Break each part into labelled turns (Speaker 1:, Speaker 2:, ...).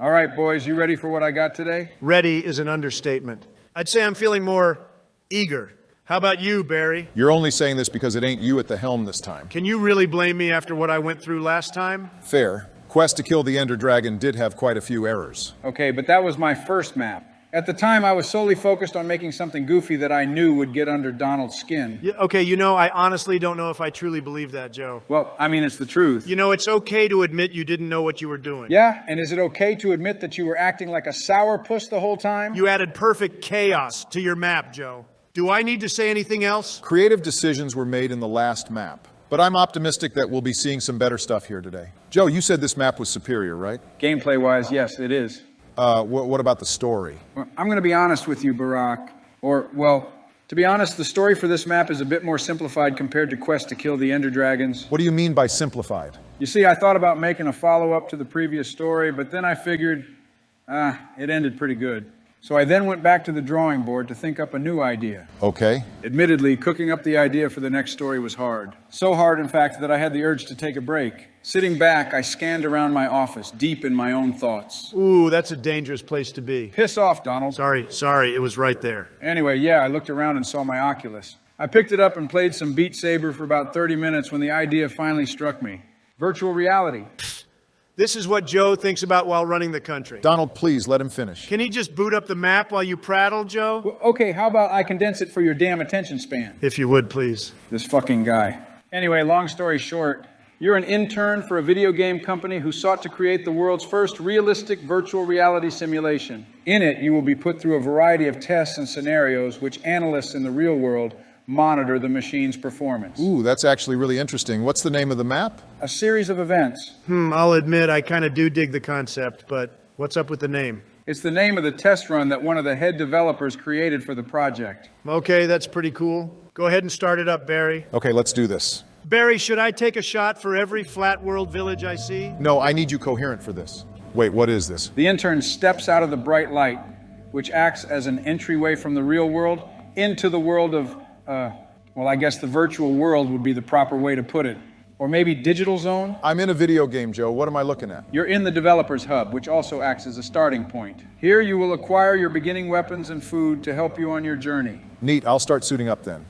Speaker 1: All right, boys, you ready for what I got today?
Speaker 2: Ready is an understatement. I'd say I'm feeling more eager. How about you, Barry?
Speaker 3: You're only saying this because it ain't you at the helm this time.
Speaker 2: Can you really blame me after what I went through last time?
Speaker 3: Fair. Quest to kill the Ender Dragon did have quite a few errors.
Speaker 1: Okay, but that was my first map. At the time, I was solely focused on making something goofy that I knew would get under Donald's skin.
Speaker 2: Yeah, okay, I honestly don't know if I truly believe that, Joe.
Speaker 1: Well, I mean, it's the truth.
Speaker 2: It's okay to admit you didn't know what you were doing.
Speaker 1: Yeah, and is it okay to admit that you were acting like a sourpuss the whole time?
Speaker 2: You added perfect chaos to your map, Joe. Do I need to say anything else?
Speaker 3: Creative decisions were made in the last map, but I'm optimistic that we'll be seeing some better stuff here today. Joe, you said this map was superior, right?
Speaker 1: Gameplay-wise, yes, it is.
Speaker 3: What about the story?
Speaker 1: Well, I'm going to be honest with you, Barack. To be honest, the story for this map is a bit more simplified compared to Quest to Kill the Ender Dragons.
Speaker 3: What do you mean by simplified?
Speaker 1: You see, I thought about making a follow-up to the previous story, but then I figured, it ended pretty good. So I then went back to the drawing board to think up a new idea.
Speaker 3: Okay.
Speaker 1: Admittedly, cooking up the idea for the next story was hard. So hard, in fact, that I had the urge to take a break. Sitting back, I scanned around my office, deep in my own thoughts.
Speaker 2: Ooh, that's a dangerous place to be.
Speaker 1: Piss off, Donald.
Speaker 2: Sorry, it was right there.
Speaker 1: Anyway, yeah, I looked around and saw my Oculus. I picked it up and played some Beat Saber for about 30 minutes when the idea finally struck me. Virtual reality.
Speaker 2: This is what Joe thinks about while running the country.
Speaker 3: Donald, please let him finish.
Speaker 2: Can he just boot up the map while you prattle, Joe?
Speaker 1: Well, okay, how about I condense it for your damn attention span?
Speaker 2: If you would, please.
Speaker 1: This fucking guy. Anyway, long story short, you're an intern for a video game company who sought to create the world's first realistic virtual reality simulation. In it, you will be put through a variety of tests and scenarios which analysts in the real world monitor the machine's performance.
Speaker 3: Ooh, that's actually really interesting. What's the name of the map?
Speaker 1: A series of events.
Speaker 2: I'll admit I kind of do dig the concept, but what's up with the name?
Speaker 1: It's the name of the test run that one of the head developers created for the project.
Speaker 2: Okay, that's pretty cool. Go ahead and start it up, Barry.
Speaker 3: Okay, let's do this.
Speaker 2: Barry, should I take a shot for every flat world village I see?
Speaker 3: No, I need you coherent for this. Wait, what is this?
Speaker 1: The intern steps out of the bright light, which acts as an entryway from the real world into the world of I guess the virtual world would be the proper way to put it. Or maybe digital zone?
Speaker 3: I'm in a video game, Joe. What am I looking at?
Speaker 1: You're in the developer's hub, which also acts as a starting point. Here you will acquire your beginning weapons and food to help you on your journey.
Speaker 3: Neat. I'll start suiting up then.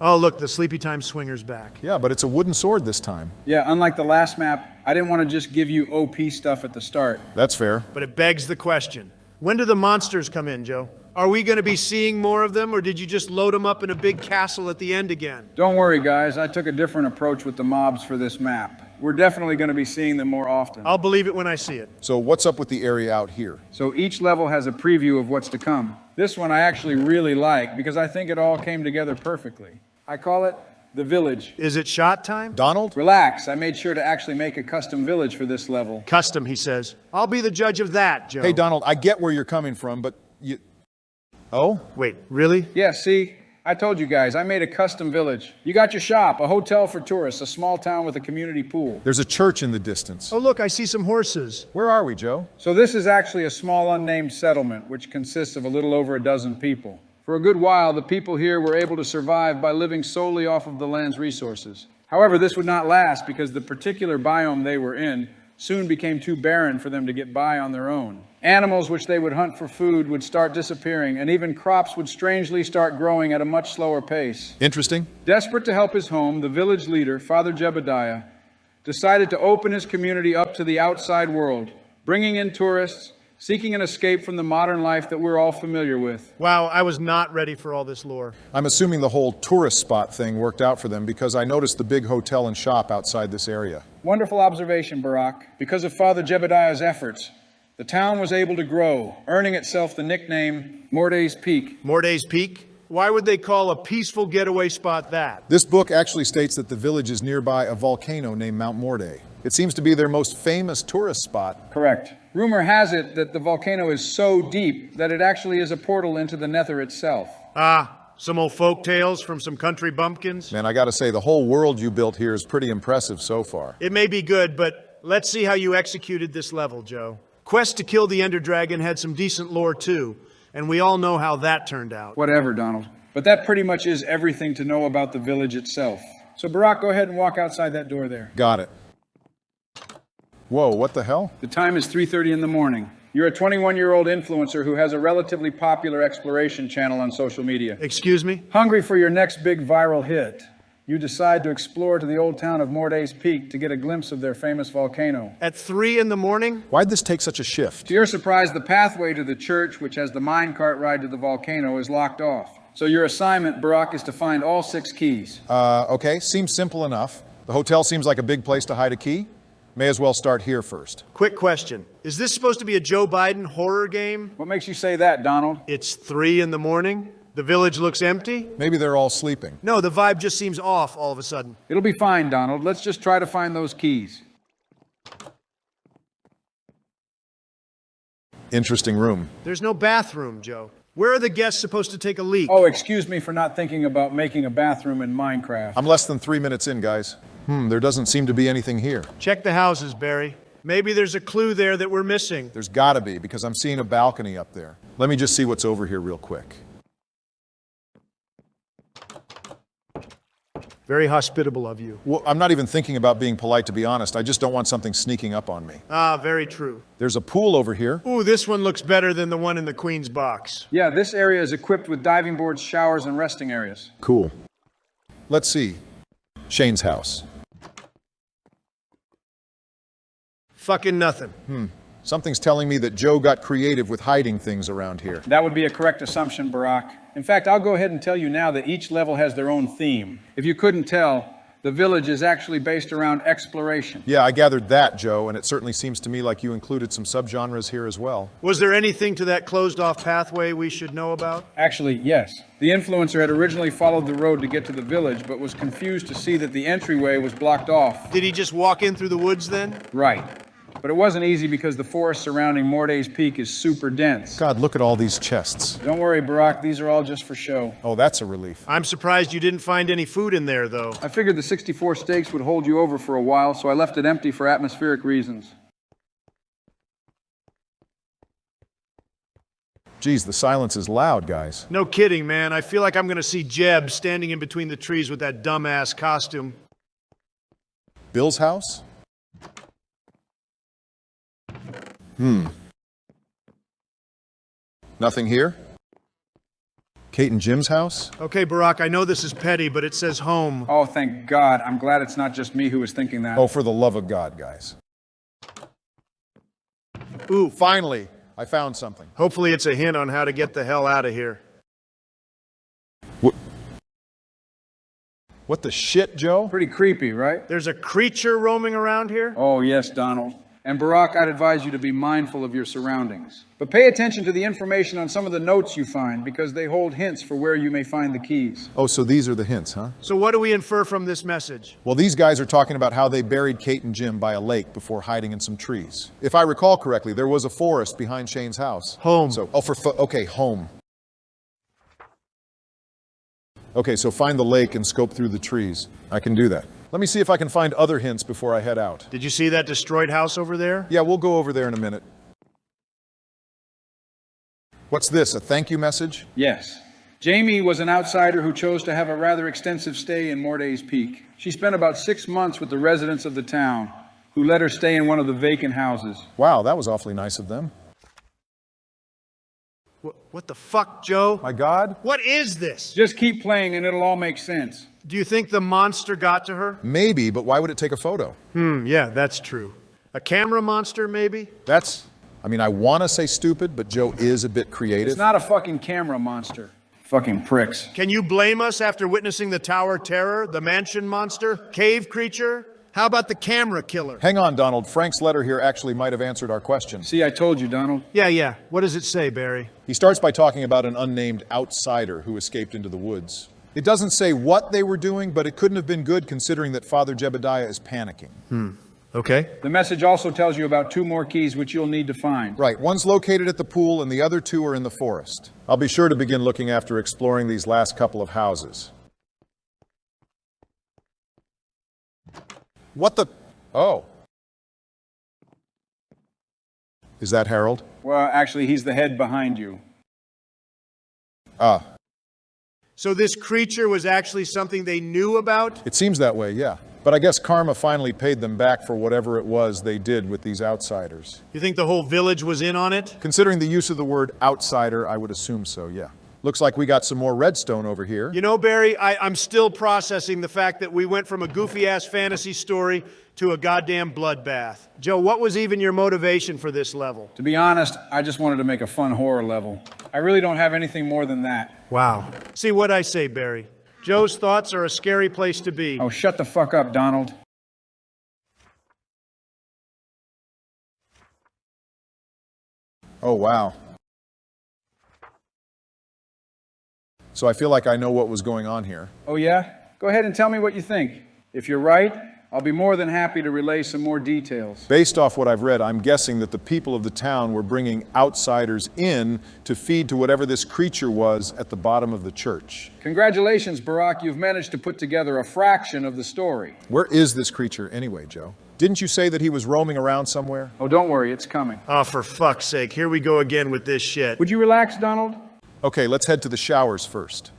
Speaker 2: Oh, look, the Sleepy Time Swinger's back.
Speaker 3: Yeah, but it's a wooden sword this time.
Speaker 1: Yeah, unlike the last map, I didn't want to just give you OP stuff at the start.
Speaker 3: That's fair.
Speaker 2: But it begs the question. When do the monsters come in, Joe? Are we going to be seeing more of them, or did you just load them up in a big castle at the end again?
Speaker 1: Don't worry, guys. I took a different approach with the mobs for this map. We're definitely going to be seeing them more often.
Speaker 2: I'll believe it when I see it.
Speaker 3: So what's up with the area out here?
Speaker 1: So each level has a preview of what's to come. This one I actually really like because I think it all came together perfectly. I call it The Village.
Speaker 2: Is it shot time?
Speaker 3: Donald?
Speaker 1: Relax. I made sure to actually make a custom village for this level.
Speaker 2: Custom, he says. I'll be the judge of that, Joe.
Speaker 3: Hey, Donald, I get where you're coming from, but you... Oh?
Speaker 2: Wait, really?
Speaker 1: Yeah, see? I told you guys, I made a custom village. You got your shop, a hotel for tourists, a small town with a community pool.
Speaker 3: There's a church in the distance.
Speaker 2: Oh, look, I see some horses.
Speaker 3: Where are we, Joe?
Speaker 1: So this is actually a small unnamed settlement, which consists of a little over a dozen people. For a good while, the people here were able to survive by living solely off of the land's resources. However, this would not last because the particular biome they were in soon became too barren for them to get by on their own. Animals which they would hunt for food would start disappearing, and even crops would strangely start growing at a much slower pace.
Speaker 3: Interesting.
Speaker 1: Desperate to help his home, the village leader, Father Jebediah, decided to open his community up to the outside world, bringing in tourists, seeking an escape from the modern life that we're all familiar with.
Speaker 2: Wow, I was not ready for all this lore.
Speaker 3: I'm assuming the whole tourist spot thing worked out for them because I noticed the big hotel and shop outside this area.
Speaker 1: Wonderful observation, Barack. Because of Father Jebediah's efforts, the town was able to grow, earning itself the nickname Morday's Peak.
Speaker 2: Morday's Peak? Why would they call a peaceful getaway spot that?
Speaker 3: This book actually states that the village is nearby a volcano named Mount Morday. It seems to be their most famous tourist spot.
Speaker 1: Correct. Rumor has it that the volcano is so deep that it actually is a portal into the nether itself.
Speaker 2: Ah, some old folk tales from some country bumpkins?
Speaker 3: Man, I gotta say, the whole world you built here is pretty impressive so far.
Speaker 2: It may be good, but let's see how you executed this level, Joe. Quest to Kill the Ender Dragon had some decent lore too, and we all know how that turned out.
Speaker 1: Whatever, Donald. But that pretty much is everything to know about the village itself. So Barack, go ahead and walk outside that door there.
Speaker 3: Got it. Whoa, what the hell?
Speaker 1: The time is 3:30 in the morning. You're a 21-year-old influencer who has a relatively popular exploration channel on social media.
Speaker 2: Excuse me?
Speaker 1: Hungry for your next big viral hit, you decide to explore to the old town of Mordays Peak to get a glimpse of their famous volcano.
Speaker 2: At 3 in the morning?
Speaker 3: Why'd this take such a shift?
Speaker 1: To your surprise, the pathway to the church, which has the minecart ride to the volcano, is locked off. So your assignment, Barack, is to find all 6 keys.
Speaker 3: Okay, seems simple enough. The hotel seems like a big place to hide a key. May as well start here first.
Speaker 2: Quick question. Is this supposed to be a Joe Biden horror game?
Speaker 1: What makes you say that, Donald?
Speaker 2: It's 3 in the morning? The village looks empty?
Speaker 3: Maybe they're all sleeping.
Speaker 2: No, the vibe just seems off all of a sudden.
Speaker 1: It'll be fine, Donald. Let's just try to find those keys.
Speaker 3: Interesting room.
Speaker 2: There's no bathroom, Joe. Where are the guests supposed to take a leak?
Speaker 1: Oh, excuse me for not thinking about making a bathroom in Minecraft.
Speaker 3: I'm less than 3 minutes in, guys. There doesn't seem to be anything here.
Speaker 2: Check the houses, Barry. Maybe there's a clue there that we're missing.
Speaker 3: There's gotta be, because I'm seeing a balcony up there. Let me just see what's over here real quick.
Speaker 2: Very hospitable of you.
Speaker 3: Well, I'm not even thinking about being polite, to be honest. I just don't want something sneaking up on me.
Speaker 2: Ah, very true.
Speaker 3: There's a pool over here.
Speaker 2: Ooh, this one looks better than the one in the Queen's box.
Speaker 1: Yeah, this area is equipped with diving boards, showers, and resting areas.
Speaker 3: Cool. Let's see. Shane's house.
Speaker 2: Fucking nothing.
Speaker 3: Something's telling me that Joe got creative with hiding things around here.
Speaker 1: That would be a correct assumption, Barack. In fact, I'll go ahead and tell you now that each level has their own theme. If you couldn't tell, the village is actually based around exploration.
Speaker 3: Yeah, I gathered that, Joe, and it certainly seems to me like you included some subgenres here as well.
Speaker 2: Was there anything to that closed-off pathway we should know about?
Speaker 1: Actually, yes. The influencer had originally followed the road to get to the village, but was confused to see that the entryway was blocked off.
Speaker 2: Did he just walk in through the woods then?
Speaker 1: Right. But it wasn't easy because the forest surrounding Mordays Peak is super dense.
Speaker 3: God, look at all these chests.
Speaker 1: Don't worry, Barack, these are all just for show.
Speaker 3: Oh, that's a relief.
Speaker 2: I'm surprised you didn't find any food in there, though.
Speaker 1: I figured the 64 steaks would hold you over for a while, so I left it empty for atmospheric reasons.
Speaker 3: Geez, the silence is loud, guys.
Speaker 2: No kidding, man. I feel like I'm gonna see Jeb standing in between the trees with that dumbass costume.
Speaker 3: Bill's house? Nothing here? Kate and Jim's house?
Speaker 2: Okay, Barack, I know this is petty, but it says home.
Speaker 1: Oh, thank God. I'm glad it's not just me who was thinking that.
Speaker 3: Oh, for the love of God, guys.
Speaker 2: Ooh,
Speaker 3: Finally, I found something.
Speaker 2: hopefully it's a hint on how to get the hell out of here.
Speaker 3: What the shit, Joe?
Speaker 1: Pretty creepy, right?
Speaker 2: There's a creature roaming around here?
Speaker 1: Oh, yes, Donald. And Barack, I'd advise you to be mindful of your surroundings. But pay attention to the information on some of the notes you find, because they hold hints for where you may find the keys.
Speaker 3: Oh, so these are the hints, huh?
Speaker 2: So what do we infer from this message?
Speaker 3: Well, these guys are talking about how they buried Kate and Jim by a lake before hiding in some trees. If I recall correctly, there was a forest behind Shane's house.
Speaker 2: Home.
Speaker 3: So, okay, home. Okay, so find the lake and scope through the trees. I can do that. Let me see if I can find other hints before I head out.
Speaker 2: Did you see that destroyed house over there?
Speaker 3: Yeah, we'll go over there in a minute. What's this, a thank you message?
Speaker 1: Yes. Jamie was an outsider who chose to have a rather extensive stay in Mordays Peak. She spent about 6 months with the residents of the town, who let her stay in one of the vacant houses.
Speaker 3: Wow, that was awfully nice of them.
Speaker 2: What the fuck, Joe?
Speaker 3: My God?
Speaker 2: What is this?
Speaker 1: Just keep playing and it'll all make sense.
Speaker 2: Do you think the monster got to her?
Speaker 3: Maybe, but why would it take a photo?
Speaker 2: Yeah, that's true. A camera monster, maybe?
Speaker 3: I want to say stupid, but Joe is a bit creative.
Speaker 1: It's not a fucking camera monster. Fucking pricks.
Speaker 2: Can you blame us after witnessing the Tower Terror, the mansion monster, cave creature? How about the camera killer?
Speaker 3: Hang on, Donald. Frank's letter here actually might have answered our question.
Speaker 1: See, I told you, Donald.
Speaker 2: Yeah. What does it say, Barry?
Speaker 3: He starts by talking about an unnamed outsider who escaped into the woods. It doesn't say what they were doing, but it couldn't have been good considering that Father Jebediah is panicking.
Speaker 2: Okay.
Speaker 1: The message also tells you about 2 more keys which you'll need to find.
Speaker 3: Right, one's located at the pool and the other 2 are in the forest. I'll be sure to begin looking after exploring these last couple of houses. What the? Oh. Is that Harold?
Speaker 1: Well, actually, he's the head behind you.
Speaker 2: So this creature was actually something they knew about?
Speaker 3: It seems that way, yeah. But I guess karma finally paid them back for whatever it was they did with these outsiders.
Speaker 2: You think the whole village was in on it?
Speaker 3: Considering the use of the word outsider, I would assume so, yeah. Looks like we got some more redstone over here.
Speaker 2: You know, Barry, I'm still processing the fact that we went from a goofy-ass fantasy story to a goddamn bloodbath. Joe, what was even your motivation for this level?
Speaker 1: To be honest, I just wanted to make a fun horror level. I really don't have anything more than that.
Speaker 2: Wow. See what I say, Barry. Joe's thoughts are a scary place to be.
Speaker 1: Oh, shut the fuck up, Donald.
Speaker 3: Oh, wow. So I feel like I know what was going on here.
Speaker 1: Oh, yeah? Go ahead and tell me what you think. If you're right, I'll be more than happy to relay some more details.
Speaker 3: Based off what I've read, I'm guessing that the people of the town were bringing outsiders in to feed to whatever this creature was at the bottom of the church.
Speaker 1: Congratulations, Barack. You've managed to put together a fraction of the story.
Speaker 3: Where is this creature anyway, Joe? Didn't you say that he was roaming around somewhere?
Speaker 1: Oh, don't worry, it's coming.
Speaker 2: Oh, for fuck's sake, here we go again with this shit.
Speaker 1: Would you relax, Donald?
Speaker 3: Okay, let's head to the showers first.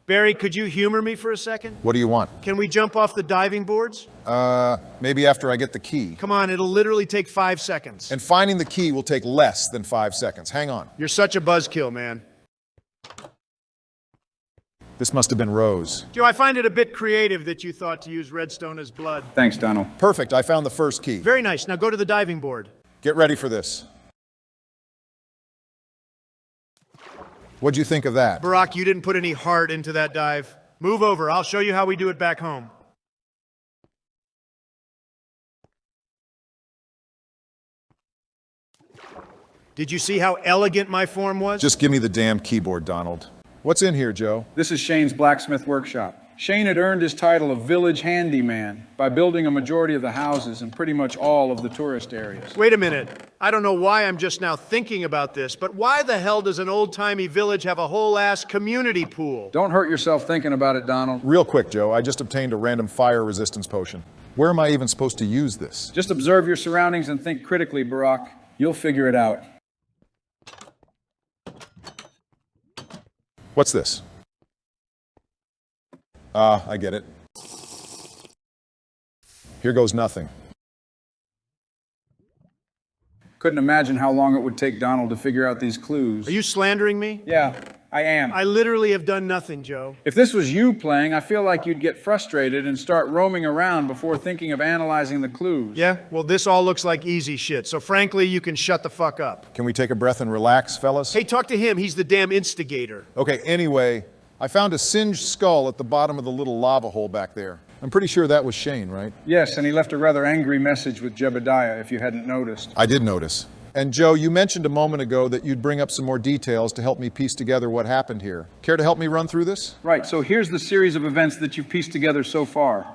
Speaker 2: Barry, could you humor me for a second?
Speaker 3: What do you want?
Speaker 2: Can we jump off the diving boards?
Speaker 3: Maybe after I get the key.
Speaker 2: Come on, it'll literally take 5 seconds.
Speaker 3: And finding the key will take less than 5 seconds. Hang on.
Speaker 2: You're such a buzzkill, man.
Speaker 3: This must have been Rose.
Speaker 2: Joe, I find it a bit creative that you thought to use redstone as blood.
Speaker 1: Thanks, Donald.
Speaker 3: Perfect, I found the first key.
Speaker 2: Very nice. Now go to the diving board.
Speaker 3: Get ready for this. What'd you think of that?
Speaker 2: Barack, you didn't put any heart into that dive. Move over. I'll show you how we do it back home. Did you see how elegant my form was?
Speaker 3: Just give me the damn keyboard, Donald. What's in here, Joe?
Speaker 1: This is Shane's blacksmith workshop. Shane had earned his title of village handyman by building a majority of the houses in pretty much all of the tourist areas.
Speaker 2: Wait a minute. I don't know why I'm just now thinking about this, but why the hell does an old-timey village have a whole-ass community pool?
Speaker 1: Don't hurt yourself thinking about it, Donald.
Speaker 3: Real quick, Joe, I just obtained a random fire resistance potion. Where am I even supposed to use this?
Speaker 1: Just observe your surroundings and think critically, Barack. You'll figure it out.
Speaker 3: What's this? I get it. Here goes nothing.
Speaker 1: Couldn't imagine how long it would take Donald to figure out these clues.
Speaker 2: Are you slandering me?
Speaker 1: Yeah, I am.
Speaker 2: I literally have done nothing, Joe.
Speaker 1: If this was you playing, I feel like you'd get frustrated and start roaming around before thinking of analyzing the clues.
Speaker 2: Yeah? Well, this all looks like easy shit, so frankly, you can shut the fuck up.
Speaker 3: Can we take a breath and relax, fellas?
Speaker 2: Hey, talk to him. He's the damn instigator.
Speaker 3: Okay, anyway, I found a singed skull at the bottom of the little lava hole back there. I'm pretty sure that was Shane, right?
Speaker 1: Yes, and he left a rather angry message with Jebediah, if you hadn't noticed.
Speaker 3: I did notice. And Joe, you mentioned a moment ago that you'd bring up some more details to help me piece together what happened here. Care to help me run through this?
Speaker 1: Right, so here's the series of events that you've pieced together so far.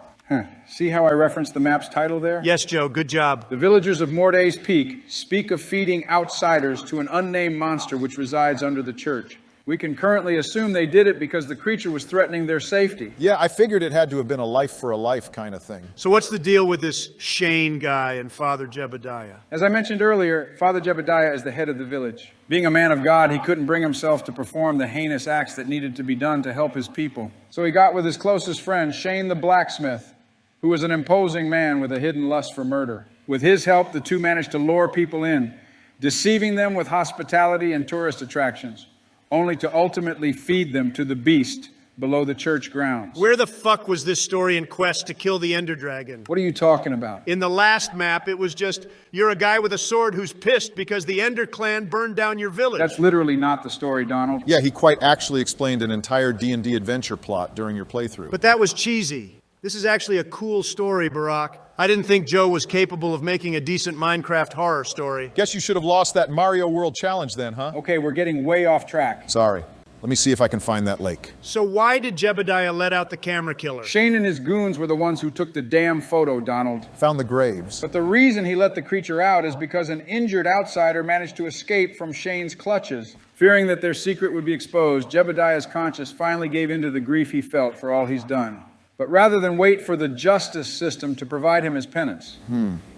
Speaker 1: See how I referenced the map's title there?
Speaker 2: Yes, Joe, good job.
Speaker 1: The villagers of Morday's Peak speak of feeding outsiders to an unnamed monster which resides under the church. We can currently assume they did it because the creature was threatening their safety.
Speaker 3: Yeah, I figured it had to have been a life for a life kind of thing.
Speaker 2: So what's the deal with this Shane guy and Father Jebediah?
Speaker 1: As I mentioned earlier, Father Jebediah is the head of the village. Being a man of God, he couldn't bring himself to perform the heinous acts that needed to be done to help his people. So he got with his closest friend, Shane the blacksmith, who was an imposing man with a hidden lust for murder. With his help, the two managed to lure people in, deceiving them with hospitality and tourist attractions, only to ultimately feed them to the beast below the church grounds.
Speaker 2: Where the fuck was this story in Quest to kill the Ender Dragon?
Speaker 1: What are you talking about?
Speaker 2: In the last map, it was just, you're a guy with a sword who's pissed because the Ender clan burned down your village.
Speaker 1: That's literally not the story, Donald.
Speaker 3: Yeah, he quite actually explained an entire D&D adventure plot during your playthrough.
Speaker 2: But that was cheesy. This is actually a cool story, Barack. I didn't think Joe was capable of making a decent Minecraft horror story.
Speaker 3: Guess you should have lost that Mario World challenge then, huh?
Speaker 1: Okay, we're getting way off track.
Speaker 3: Sorry. Let me see if I can find that lake.
Speaker 2: So why did Jebediah let out the camera killer?
Speaker 1: Shane and his goons were the ones who took the damn photo, Donald.
Speaker 3: Found the graves.
Speaker 1: But the reason he let the creature out is because an injured outsider managed to escape from Shane's clutches. Fearing that their secret would be exposed, Jebediah's conscience finally gave in to the grief he felt for all he's done. But rather than wait for the justice system to provide him his penance,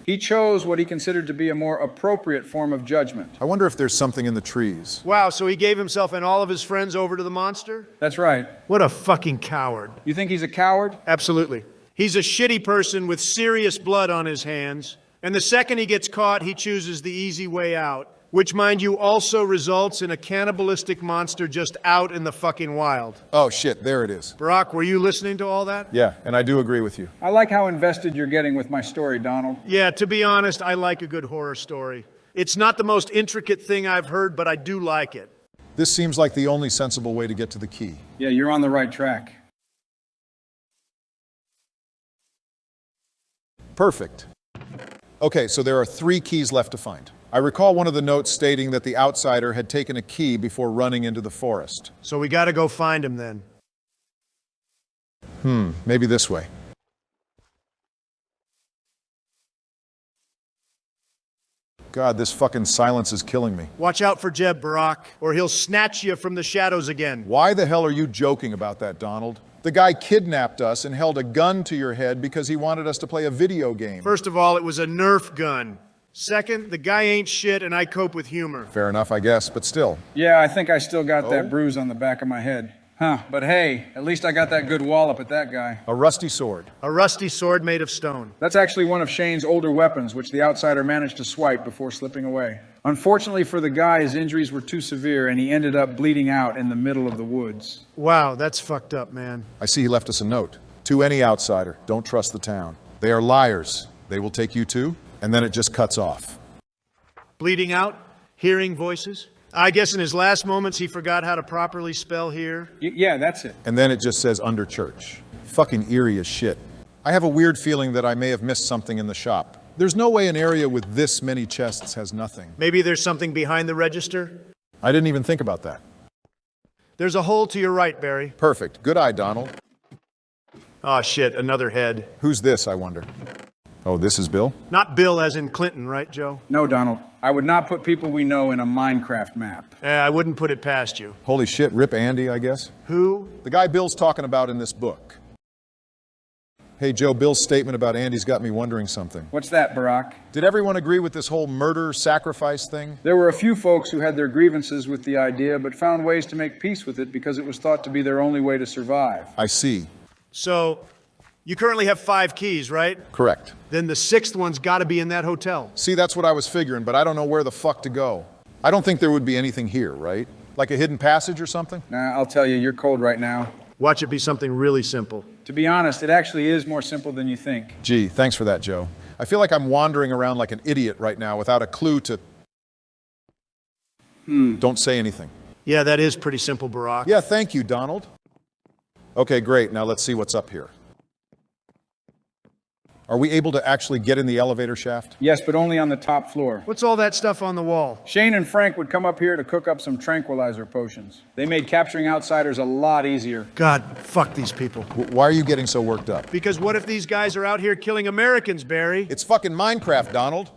Speaker 1: he chose what he considered to be a more appropriate form of judgment.
Speaker 3: I wonder if there's something in the trees.
Speaker 2: Wow, so he gave himself and all of his friends over to the monster?
Speaker 1: That's right.
Speaker 2: What a fucking coward.
Speaker 1: You think he's a coward?
Speaker 2: Absolutely. He's a shitty person with serious blood on his hands, and the second he gets caught, he chooses the easy way out, which, mind you, also results in a cannibalistic monster just out in the fucking wild.
Speaker 3: Oh shit, there it is.
Speaker 2: Barack, were you listening to all that?
Speaker 3: Yeah, and I do agree with you.
Speaker 1: I like how invested you're getting with my story, Donald.
Speaker 2: Yeah, to be honest, I like a good horror story. It's not the most intricate thing I've heard, but I do like it.
Speaker 3: This seems like the only sensible way to get to the key.
Speaker 1: Yeah, you're on the right track.
Speaker 3: Perfect. Okay, so there are 3 keys left to find. I recall one of the notes stating that the outsider had taken a key before running into the forest.
Speaker 2: So we gotta go find him then.
Speaker 3: Maybe this way. God, this fucking silence is killing me.
Speaker 2: Watch out for Jeb, Barack, or he'll snatch you from the shadows again.
Speaker 3: Why the hell are you joking about that, Donald? The guy kidnapped us and held a gun to your head because he wanted us to play a video game.
Speaker 2: First of all, it was a Nerf gun. Second, the guy ain't shit and I cope with humor.
Speaker 3: Fair enough, I guess, but still.
Speaker 1: Yeah, I think I still got
Speaker 3: Oh?
Speaker 1: that bruise on the back of my head. Huh, but hey, at least I got that good wallop at that guy.
Speaker 3: A rusty sword.
Speaker 2: A rusty sword made of stone.
Speaker 1: That's actually one of Shane's older weapons, which the outsider managed to swipe before slipping away. Unfortunately for the guy, his injuries were too severe and he ended up bleeding out in the middle of the woods.
Speaker 2: Wow, that's fucked up, man.
Speaker 3: I see he left us a note. To any outsider, don't trust the town. They are liars. They will take you too. And then it just cuts off.
Speaker 2: Bleeding out? Hearing voices? I guess in his last moments he forgot how to properly spell here.
Speaker 1: Yeah, that's it.
Speaker 3: And then it just says under church. Fucking eerie as shit. I have a weird feeling that I may have missed something in the shop. There's no way an area with this many chests has nothing.
Speaker 2: Maybe there's something behind the register?
Speaker 3: I didn't even think about that.
Speaker 2: There's a hole to your right, Barry.
Speaker 3: Perfect. Good eye, Donald.
Speaker 2: Aw, shit, another head.
Speaker 3: Who's this, I wonder? Oh, this is Bill?
Speaker 2: Not Bill as in Clinton, right, Joe?
Speaker 1: No, Donald. I would not put people we know in a Minecraft map.
Speaker 2: I wouldn't put it past you.
Speaker 3: Holy shit, Rip Andy, I guess.
Speaker 2: Who?
Speaker 3: The guy Bill's talking about in this book. Hey, Joe, Bill's statement about Andy's got me wondering something.
Speaker 1: What's that, Barack?
Speaker 3: Did everyone agree with this whole murder-sacrifice thing?
Speaker 1: There were a few folks who had their grievances with the idea, but found ways to make peace with it because it was thought to be their only way to survive.
Speaker 3: I see.
Speaker 2: So, you currently have 5 keys, right?
Speaker 3: Correct.
Speaker 2: Then the 6th one's gotta be in that hotel.
Speaker 3: See, that's what I was figuring, but I don't know where the fuck to go. I don't think there would be anything here, right? Like a hidden passage or something?
Speaker 1: Nah, I'll tell you, you're cold right now.
Speaker 2: Watch it be something really simple.
Speaker 1: To be honest, it actually is more simple than you think.
Speaker 3: Gee, thanks for that, Joe. I feel like I'm wandering around like an idiot right now without a clue to... Don't say anything.
Speaker 2: Yeah, that is pretty simple, Barack.
Speaker 3: Yeah, thank you, Donald. Okay, great. Now let's see what's up here. Are we able to actually get in the elevator shaft?
Speaker 1: Yes, but only on the top floor.
Speaker 2: What's all that stuff on the wall?
Speaker 1: Shane and Frank would come up here to cook up some tranquilizer potions. They made capturing outsiders a lot easier.
Speaker 2: God, fuck these people.
Speaker 3: Why are you getting so worked up?
Speaker 2: Because what if these guys are out here killing Americans, Barry?
Speaker 3: It's fucking Minecraft, Donald.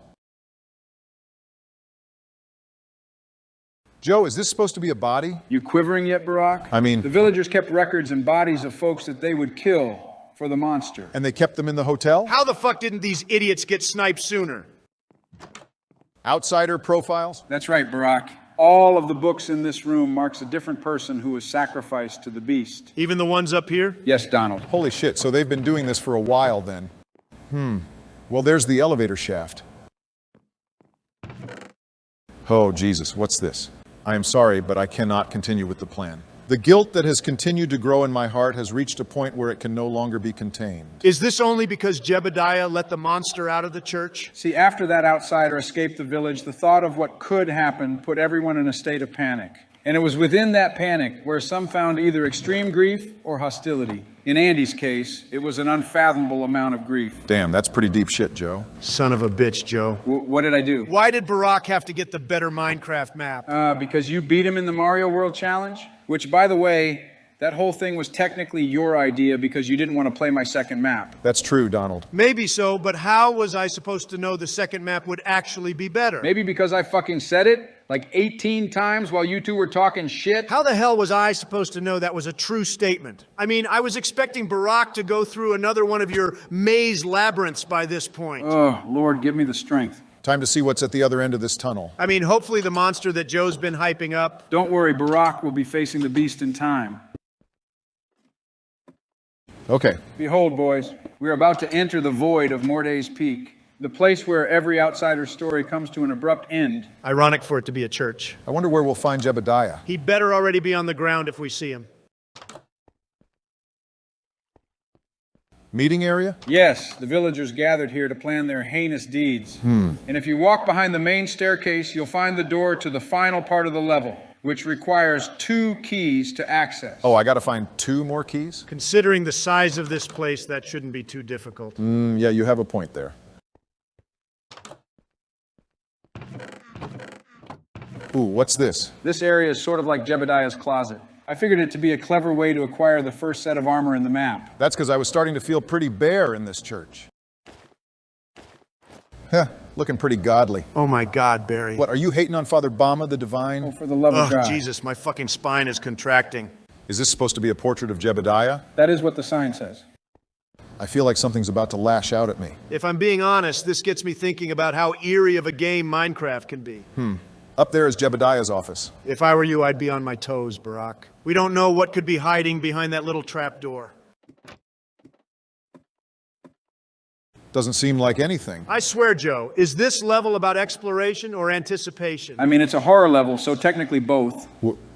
Speaker 3: Joe, is this supposed to be a body?
Speaker 1: You quivering yet, Barack?
Speaker 3: I mean...
Speaker 1: The villagers kept records and bodies of folks that they would kill for the monster.
Speaker 3: And they kept them in the hotel?
Speaker 2: How the fuck didn't these idiots get sniped sooner?
Speaker 3: Outsider profiles?
Speaker 1: That's right, Barack. All of the books in this room marks a different person who was sacrificed to the beast.
Speaker 2: Even the ones up here?
Speaker 1: Yes, Donald.
Speaker 3: Holy shit, so they've been doing this for a while then. Well, there's the elevator shaft. Oh, Jesus, what's this? I am sorry, but I cannot continue with the plan. The guilt that has continued to grow in my heart has reached a point where it can no longer be contained.
Speaker 2: Is this only because Jebediah let the monster out of the church?
Speaker 1: See, after that outsider escaped the village, the thought of what could happen put everyone in a state of panic. And it was within that panic where some found either extreme grief or hostility. In Andy's case, it was an unfathomable amount of grief.
Speaker 3: Damn, that's pretty deep shit, Joe.
Speaker 2: Son of a bitch, Joe.
Speaker 1: What did I do?
Speaker 2: Why did Barack have to get the better Minecraft map?
Speaker 1: Because you beat him in the Mario World Challenge? Which, by the way, that whole thing was technically your idea because you didn't want to play my second map.
Speaker 3: That's true, Donald.
Speaker 2: Maybe so, but how was I supposed to know the second map would actually be better?
Speaker 1: Maybe because I fucking said it like 18 times while you two were talking shit.
Speaker 2: How the hell was I supposed to know that was a true statement? I mean, I was expecting Barack to go through another one of your maze labyrinths by this point.
Speaker 1: Oh, Lord, give me the strength.
Speaker 3: Time to see what's at the other end of this tunnel.
Speaker 2: I mean, hopefully the monster that Joe's been hyping up.
Speaker 1: Don't worry, Barack will be facing the beast in time.
Speaker 3: Okay.
Speaker 1: Behold, boys, We are about to enter the void of Morday's Peak, the place where every outsider's story comes to an abrupt end.
Speaker 2: Ironic for it to be a church.
Speaker 3: I wonder where we'll find Jebediah.
Speaker 2: He better already be on the ground if we see him.
Speaker 3: Meeting area?
Speaker 1: Yes, the villagers gathered here to plan their heinous deeds. And if you walk behind the main staircase, you'll find the door to the final part of the level, which requires 2 keys to access.
Speaker 3: Oh, I gotta find 2 more keys?
Speaker 2: Considering the size of this place, that shouldn't be too difficult.
Speaker 3: Yeah, you have a point there. Ooh, what's this?
Speaker 1: This area is sort of like Jebediah's closet. I figured it to be a clever way to acquire the first set of armor in the map.
Speaker 3: That's because I was starting to feel pretty bare in this church. Heh, looking pretty godly.
Speaker 2: Oh my God, Barry.
Speaker 3: What, are you hating on Father Bama the Divine?
Speaker 1: Oh, for the love of
Speaker 2: Oh,
Speaker 1: God.
Speaker 2: Jesus, my fucking spine is contracting.
Speaker 3: Is this supposed to be a portrait of Jebediah?
Speaker 1: That is what the sign says.
Speaker 3: I feel like something's about to lash out at me.
Speaker 2: If I'm being honest, this gets me thinking about how eerie of a game Minecraft can be.
Speaker 3: Up there is Jebediah's office.
Speaker 2: If I were you, I'd be on my toes, Barack. We don't know what could be hiding behind that little trap door.
Speaker 3: Doesn't seem like anything.
Speaker 2: I swear, Joe, is this level about exploration or anticipation?
Speaker 1: I mean, it's a horror level, so technically both.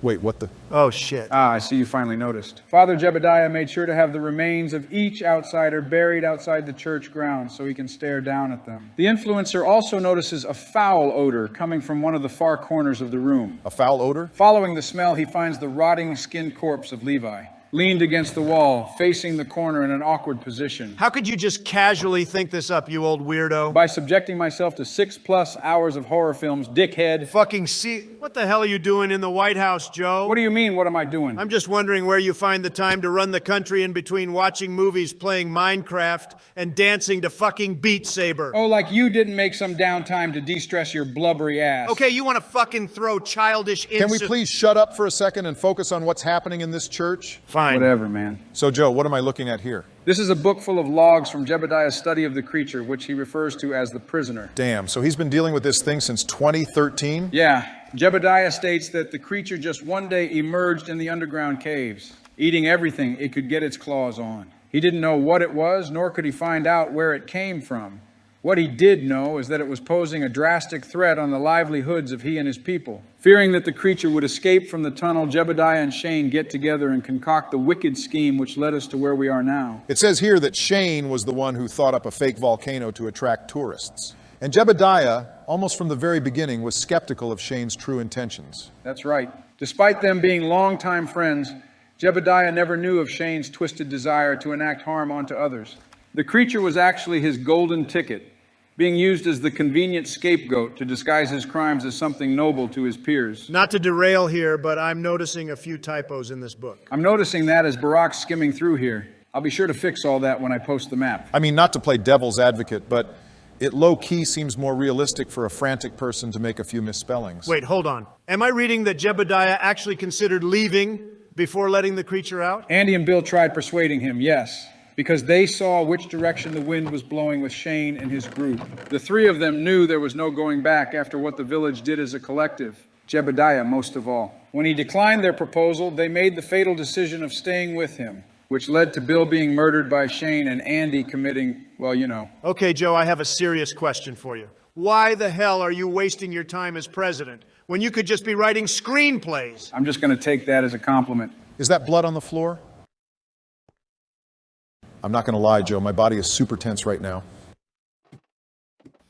Speaker 3: Wait, what the?
Speaker 2: Oh, shit.
Speaker 1: Ah, I see you finally noticed. Father Jebediah made sure to have the remains of each outsider buried outside the church grounds so he can stare down at them. The influencer also notices a foul odor coming from one of the far corners of the room.
Speaker 3: A foul odor?
Speaker 1: Following the smell, he finds the rotting skinned corpse of Levi, leaned against the wall, facing the corner in an awkward position.
Speaker 2: How could you just casually think this up, you old weirdo?
Speaker 1: By subjecting myself to 6+ hours of horror films, dickhead.
Speaker 2: Fucking see. What the hell are you doing in the White House, Joe?
Speaker 1: What do you mean, what am I doing?
Speaker 2: I'm just wondering where you find the time to run the country in between watching movies, playing Minecraft, and dancing to fucking Beat Saber.
Speaker 1: Oh, like you didn't make some downtime to de-stress your blubbery ass.
Speaker 2: Okay, you want to fucking throw childish
Speaker 3: Can we please shut up for a second and focus on what's happening in this church?
Speaker 2: Fine.
Speaker 1: Whatever, man.
Speaker 3: So, Joe, what am I looking at here?
Speaker 1: This is a book full of logs from Jebediah's study of the creature, which he refers to as the prisoner.
Speaker 3: Damn, so he's been dealing with this thing since 2013?
Speaker 1: Yeah, Jebediah states that the creature just one day emerged in the underground caves, eating everything it could get its claws on. He didn't know what it was, nor could he find out where it came from. What he did know is that it was posing a drastic threat on the livelihoods of he and his people. Fearing that the creature would escape from the tunnel, Jebediah and Shane get together and concoct the wicked scheme which led us to where we are now.
Speaker 3: It says here that Shane was the one who thought up a fake volcano to attract tourists. And Jebediah, almost from the very beginning, was skeptical of Shane's true intentions.
Speaker 1: That's right. Despite them being longtime friends, Jebediah never knew of Shane's twisted desire to enact harm onto others. The creature was actually his golden ticket, being used as the convenient scapegoat to disguise his crimes as something noble to his peers.
Speaker 2: Not to derail here, but I'm noticing a few typos in this book.
Speaker 1: I'm noticing that as Barack's skimming through here. I'll be sure to fix all that when I post the map.
Speaker 3: I mean, not to play devil's advocate, but it low-key seems more realistic for a frantic person to make a few misspellings.
Speaker 2: Wait, hold on. Am I reading that Jebediah actually considered leaving before letting the creature out?
Speaker 1: Andy and Bill tried persuading him, yes, because they saw which direction the wind was blowing with Shane and his group. The 3 of them knew there was no going back after what the village did as a collective, Jebediah most of all. When he declined their proposal, they made the fatal decision of staying with him, which led to Bill being murdered by Shane and Andy committing, well, you know.
Speaker 2: Okay, Joe, I have a serious question for you. Why the hell are you wasting your time as president when you could just be writing screenplays?
Speaker 1: I'm just going to take that as a compliment.
Speaker 3: Is that blood on the floor? I'm not going to lie, Joe. My body is super tense right now.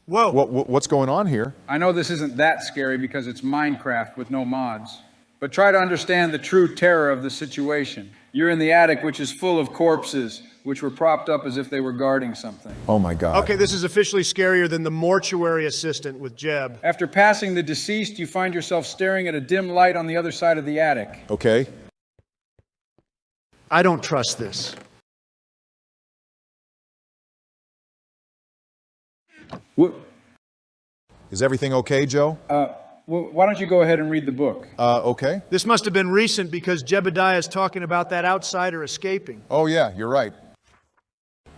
Speaker 2: Whoa.
Speaker 3: What's going on here?
Speaker 1: I know this isn't that scary because it's Minecraft with no mods, but try to understand the true terror of the situation. You're in the attic, which is full of corpses, which were propped up as if they were guarding something.
Speaker 3: Oh my God.
Speaker 2: Okay, this is officially scarier than the mortuary assistant with Jeb.
Speaker 1: After passing the deceased, you find yourself staring at a dim light on the other side of the attic.
Speaker 3: Okay.
Speaker 2: I don't trust this.
Speaker 1: What?
Speaker 3: Is everything okay, Joe?
Speaker 1: Well, why don't you go ahead and read the book?
Speaker 3: Okay.
Speaker 2: This must have been recent because Jebediah is talking about that outsider escaping.
Speaker 3: Oh yeah, you're right.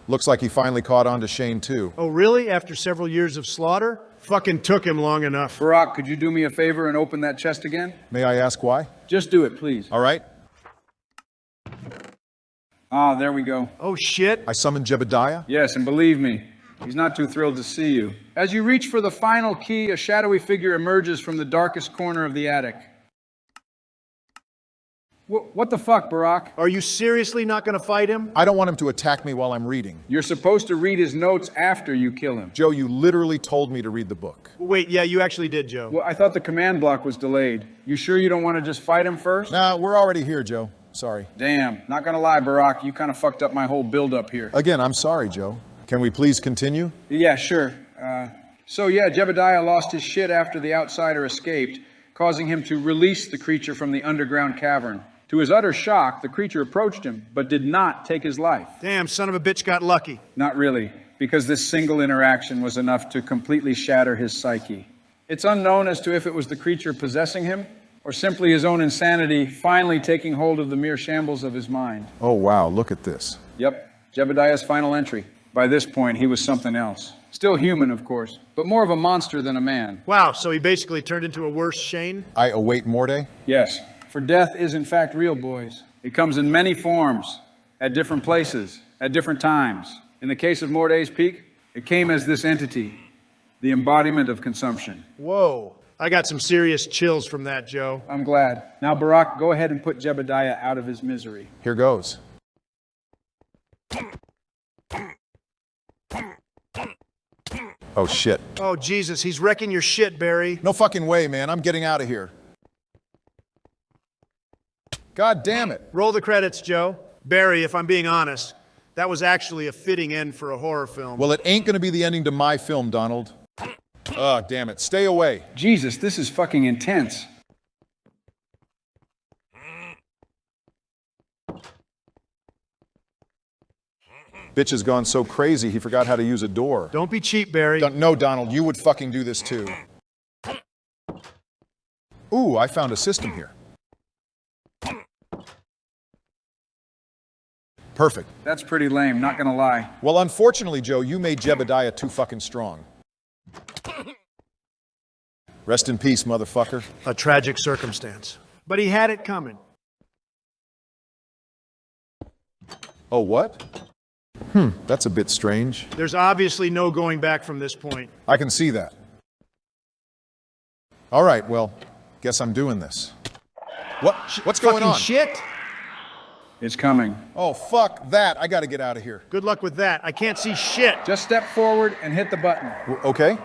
Speaker 3: Looks like he finally caught on to Shane too.
Speaker 2: Oh, really? After several years of slaughter? Fucking took him long enough.
Speaker 1: Barack, could you do me a favor and open that chest again?
Speaker 3: May I ask why?
Speaker 1: Just do it, please.
Speaker 3: All right.
Speaker 1: Ah, there we go.
Speaker 2: Oh shit.
Speaker 3: I summoned Jebediah?
Speaker 1: Yes, and believe me, he's not too thrilled to see you. As you reach for the final key, a shadowy figure emerges from the darkest corner of the attic. What the fuck, Barack?
Speaker 2: Are you seriously not gonna fight him?
Speaker 3: I don't want him to attack me while I'm reading.
Speaker 1: You're supposed to read his notes after you kill him.
Speaker 3: Joe, you literally told me to read the book.
Speaker 2: Wait, yeah, you actually did, Joe.
Speaker 1: Well, I thought the command block was delayed. You sure you don't want to just fight him first?
Speaker 3: Nah, we're already here, Joe. Sorry.
Speaker 1: Damn, not gonna lie, Barack, you kind of fucked up my whole build-up here.
Speaker 3: Again, I'm sorry, Joe. Can we please continue?
Speaker 1: Yeah, sure. So yeah, Jebediah lost his shit after the outsider escaped, causing him to release the creature from the underground cavern. To his utter shock, the creature approached him, but did not take his life.
Speaker 2: Damn, son of a bitch got lucky.
Speaker 1: Not really, because this single interaction was enough to completely shatter his psyche. It's unknown as to if it was the creature possessing him, or simply his own insanity finally taking hold of the mere shambles of his mind.
Speaker 3: Oh, wow, look at this.
Speaker 1: Yep, Jebediah's final entry. By this point, he was something else. Still human, of course, but more of a monster than a man.
Speaker 2: Wow, so he basically turned into a worse Shane?
Speaker 3: I await Morday?
Speaker 1: Yes, for death is in fact real, boys. It comes in many forms, at different places, at different times. In the case of Morday's Peak, it came as this entity, the embodiment of consumption.
Speaker 2: Whoa. I got some serious chills from that, Joe.
Speaker 1: I'm glad. Now, Barack, go ahead and put Jebediah out of his misery.
Speaker 3: Here goes. Oh, shit.
Speaker 2: Oh, Jesus, he's wrecking your shit, Barry.
Speaker 3: No fucking way, man. I'm getting out of here. God damn it.
Speaker 2: Roll the credits, Joe. Barry, if I'm being honest, that was actually a fitting end for a horror film.
Speaker 3: Well, it ain't gonna be the ending to my film, Donald. Oh, damn it. Stay away.
Speaker 1: Jesus, this is fucking intense.
Speaker 3: Bitch has gone so crazy, he forgot how to use a door.
Speaker 2: Don't be cheap, Barry.
Speaker 3: No, Donald, you would fucking do this too. Ooh, I found a system here. Perfect.
Speaker 1: That's pretty lame, not gonna lie.
Speaker 3: Well, unfortunately, Joe, you made Jebediah too fucking strong. Rest in peace, motherfucker.
Speaker 2: A tragic circumstance. But he had it coming.
Speaker 3: Oh, what? That's a bit strange.
Speaker 2: There's obviously no going back from this point.
Speaker 3: I can see that. All right, well, guess I'm doing this. What's going on?
Speaker 2: Shit?
Speaker 1: It's coming.
Speaker 3: Oh, fuck that. I gotta get out of here.
Speaker 2: Good luck with that. I can't see shit.
Speaker 1: Just step forward and hit the button.
Speaker 3: Okay.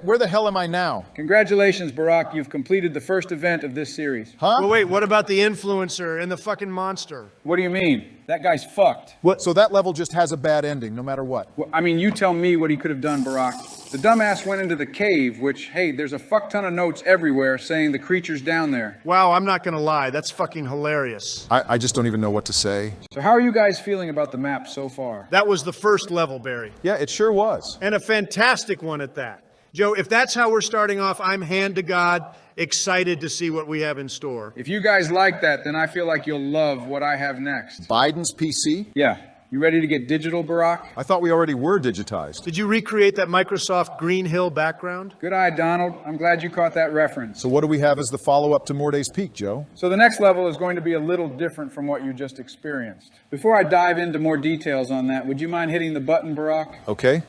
Speaker 3: Where the hell am I now?
Speaker 1: Congratulations, Barack. You've completed the first event of this series.
Speaker 3: Huh?
Speaker 2: Well, wait, what about the influencer and the fucking monster?
Speaker 1: What do you mean? That guy's fucked.
Speaker 3: What? So that level just has a bad ending, no matter what.
Speaker 1: Well, I mean, you tell me what he could have done, Barack. The dumbass went into the cave, which, hey, there's a fuck ton of notes everywhere saying the creature's down there.
Speaker 2: Wow, I'm not gonna lie. That's fucking hilarious.
Speaker 3: I just don't even know what to say.
Speaker 1: So how are you guys feeling about the map so far?
Speaker 2: That was the first level, Barry.
Speaker 3: Yeah, it sure was.
Speaker 2: And a fantastic one at that. Joe, if that's how we're starting off, I'm hand to God excited to see what we have in store.
Speaker 1: If you guys like that, then I feel like you'll love what I have next.
Speaker 3: Biden's PC?
Speaker 1: Yeah. You ready to get digital, Barack?
Speaker 3: I thought we already were digitized.
Speaker 2: Did you recreate that Microsoft Green Hill background?
Speaker 1: Good eye, Donald. I'm glad you caught that reference.
Speaker 3: So what do we have as the follow-up to Morday's Peak, Joe?
Speaker 1: So the next level is going to be a little different from what you just experienced. Before I dive into more details on that, would you mind hitting the button, Barack?
Speaker 3: Okay.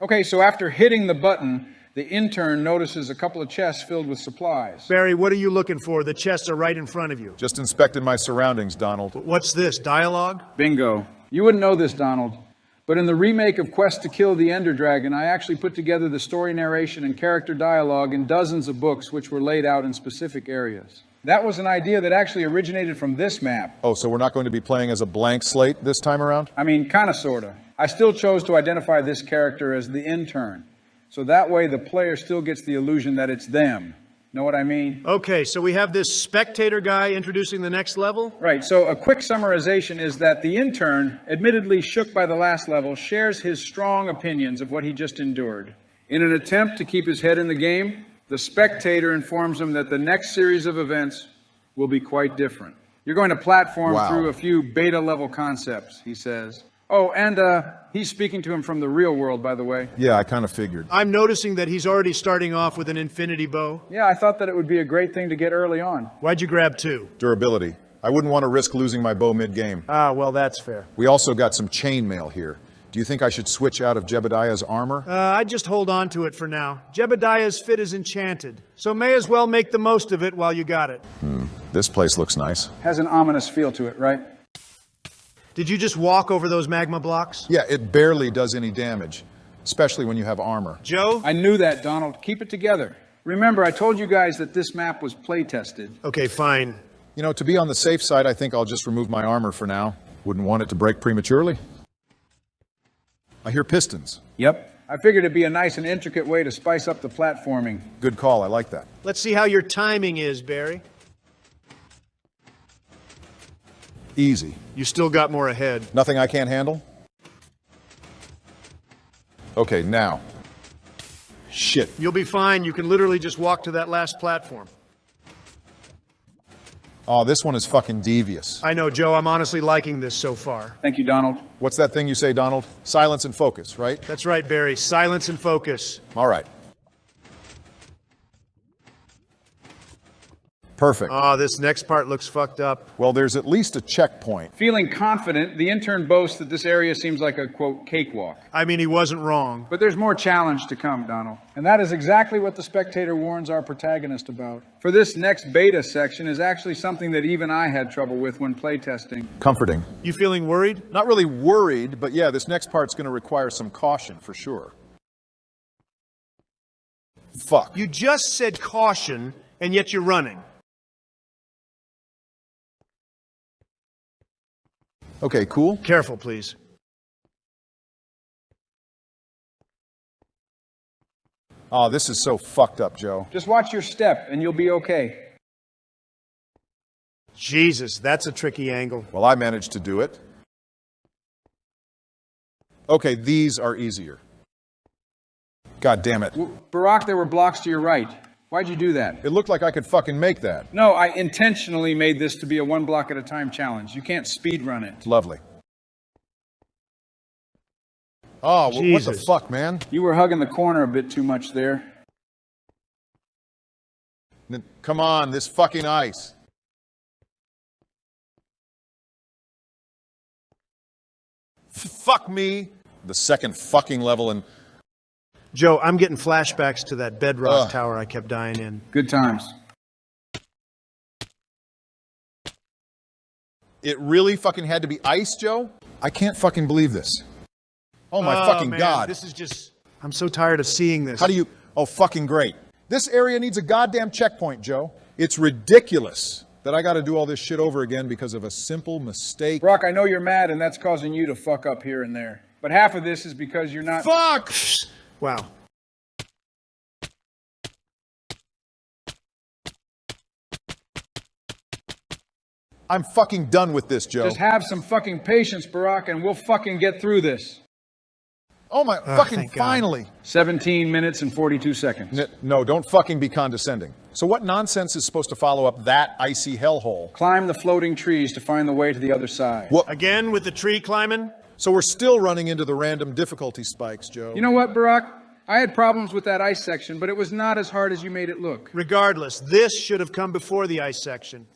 Speaker 1: Okay, so after hitting the button, the intern notices a couple of chests filled with supplies.
Speaker 2: Barry, what are you looking for? The chests are right in front of you.
Speaker 3: Just inspected my surroundings, Donald.
Speaker 2: What's this, dialogue?
Speaker 1: Bingo. You wouldn't know this, Donald, but in the remake of Quest to Kill the Ender Dragon, I actually put together the story narration and character dialogue in dozens of books which were laid out in specific areas. That was an idea that actually originated from this map.
Speaker 3: Oh, so we're not going to be playing as a blank slate this time around?
Speaker 1: I mean, kinda, sorta. I still chose to identify this character as the intern, so that way the player still gets the illusion that it's them. Know what I mean?
Speaker 2: Okay, so we have this spectator guy introducing the next level?
Speaker 1: Right, so a quick summarization is that the intern, admittedly shook by the last level, shares his strong opinions of what he just endured. In an attempt to keep his head in the game, the spectator informs him that the next series of events will be quite different. You're going to platform through a few beta-level concepts, he says. Oh, and he's speaking to him from the real world, by the way.
Speaker 3: Yeah, I kind of figured.
Speaker 2: I'm noticing that he's already starting off with an infinity bow.
Speaker 1: Yeah, I thought that it would be a great thing to get early on.
Speaker 2: Why'd you grab two?
Speaker 3: Durability. I wouldn't want to risk losing my bow mid-game.
Speaker 2: Ah, well, that's fair.
Speaker 3: We also got some chainmail here. Do you think I should switch out of Jebediah's armor?
Speaker 2: I'd just hold on to it for now. Jebediah's fit is enchanted, so may as well make the most of it while you got it.
Speaker 3: This place looks nice.
Speaker 1: Has an ominous feel to it, right?
Speaker 2: Did you just walk over those magma blocks?
Speaker 3: Yeah, it barely does any damage, especially when you have armor.
Speaker 2: Joe?
Speaker 1: I knew that, Donald. Keep it together. Remember, I told you guys that this map was play-tested.
Speaker 2: Okay, fine.
Speaker 3: You know, to be on the safe side, I think I'll just remove my armor for now. Wouldn't want it to break prematurely. I hear pistons.
Speaker 1: Yep. I figured it'd be a nice and intricate way to spice up the platforming.
Speaker 3: Good call, I like that.
Speaker 2: Let's see how your timing is, Barry.
Speaker 3: Easy.
Speaker 2: You still got more ahead.
Speaker 3: Nothing I can't handle? Okay, now. Shit.
Speaker 2: You'll be fine. You can literally just walk to that last platform.
Speaker 3: Oh, this one is fucking devious.
Speaker 2: I know, Joe. I'm honestly liking this so far.
Speaker 1: Thank you, Donald.
Speaker 3: What's that thing you say, Donald? Silence and focus, right?
Speaker 2: That's right, Barry. Silence and focus.
Speaker 3: All right. Perfect.
Speaker 2: This next part looks fucked up.
Speaker 3: Well, there's at least a checkpoint.
Speaker 1: Feeling confident, the intern boasts that this area seems like a, quote, cakewalk.
Speaker 2: I mean, he wasn't wrong.
Speaker 1: But there's more challenge to come, Donald. And that is exactly what the spectator warns our protagonist about. For this next beta section is actually something that even I had trouble with when playtesting.
Speaker 3: Comforting.
Speaker 2: You feeling worried?
Speaker 3: Not really worried, but yeah, this next part's going to require some caution for sure. Fuck.
Speaker 2: You just said caution, and yet you're running.
Speaker 3: Okay, cool.
Speaker 2: Careful, please.
Speaker 3: Oh, this is so fucked up, Joe.
Speaker 1: Just watch your step and you'll be okay.
Speaker 2: Jesus, that's a tricky angle.
Speaker 3: Well, I managed to do it. Okay, these are easier. God damn it.
Speaker 1: Barack, there were blocks to your right. Why'd you do that?
Speaker 3: It looked like I could fucking make that.
Speaker 1: No, I intentionally made this to be a one block at a time challenge. You can't speed run it.
Speaker 3: Lovely. Oh, what the
Speaker 2: Jesus.
Speaker 3: fuck, man?
Speaker 1: You were hugging the corner a bit too much there.
Speaker 3: Come on, this fucking ice. Fuck me. The second fucking level and...
Speaker 2: Joe, I'm getting flashbacks to that bedrock tower I kept dying in.
Speaker 1: Good times.
Speaker 3: It really fucking had to be ice, Joe? I can't fucking believe this. Oh my fucking
Speaker 2: man,
Speaker 3: God.
Speaker 2: This is just... I'm so tired of seeing this.
Speaker 3: How do you... Oh, fucking great. This area needs a goddamn checkpoint, Joe. It's ridiculous that I gotta do all this shit over again because of a simple mistake.
Speaker 1: Brock, I know you're mad and that's causing you to fuck up here and there. But half of this is because you're not...
Speaker 3: Fuck!
Speaker 2: Wow.
Speaker 3: I'm fucking done with this, Joe.
Speaker 1: Just have some fucking patience, Barack, and we'll fucking get through this.
Speaker 3: Oh my fucking
Speaker 2: thank God.
Speaker 3: finally.
Speaker 1: 17 minutes and 42 seconds.
Speaker 3: No, don't fucking be condescending. So what nonsense is supposed to follow up that icy hellhole?
Speaker 1: Climb the floating trees to find the way to the other side.
Speaker 3: What?
Speaker 2: Again with the tree climbing?
Speaker 3: So we're still running into the random difficulty spikes, Joe.
Speaker 1: You know what, Barack? I had problems with that ice section, but it was not as hard as you made it look.
Speaker 2: Regardless, this should have come before the ice section.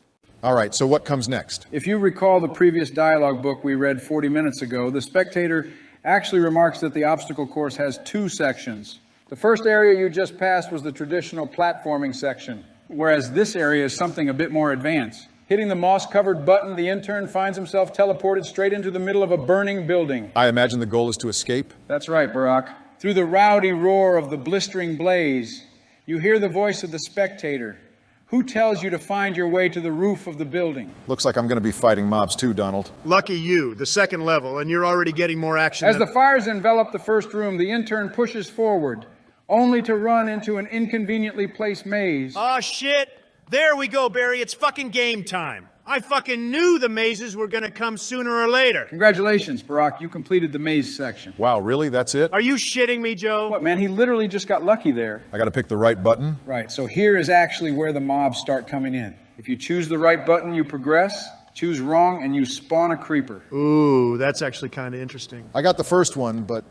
Speaker 3: All right, so what comes next?
Speaker 1: If you recall the previous dialogue book we read 40 minutes ago, the spectator actually remarks that the obstacle course has two sections. The first area you just passed was the traditional platforming section, whereas this area is something a bit more advanced. Hitting the moss-covered button, the intern finds himself teleported straight into the middle of a burning building.
Speaker 3: I imagine the goal is to escape?
Speaker 1: That's right, Barack. Through the rowdy roar of the blistering blaze, you hear the voice of the spectator. Who tells you to find your way to the roof of the building?
Speaker 3: Looks like I'm going to be fighting mobs too, Donald.
Speaker 2: Lucky you, the second level, and you're already getting more action.
Speaker 1: As the fires envelop the first room, the intern pushes forward, only to run into an inconveniently placed maze.
Speaker 2: Oh shit! There we go, Barry. It's fucking game time. I fucking knew the mazes were gonna come sooner or later.
Speaker 1: Congratulations, Barack. You completed the maze section.
Speaker 3: Wow, really? That's it?
Speaker 2: Are you shitting me, Joe?
Speaker 1: What, man? He literally just got lucky there.
Speaker 3: I got to pick the right button?
Speaker 1: Right, so here is actually where the mobs start coming in. If you choose the right button, you progress. Choose wrong, and you spawn a creeper.
Speaker 2: Ooh, that's actually kind of interesting.
Speaker 3: I got the first one, but...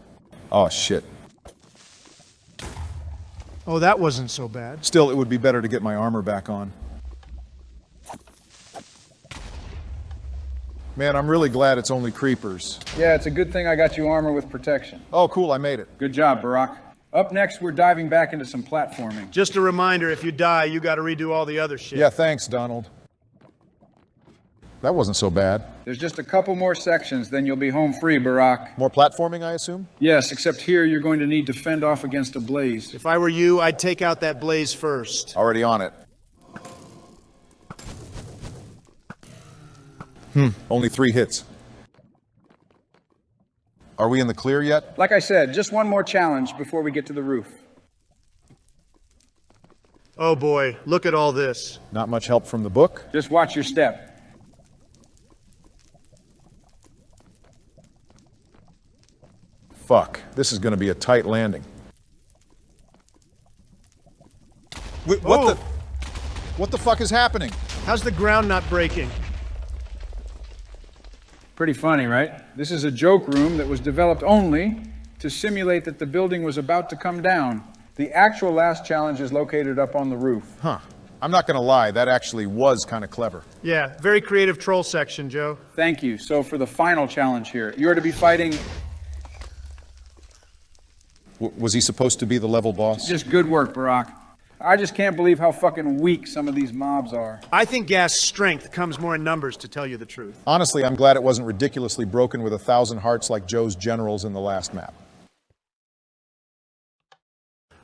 Speaker 3: Oh, shit.
Speaker 2: Oh, that wasn't so bad.
Speaker 3: Still, it would be better to get my armor back on. Man, I'm really glad it's only creepers.
Speaker 1: Yeah, it's a good thing I got you armor with protection.
Speaker 3: Oh, cool, I made it.
Speaker 1: Good job, Barack. Up next, we're diving back into some platforming.
Speaker 2: Just a reminder, if you die, you gotta redo all the other shit.
Speaker 3: Yeah, thanks, Donald. That wasn't so bad.
Speaker 1: There's just a couple more sections, then you'll be home free, Barack.
Speaker 3: More platforming, I assume?
Speaker 1: Yes, except here you're going to need to fend off against a blaze.
Speaker 2: If I were you, I'd take out that blaze first.
Speaker 3: Already on it. Only 3 hits. Are we in the clear yet?
Speaker 1: Like I said, just one more challenge before we get to the roof.
Speaker 2: Oh boy, look at all this.
Speaker 3: Not much help from the book.
Speaker 1: Just watch your step.
Speaker 3: Fuck, this is gonna be a tight landing. Wait, what the fuck is happening?
Speaker 2: How's the ground not breaking?
Speaker 1: Pretty funny, right? This is a joke room that was developed only to simulate that the building was about to come down. The actual last challenge is located up on the roof.
Speaker 3: Huh. I'm not gonna lie, that actually was kind of clever.
Speaker 2: Yeah, very creative troll section, Joe.
Speaker 1: Thank you. So for the final challenge here, you're to be fighting...
Speaker 3: Was he supposed to be the level boss?
Speaker 1: Just good work, Barack. I just can't believe how fucking weak some of these mobs are.
Speaker 2: I think Gas's strength comes more in numbers, to tell you the truth.
Speaker 3: Honestly, I'm glad it wasn't ridiculously broken with 1,000 hearts like Joe's generals in the last map.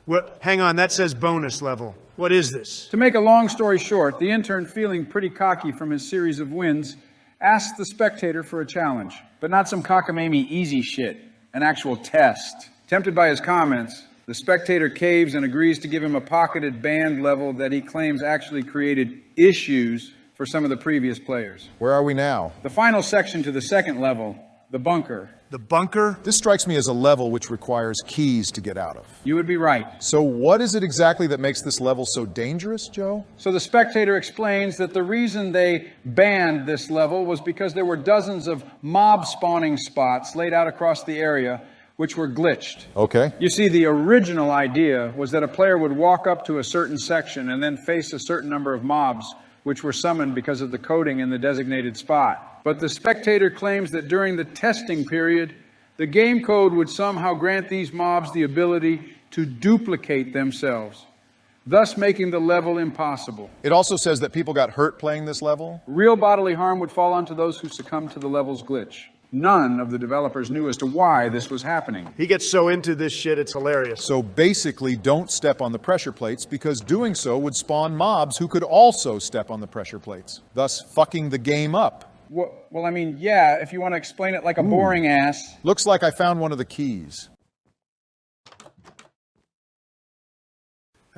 Speaker 2: Well, hang on, that says bonus level. What is this?
Speaker 1: To make a long story short, the intern, feeling pretty cocky from his series of wins, asks the spectator for a challenge. But not some cockamamie easy shit, an actual test. Tempted by his comments, the spectator caves and agrees to give him a pocketed band level that he claims actually created issues for some of the previous players.
Speaker 3: Where are we now?
Speaker 1: The final section to the second level, the bunker.
Speaker 2: The bunker?
Speaker 3: This strikes me as a level which requires keys to get out of.
Speaker 1: You would be right.
Speaker 3: So what is it exactly that makes this level so dangerous, Joe?
Speaker 1: So the spectator explains that the reason they banned this level was because there were dozens of mob spawning spots laid out across the area which were glitched.
Speaker 3: Okay.
Speaker 1: You see, the original idea was that a player would walk up to a certain section and then face a certain number of mobs which were summoned because of the coding in the designated spot. But the spectator claims that during the testing period, the game code would somehow grant these mobs the ability to duplicate themselves, thus making the level impossible.
Speaker 3: It also says that people got hurt playing this level.
Speaker 1: Real bodily harm would fall onto those who succumbed to the level's glitch. None of the developers knew as to why this was happening.
Speaker 2: He gets so into this shit, it's hilarious.
Speaker 3: So basically, don't step on the pressure plates, because doing so would spawn mobs who could also step on the pressure plates, thus fucking the game up.
Speaker 1: Well, I mean, yeah, if you want to explain it like a boring ass.
Speaker 3: Looks like I found one of the keys.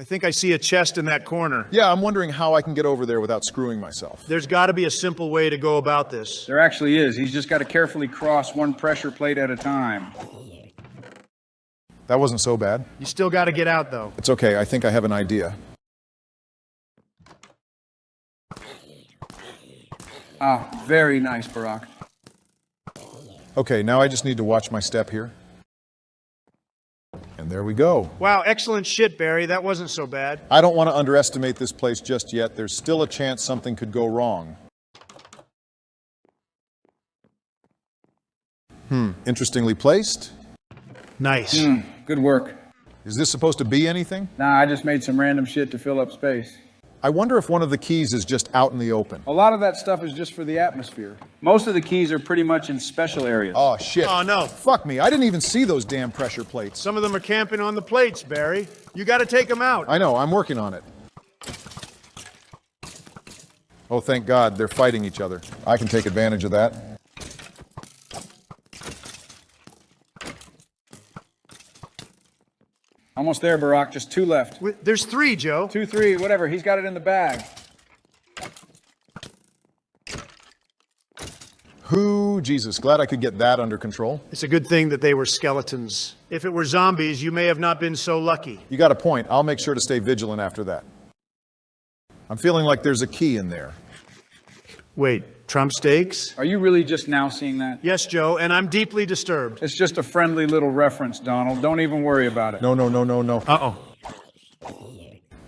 Speaker 2: I think I see a chest in that corner.
Speaker 3: Yeah, I'm wondering how I can get over there without screwing myself.
Speaker 2: There's got to be a simple way to go about this.
Speaker 1: There actually is. He's just got to carefully cross one pressure plate at a time.
Speaker 3: That wasn't so bad.
Speaker 2: You still got to get out, though.
Speaker 3: It's okay, I think I have an idea.
Speaker 1: Ah, very nice, Barack.
Speaker 3: Okay, now I just need to watch my step here. And there we go.
Speaker 2: Wow, excellent shit, Barry. That wasn't so bad.
Speaker 3: I don't want to underestimate this place just yet. There's still a chance something could go wrong. Interestingly placed.
Speaker 2: Nice.
Speaker 1: Good work.
Speaker 3: Is this supposed to be anything?
Speaker 1: Nah, I just made some random shit to fill up space.
Speaker 3: I wonder if one of the keys is just out in the open.
Speaker 1: A lot of that stuff is just for the atmosphere. Most of the keys are pretty much in special areas.
Speaker 3: Oh, shit.
Speaker 2: Oh, no.
Speaker 3: Fuck me, I didn't even see those damn pressure plates.
Speaker 2: Some of them are camping on the plates, Barry. You got to take them out.
Speaker 3: I know, I'm working on it. Oh, thank God, they're fighting each other. I can take advantage of that.
Speaker 1: Almost there, Barack. Just 2 left.
Speaker 2: There's 3, Joe.
Speaker 1: 2, 3, whatever. He's got it in the bag.
Speaker 3: Jesus, glad I could get that under control.
Speaker 2: It's a good thing that they were skeletons. If it were zombies, you may have not been so lucky.
Speaker 3: You got a point. I'll make sure to stay vigilant after that. I'm feeling like there's a key in there.
Speaker 2: Wait, Trump steaks?
Speaker 1: Are you really just now seeing that?
Speaker 2: Yes, Joe, and I'm deeply disturbed.
Speaker 1: It's just a friendly little reference, Donald. Don't even worry about it.
Speaker 3: No.
Speaker 2: Uh-oh.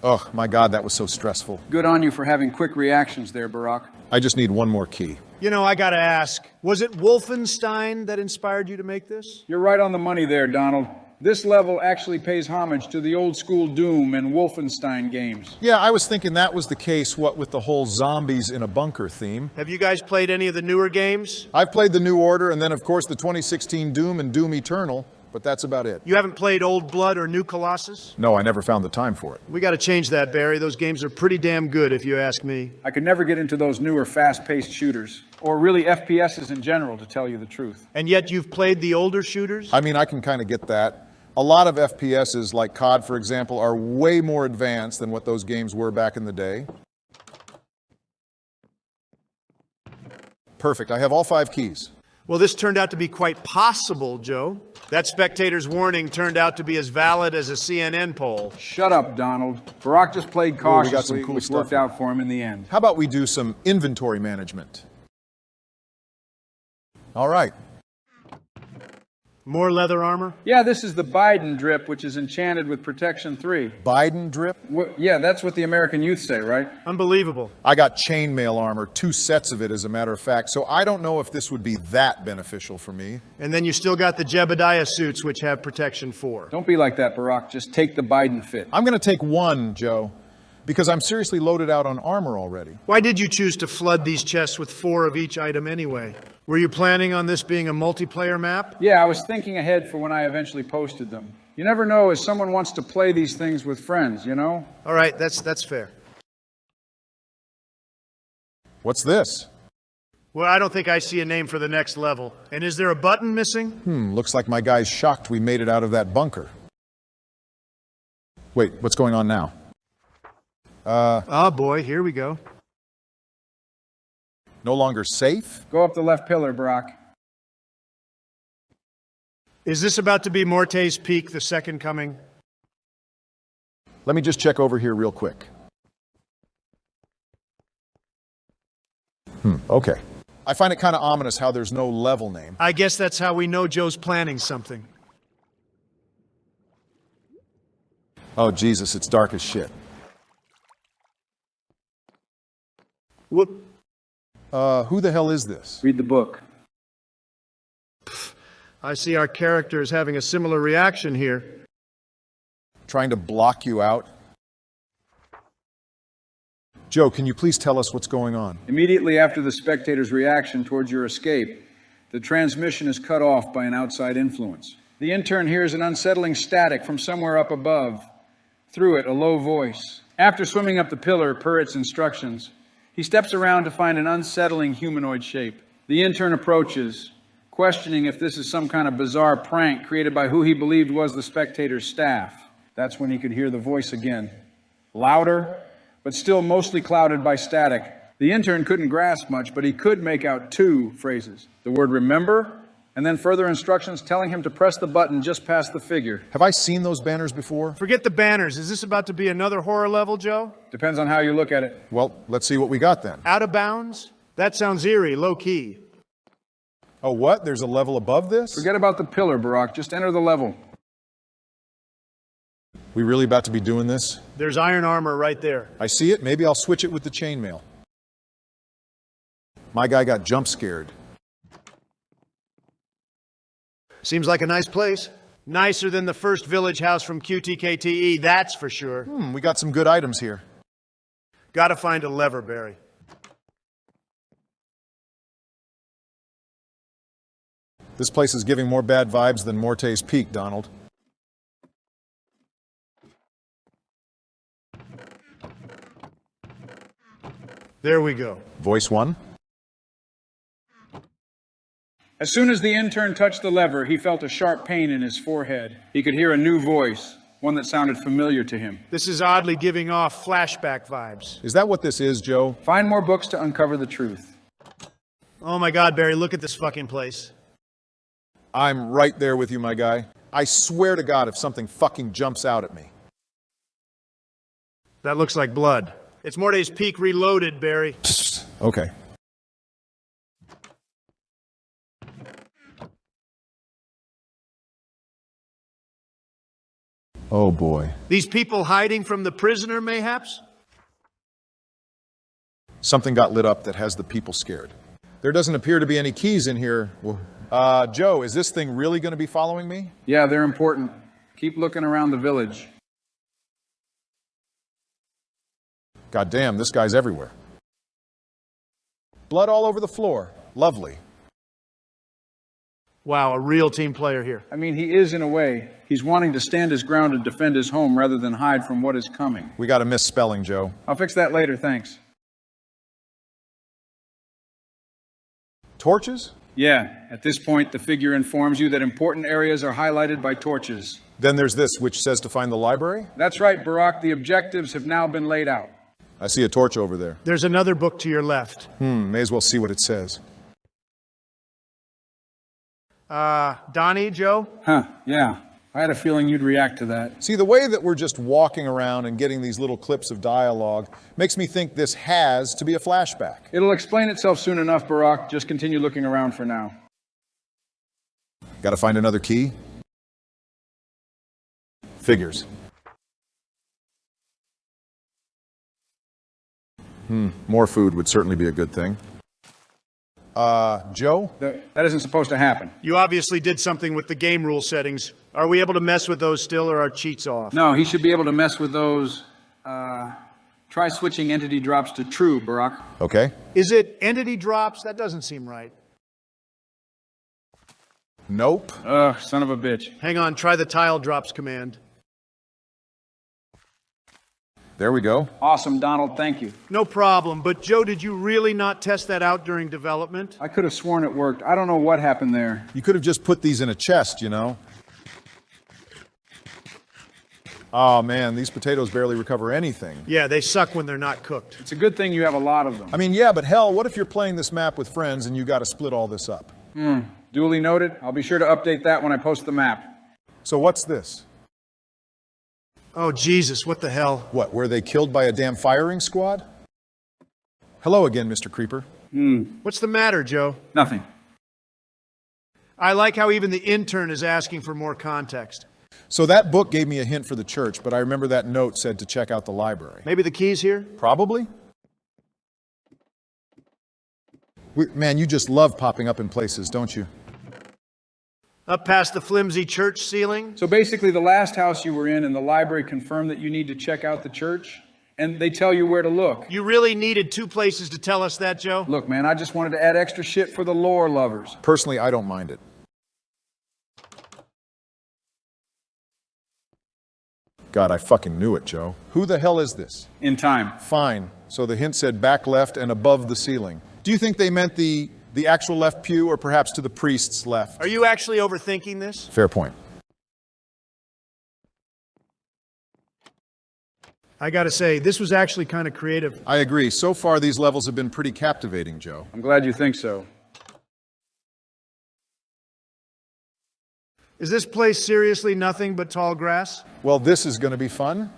Speaker 3: Ugh, my God, that was so stressful.
Speaker 1: Good on you for having quick reactions there, Barack.
Speaker 3: I just need one more key.
Speaker 2: You know, I gotta ask, was it Wolfenstein that inspired you to make this?
Speaker 1: You're right on the money there, Donald. This level actually pays homage to the old school Doom and Wolfenstein games.
Speaker 3: Yeah, I was thinking that was the case, what with the whole zombies in a bunker theme.
Speaker 2: Have you guys played any of the newer games?
Speaker 3: I've played the New Order and then, of course, the 2016 Doom and Doom Eternal, but that's about it.
Speaker 2: You haven't played Old Blood or New Colossus?
Speaker 3: No, I never found the time for it.
Speaker 2: We gotta change that, Barry. Those games are pretty damn good, if you ask me.
Speaker 1: I could never get into those newer fast-paced shooters, or really FPSs in general, to tell you the truth.
Speaker 2: And yet you've played the older shooters?
Speaker 3: I mean, I can kind of get that. A lot of FPSs, like COD, for example, are way more advanced than what those games were back in the day. Perfect. I have all 5 keys.
Speaker 2: Well, this turned out to be quite possible, Joe. That spectator's warning turned out to be as valid as a CNN poll.
Speaker 1: Shut up, Donald. Barack just played
Speaker 3: Ooh, we got some
Speaker 1: cautiously,
Speaker 3: cool
Speaker 1: which
Speaker 3: stuff
Speaker 1: worked
Speaker 3: here.
Speaker 1: out for him in the end.
Speaker 3: How about we do some inventory management? All right.
Speaker 2: More leather armor?
Speaker 1: Yeah, this is the Biden drip, which is enchanted with Protection 3.
Speaker 3: Biden drip.
Speaker 1: Yeah, that's what the American youth say, right?
Speaker 2: Unbelievable.
Speaker 3: I got chainmail armor, 2 sets of it, as a matter of fact, so I don't know if this would be that beneficial for me.
Speaker 2: And then you still got the Jebediah suits, which have protection 4.
Speaker 1: Don't be like that, Barack. Just take the Biden fit.
Speaker 3: I'm going to take 1, Joe, because I'm seriously loaded out on armor already.
Speaker 2: Why did you choose to flood these chests with 4 of each item anyway? Were you planning on this being a multiplayer map?
Speaker 1: Yeah, I was thinking ahead for when I eventually posted them. You never know if someone wants to play these things with friends, you know?
Speaker 2: All right, that's fair.
Speaker 3: What's this?
Speaker 2: Well, I don't think I see a name for the next level. And is there a button missing?
Speaker 3: Looks like my guy's shocked we made it out of that bunker. Wait, what's going on now?
Speaker 2: Oh boy, here we go.
Speaker 3: No longer safe?
Speaker 1: Go up the left pillar, Barack.
Speaker 2: Is this about to be Morte's Peak, the second coming?
Speaker 3: Let me just check over here real quick. Okay. I find it kind of ominous how there's no level name.
Speaker 2: I guess that's how we know Joe's planning something.
Speaker 3: Oh, Jesus, it's dark as shit.
Speaker 2: Whoop.
Speaker 3: Who the hell is this?
Speaker 1: Read the book.
Speaker 2: I see our character is having a similar reaction here.
Speaker 3: Trying to block you out? Joe, can you please tell us what's going on?
Speaker 1: Immediately after the spectator's reaction towards your escape, the transmission is cut off by an outside influence. The intern hears an unsettling static from somewhere up above. Through it, a low voice. After swimming up the pillar per its instructions, he steps around to find an unsettling humanoid shape. The intern approaches, questioning if this is some kind of bizarre prank created by who he believed was the spectator's staff. That's when he could hear the voice again. Louder, but still mostly clouded by static. The intern couldn't grasp much, but he could make out 2 phrases. The word remember, and then further instructions telling him to press the button just past the figure.
Speaker 3: Have I seen those banners before?
Speaker 2: Forget the banners. Is this about to be another horror level, Joe?
Speaker 1: Depends on how you look at it.
Speaker 3: Well, let's see what we got then.
Speaker 2: Out of bounds? That sounds eerie, low key.
Speaker 3: Oh, what? There's a level above this?
Speaker 1: Forget about the pillar, Barack. Just enter the level.
Speaker 3: We really about to be doing this?
Speaker 2: There's iron armor right there.
Speaker 3: I see it. Maybe I'll switch it with the chainmail. My guy got jump scared.
Speaker 2: Seems like a nice place. Nicer than the first village house from QTKTE, that's for sure.
Speaker 3: We got some good items here.
Speaker 2: Gotta find a lever, Barry.
Speaker 3: This place is giving more bad vibes than Morte's Peak, Donald.
Speaker 2: There we go.
Speaker 3: Voice 1.
Speaker 1: As soon as the intern touched the lever, he felt a sharp pain in his forehead. He could hear a new voice, one that sounded familiar to him.
Speaker 2: This is oddly giving off flashback vibes.
Speaker 3: Is that what this is, Joe?
Speaker 1: Find more books to uncover the truth.
Speaker 2: Oh my God, Barry, look at this fucking place.
Speaker 3: I'm right there with you, my guy. I swear to God if something fucking jumps out at me.
Speaker 2: That looks like blood. It's Morte's Peak reloaded, Barry.
Speaker 3: Psst. Okay. Oh boy.
Speaker 2: These people hiding from the prisoner, mayhaps?
Speaker 3: Something got lit up that has the people scared. There doesn't appear to be any keys in here. Joe, is this thing really going to be following me?
Speaker 1: Yeah, they're important. Keep looking around the village.
Speaker 3: God damn, this guy's everywhere. Blood all over the floor. Lovely.
Speaker 2: Wow, a real team player here.
Speaker 1: I mean, he is in a way. He's wanting to stand his ground and defend his home rather than hide from what is coming.
Speaker 3: We got a misspelling, Joe.
Speaker 1: I'll fix that later, thanks.
Speaker 3: Torches?
Speaker 1: Yeah, at this point, the figure informs you that important areas are highlighted by torches.
Speaker 3: Then there's this, which says to find the library?
Speaker 1: That's right, Barack. The objectives have now been laid out.
Speaker 3: I see a torch over there.
Speaker 2: There's another book to your left.
Speaker 3: May as well see what it says.
Speaker 2: Donnie, Joe?
Speaker 1: Huh, yeah. I had a feeling you'd react to that.
Speaker 3: See, the way that we're just walking around and getting these little clips of dialogue makes me think this has to be a flashback.
Speaker 1: It'll explain itself soon enough, Barack. Just continue looking around for now.
Speaker 3: Gotta find another key? Figures. More food would certainly be a good thing. Joe?
Speaker 1: That isn't supposed to happen.
Speaker 2: You obviously did something with the game rule settings. Are we able to mess with those still, or are cheats off?
Speaker 1: No, he should be able to mess with those. Try switching entity drops to true, Barack.
Speaker 3: Okay.
Speaker 2: Is it entity drops? That doesn't seem right.
Speaker 3: Nope.
Speaker 1: Ugh, son of a bitch.
Speaker 2: Hang on, try the tile drops command.
Speaker 3: There we go.
Speaker 1: Awesome, Donald, thank you.
Speaker 2: No problem, but Joe, did you really not test that out during development?
Speaker 1: I could have sworn it worked. I don't know what happened there.
Speaker 3: You could have just put these in a chest, you know. Oh man, these potatoes barely recover anything.
Speaker 2: Yeah, they suck when they're not cooked.
Speaker 1: It's a good thing you have a lot of them.
Speaker 3: I mean, yeah, but hell, what if you're playing this map with friends and you got to split all this up?
Speaker 1: Duly noted. I'll be sure to update that when I post the map.
Speaker 3: So what's this?
Speaker 2: Oh, Jesus, what the hell?
Speaker 3: What, were they killed by a damn firing squad? Hello again, Mr. Creeper.
Speaker 2: What's the matter, Joe?
Speaker 1: Nothing.
Speaker 2: I like how even the intern is asking for more context.
Speaker 3: So that book gave me a hint for the church, but I remember that note said to check out the library.
Speaker 2: Maybe the key's here?
Speaker 3: Probably. Man, you just love popping up in places, don't you?
Speaker 2: Up past the flimsy church ceiling?
Speaker 1: So basically, the last house you were in the library confirmed that you need to check out the church, and they tell you where to look.
Speaker 2: You really needed two places to tell us that, Joe?
Speaker 1: Look, man, I just wanted to add extra shit for the lore lovers.
Speaker 3: Personally, I don't mind it. God, I fucking knew it, Joe. Who the hell is this?
Speaker 1: In time.
Speaker 3: Fine. So the hint said back left and above the ceiling. Do you think they meant the actual left pew or perhaps to the priest's left?
Speaker 2: Are you actually overthinking this?
Speaker 3: Fair point.
Speaker 2: I gotta say, this was actually kind of creative.
Speaker 3: I agree. So far, these levels have been pretty captivating, Joe.
Speaker 1: I'm glad you think so.
Speaker 2: Is this place seriously nothing but tall grass?
Speaker 3: Well, this is going to be fun.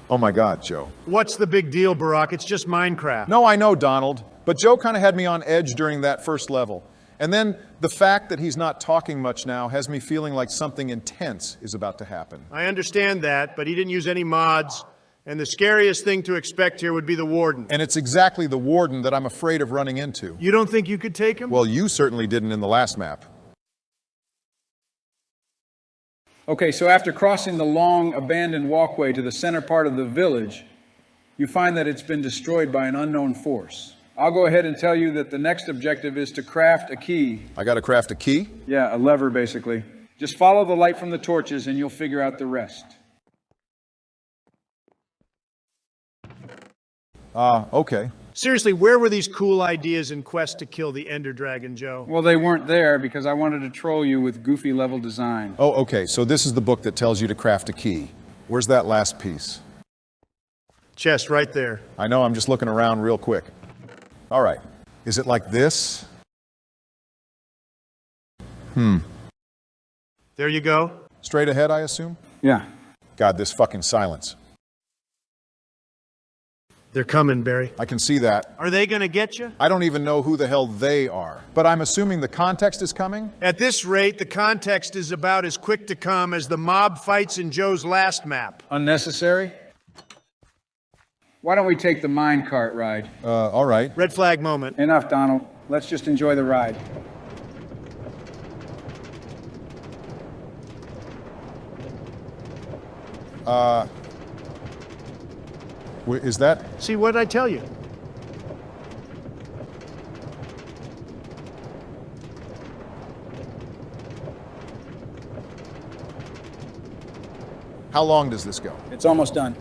Speaker 3: Oh my God, Joe.
Speaker 2: What's the big deal, Barack? It's just Minecraft.
Speaker 3: No, I know, Donald. But Joe kind of had me on edge during that first level. And then the fact that he's not talking much now has me feeling like something intense is about to happen.
Speaker 2: I understand that, but he didn't use any mods, and the scariest thing to expect here would be the warden.
Speaker 3: And it's exactly the warden that I'm afraid of running into.
Speaker 2: You don't think you could take him?
Speaker 3: Well, you certainly didn't in the last map.
Speaker 1: Okay, so after crossing the long, abandoned walkway to the center part of the village, you find that it's been destroyed by an unknown force. I'll go ahead and tell you that the next objective is to craft a key.
Speaker 3: I got to craft a key?
Speaker 1: Yeah, a lever, basically. Just follow the light from the torches and you'll figure out the rest.
Speaker 3: Okay.
Speaker 2: Seriously, where were these cool ideas in Quest to kill the Ender Dragon, Joe?
Speaker 1: Well, they weren't there because I wanted to troll you with goofy level design.
Speaker 3: Oh, okay. So this is the book that tells you to craft a key. Where's that last piece?
Speaker 2: Chest right there.
Speaker 3: I know, I'm just looking around real quick. All right. Is it like this?
Speaker 2: There you go.
Speaker 3: Straight ahead, I assume?
Speaker 1: Yeah.
Speaker 3: God, this fucking silence.
Speaker 2: They're coming, Barry.
Speaker 3: I can see that.
Speaker 2: Are they gonna get you?
Speaker 3: I don't even know who the hell they are. But I'm assuming the context is coming?
Speaker 2: At this rate, the context is about as quick to come as the mob fights in Joe's last map.
Speaker 1: Unnecessary? Why don't we take the minecart ride?
Speaker 3: All right.
Speaker 2: Red flag moment.
Speaker 1: Enough, Donald. Let's just enjoy the ride.
Speaker 3: Is that?
Speaker 2: See, what did I tell you?
Speaker 3: How long does this go?
Speaker 1: It's almost done.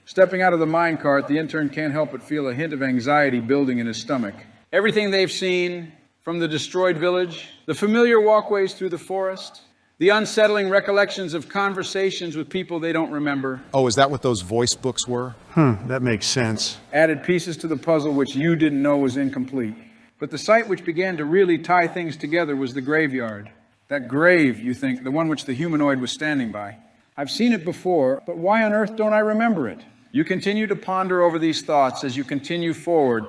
Speaker 1: Stepping out of the minecart, the intern can't help but feel a hint of anxiety building in his stomach. Everything they've seen, from the destroyed village, the familiar walkways through the forest, the unsettling recollections of conversations with people they don't remember.
Speaker 3: Oh, is that what those voice books were?
Speaker 2: That makes sense.
Speaker 1: Added pieces to the puzzle which you didn't know was incomplete. But the site which began to really tie things together was the graveyard. That grave, you think, the one which the humanoid was standing by. I've seen it before, but why on earth don't I remember it? You continue to ponder over these thoughts as you continue forward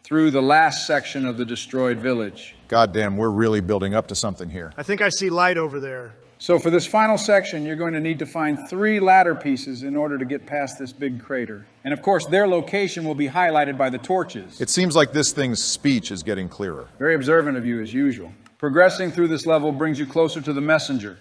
Speaker 1: through the last section of the destroyed village.
Speaker 3: Goddamn, we're really building up to something here.
Speaker 2: I think I see light over there.
Speaker 1: So for this final section, you're going to need to find 3 ladder pieces in order to get past this big crater. And of course, their location will be highlighted by the torches.
Speaker 3: It seems like this thing's speech is getting clearer.
Speaker 1: Very observant of you as usual. Progressing through this level brings you closer to the messenger,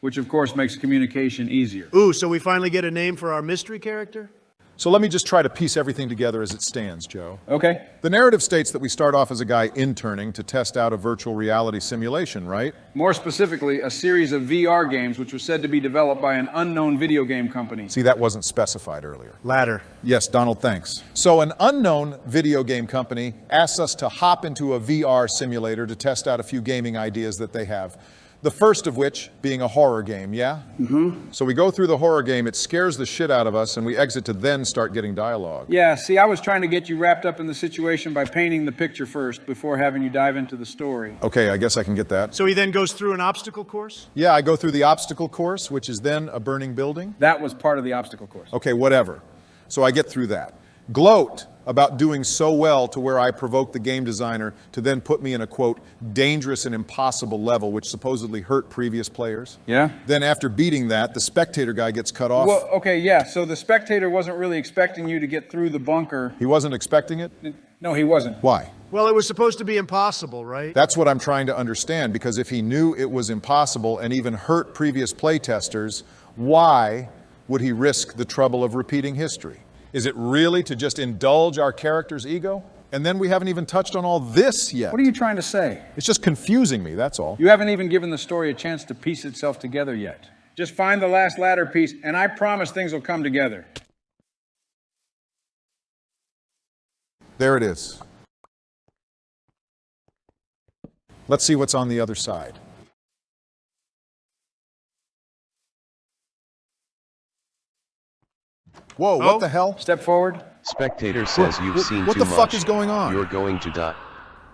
Speaker 1: which of course makes communication easier.
Speaker 2: Ooh, so we finally get a name for our mystery character?
Speaker 3: So let me just try to piece everything together as it stands, Joe.
Speaker 1: Okay.
Speaker 3: The narrative states that we start off as a guy interning to test out a virtual reality simulation, right?
Speaker 1: More specifically, a series of VR games which was said to be developed by an unknown video game company.
Speaker 3: See, that wasn't specified earlier.
Speaker 2: Ladder.
Speaker 3: Yes, Donald, thanks. So an unknown video game company asks us to hop into a VR simulator to test out a few gaming ideas that they have. The first of which being a horror game, yeah? Mm-hmm. So we go through the horror game, it scares the shit out of us, and we exit to then start getting dialogue.
Speaker 1: Yeah, see, I was trying to get you wrapped up in the situation by painting the picture first before having you dive into the story.
Speaker 3: Okay, I guess I can get that.
Speaker 2: So he then goes through an obstacle course?
Speaker 3: Yeah, I go through the obstacle course, which is then a burning building.
Speaker 1: That was part of the obstacle course.
Speaker 3: Okay, whatever. So I get through that. Gloat about doing so well to where I provoke the game designer to then put me in a, quote, dangerous and impossible level, which supposedly hurt previous players.
Speaker 1: Yeah?
Speaker 3: Then after beating that, the spectator guy gets cut off.
Speaker 1: Well, okay, yeah, so the spectator wasn't really expecting you to get through the bunker.
Speaker 3: He wasn't expecting it?
Speaker 1: No, he wasn't.
Speaker 3: Why?
Speaker 2: Well, it was supposed to be impossible, right?
Speaker 3: That's what I'm trying to understand, because if he knew it was impossible and even hurt previous playtesters, why would he risk the trouble of repeating history? Is it really to just indulge our character's ego? And then we haven't even touched on all this yet.
Speaker 1: What are you trying to say?
Speaker 3: It's just confusing me, that's all.
Speaker 1: You haven't even given the story a chance to piece itself together yet. Just find the last ladder piece, and I promise things will come together.
Speaker 3: There it is. Let's see what's on the other side. Whoa, what the hell?
Speaker 1: Step forward.
Speaker 4: Spectator says you've seen
Speaker 3: what
Speaker 4: too
Speaker 3: the
Speaker 4: much.
Speaker 3: fuck is going on?
Speaker 4: You're going to die.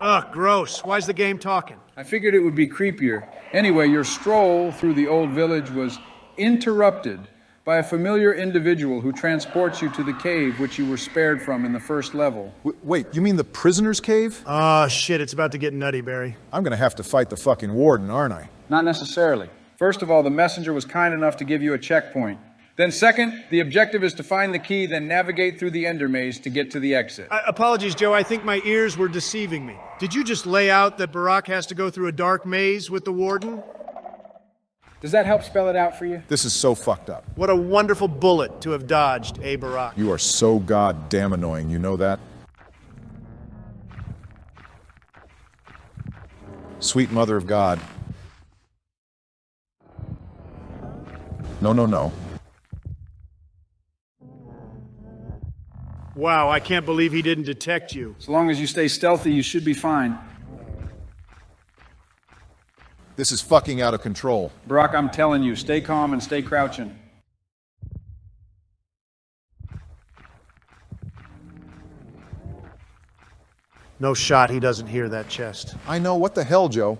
Speaker 2: Ugh, gross. Why's the game talking?
Speaker 1: I figured it would be creepier. Anyway, your stroll through the old village was interrupted by a familiar individual who transports you to the cave which you were spared from in the first level.
Speaker 3: Wait, you mean the prisoner's cave?
Speaker 2: Oh, shit, it's about to get nutty, Barry.
Speaker 3: I'm gonna have to fight the fucking warden, aren't I?
Speaker 1: Not necessarily. First of all, the messenger was kind enough to give you a checkpoint. Then second, the objective is to find the key, then navigate through the ender maze to get to the exit.
Speaker 2: Apologies, Joe. I think my ears were deceiving me. Did you just lay out that Barack has to go through a dark maze with the warden?
Speaker 1: Does that help spell it out for you?
Speaker 3: This is so fucked up.
Speaker 2: What a wonderful bullet to have dodged, eh, Barack?
Speaker 3: You are so goddamn annoying, you know that? Sweet mother of God. No, no, no.
Speaker 2: Wow, I can't believe he didn't detect you.
Speaker 1: As long as you stay stealthy, you should be fine.
Speaker 3: This is fucking out of control.
Speaker 1: Barack, I'm telling you, stay calm and stay crouching.
Speaker 2: No shot he doesn't hear that chest.
Speaker 3: I know, what the hell, Joe?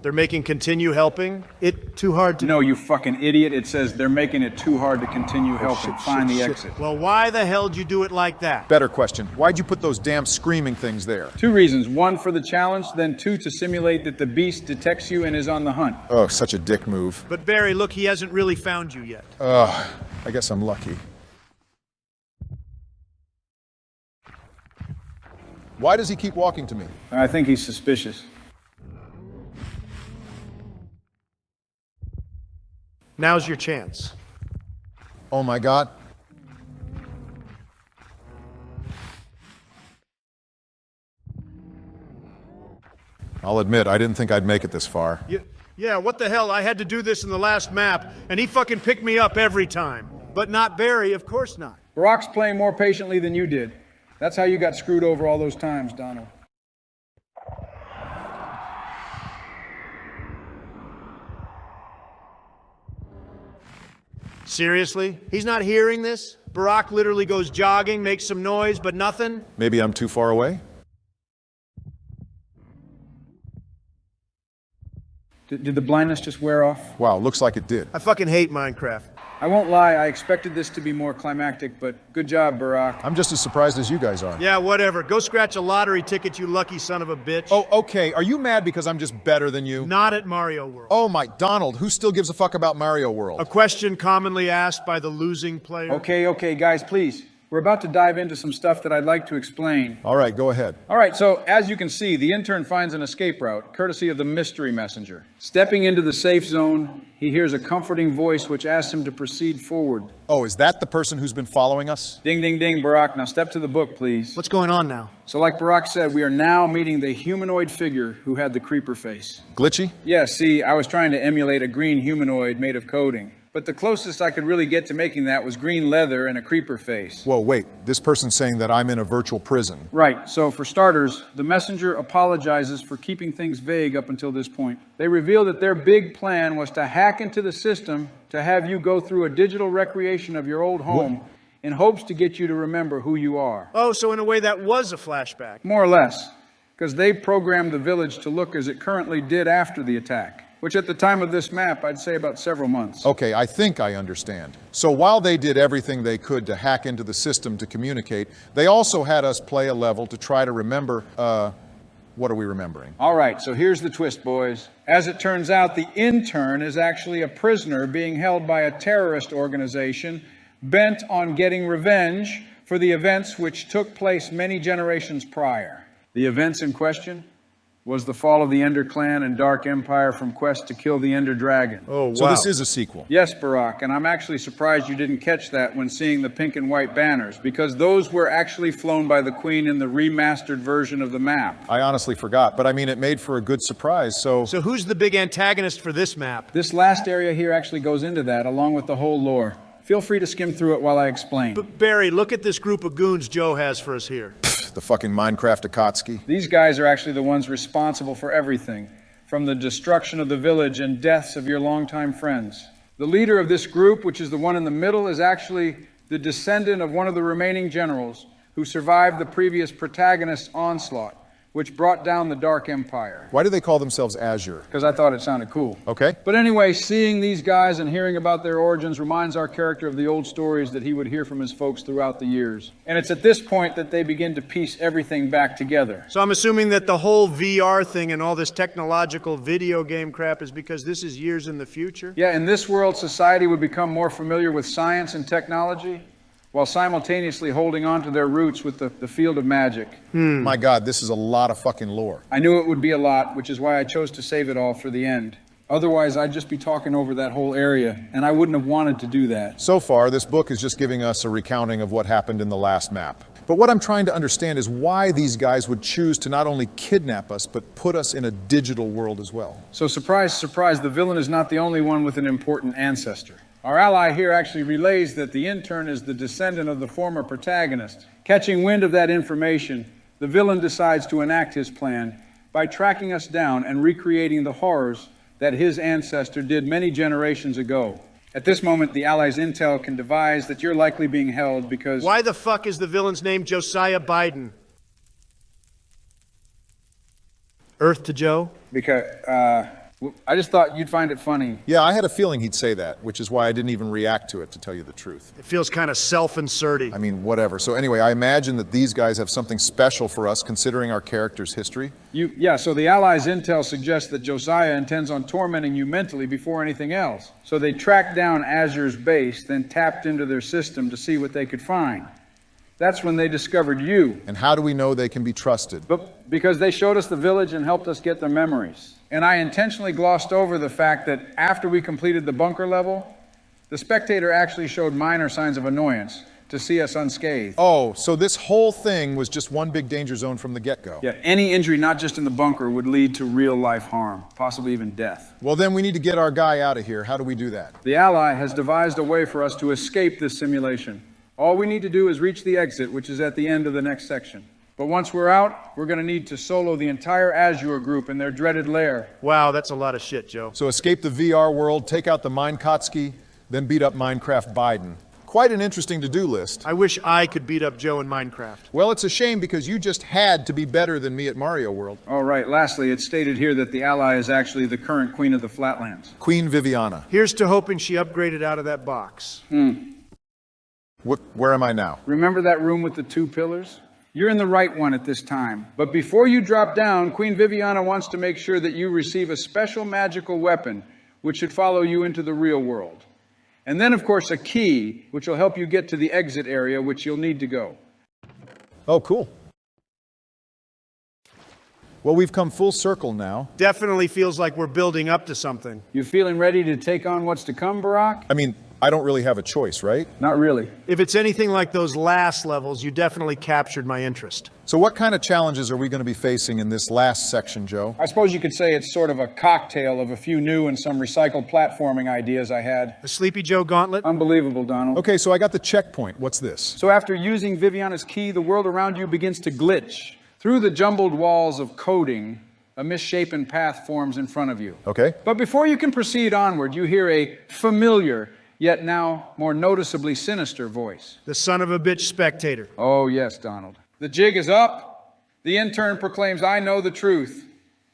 Speaker 2: They're making continue helping it too hard to...
Speaker 1: No, you fucking idiot. It says they're making it too hard to continue helping. Find the exit.
Speaker 2: Well, why the hell'd you do it like that?
Speaker 3: Better question. Why'd you put those damn screaming things there?
Speaker 1: 2 reasons. 1, for the challenge, then 2, to simulate that the beast detects you and is on the hunt.
Speaker 3: Oh, such a dick move.
Speaker 2: But Barry, look, he hasn't really found you yet.
Speaker 3: I guess I'm lucky. Why does he keep walking to me?
Speaker 1: I think he's suspicious.
Speaker 2: Now's your chance.
Speaker 3: Oh my God. I'll admit, I didn't think I'd make it this far.
Speaker 2: Yeah, what the hell? I had to do this in the last map, and he fucking picked me up every time. But not Barry, of course not.
Speaker 1: Barack's playing more patiently than you did. That's how you got screwed over all those times, Donald.
Speaker 2: Seriously? He's not hearing this? Barack literally goes jogging, makes some noise, but nothing?
Speaker 3: Maybe I'm too far away?
Speaker 1: Did the blindness just wear off?
Speaker 3: Wow, looks like it did.
Speaker 2: I fucking hate Minecraft.
Speaker 1: I won't lie, I expected this to be more climactic, but good job, Barack.
Speaker 3: I'm just as surprised as you guys are.
Speaker 2: Yeah, whatever. Go scratch a lottery ticket, you lucky son of a bitch.
Speaker 3: Oh, okay. Are you mad because I'm just better than you?
Speaker 2: Not at Mario World.
Speaker 3: Oh my, Donald, who still gives a fuck about Mario World?
Speaker 2: A question commonly asked by the losing player.
Speaker 1: Okay, guys, please. We're about to dive into some stuff that I'd like to explain.
Speaker 3: All right, go ahead.
Speaker 1: All right, so as you can see, the intern finds an escape route, courtesy of the mystery messenger. Stepping into the safe zone, he hears a comforting voice which asks him to proceed forward.
Speaker 3: Oh, is that the person who's been following us?
Speaker 1: Ding, ding, ding, Barack. Now step to the book, please.
Speaker 2: What's going on now?
Speaker 1: So like Barack said, we are now meeting the humanoid figure who had the creeper face.
Speaker 3: Glitchy?
Speaker 1: Yeah, see, I was trying to emulate a green humanoid made of coding. But the closest I could really get to making that was green leather and a creeper face.
Speaker 3: Whoa, wait. This person's saying that I'm in a virtual prison.
Speaker 1: Right. So for starters, the messenger apologizes for keeping things vague up until this point. They reveal that their big plan was to hack into the system to have you go through a digital recreation of your old home in hopes to get you to remember who you are.
Speaker 2: Oh, so in a way that was a flashback.
Speaker 1: More or less. Because they programmed the village to look as it currently did after the attack. Which at the time of this map, I'd say about several months.
Speaker 3: Okay, I think I understand. So while they did everything they could to hack into the system to communicate, they also had us play a level to try to remember, what are we remembering?
Speaker 1: All right, so here's the twist, boys. As it turns out, the intern is actually a prisoner being held by a terrorist organization bent on getting revenge for the events which took place many generations prior. The events in question was the fall of the Ender Clan and Dark Empire from quest to kill the Ender Dragon.
Speaker 2: Oh, wow.
Speaker 3: So this is a sequel.
Speaker 1: Yes, Barack, and I'm actually surprised you didn't catch that when seeing the pink and white banners, because those were actually flown by the Queen in the remastered version of the map.
Speaker 3: I honestly forgot, but I mean, it made for a good surprise, so...
Speaker 2: So who's the big antagonist for this map?
Speaker 1: This last area here actually goes into that, along with the whole lore. Feel free to skim through it while I explain.
Speaker 2: But Barry, look at this group of goons Joe has for us here.
Speaker 3: The fucking Minecraft Akatsuki.
Speaker 1: These guys are actually the ones responsible for everything, from the destruction of the village and deaths of your longtime friends. The leader of this group, which is the one in the middle, is actually the descendant of one of the remaining generals who survived the previous protagonist's onslaught, which brought down the Dark Empire.
Speaker 3: Why do they call themselves Azure?
Speaker 1: Because I thought it sounded cool.
Speaker 3: Okay.
Speaker 1: But anyway, seeing these guys and hearing about their origins reminds our character of the old stories that he would hear from his folks throughout the years. And it's at this point that they begin to piece everything back together.
Speaker 2: So I'm assuming that the whole VR thing and all this technological video game crap is because this is years in the future?
Speaker 1: Yeah, in this world, society would become more familiar with science and technology, while simultaneously holding on to their roots with the field of magic.
Speaker 3: My God, this is a lot of fucking lore.
Speaker 1: I knew it would be a lot, which is why I chose to save it all for the end. Otherwise, I'd just be talking over that whole area, and I wouldn't have wanted to do that.
Speaker 3: So far, this book is just giving us a recounting of what happened in the last map. But what I'm trying to understand is why these guys would choose to not only kidnap us, but put us in a digital world as well.
Speaker 1: So surprise, surprise, the villain is not the only one with an important ancestor. Our ally here actually relays that the intern is the descendant of the former protagonist. Catching wind of that information, the villain decides to enact his plan by tracking us down and recreating the horrors that his ancestor did many generations ago. At this moment, the allies' intel can devise that you're likely being held because...
Speaker 2: Why the fuck is the villain's name Josiah Biden? Earth to Joe?
Speaker 1: Because, I just thought you'd find it funny.
Speaker 3: Yeah, I had a feeling he'd say that, which is why I didn't even react to it, to tell you the truth.
Speaker 2: It feels kind of self-inserting.
Speaker 3: I mean, whatever. So anyway, I imagine that these guys have something special for us, considering our character's history.
Speaker 1: Yeah, so the Allies' intel suggests that Josiah intends on tormenting you mentally before anything else. So they tracked down Azure's base, then tapped into their system to see what they could find. That's when they discovered you.
Speaker 3: And how do we know they can be trusted?
Speaker 1: But because they showed us the village and helped us get their memories. And I intentionally glossed over the fact that after we completed the bunker level, the spectator actually showed minor signs of annoyance to see us unscathed.
Speaker 3: Oh, so this whole thing was just one big danger zone from the get-go.
Speaker 1: Yeah, any injury not just in the bunker would lead to real-life harm, possibly even death.
Speaker 3: Well, then we need to get our guy out of here. How do we do that?
Speaker 1: The Ally has devised a way for us to escape this simulation. All we need to do is reach the exit, which is at the end of the next section. But once we're out, we're going to need to solo the entire Azure group in their dreaded lair.
Speaker 2: Wow, that's a lot of shit, Joe.
Speaker 3: So escape the VR world, take out the Minekotsky, then beat up Minecraft Biden. Quite an interesting to-do list.
Speaker 2: I wish I could beat up Joe in Minecraft.
Speaker 3: Well, it's a shame because you just had to be better than me at Mario World.
Speaker 1: All right, lastly, it's stated here that the Ally is actually the current Queen of the Flatlands.
Speaker 3: Queen Viviana.
Speaker 2: Here's to hoping she upgraded out of that box.
Speaker 3: Where am I now?
Speaker 1: Remember that room with the two pillars? You're in the right one at this time. But before you drop down, Queen Viviana wants to make sure that you receive a special magical weapon which should follow you into the real world. And then, of course, a key which will help you get to the exit area which you'll need to go.
Speaker 3: Oh, cool. Well, we've come full circle now.
Speaker 2: Definitely feels like we're building up to something.
Speaker 1: You feeling ready to take on what's to come, Barack?
Speaker 3: I mean, I don't really have a choice, right?
Speaker 1: Not really.
Speaker 2: If it's anything like those last levels, you definitely captured my interest.
Speaker 3: So what kind of challenges are we going to be facing in this last section, Joe?
Speaker 1: I suppose you could say it's sort of a cocktail of a few new and some recycled platforming ideas I had.
Speaker 2: The Sleepy Joe gauntlet?
Speaker 1: Unbelievable, Donald.
Speaker 3: Okay, so I got the checkpoint. What's this?
Speaker 1: So after using Viviana's key, the world around you begins to glitch. Through the jumbled walls of coding, a misshapen path forms in front of you.
Speaker 3: Okay.
Speaker 1: But before you can proceed onward, you hear a familiar, yet now more noticeably sinister voice.
Speaker 2: The son of a bitch spectator.
Speaker 1: Oh, yes, Donald. The jig is up. The intern proclaims, I know the truth.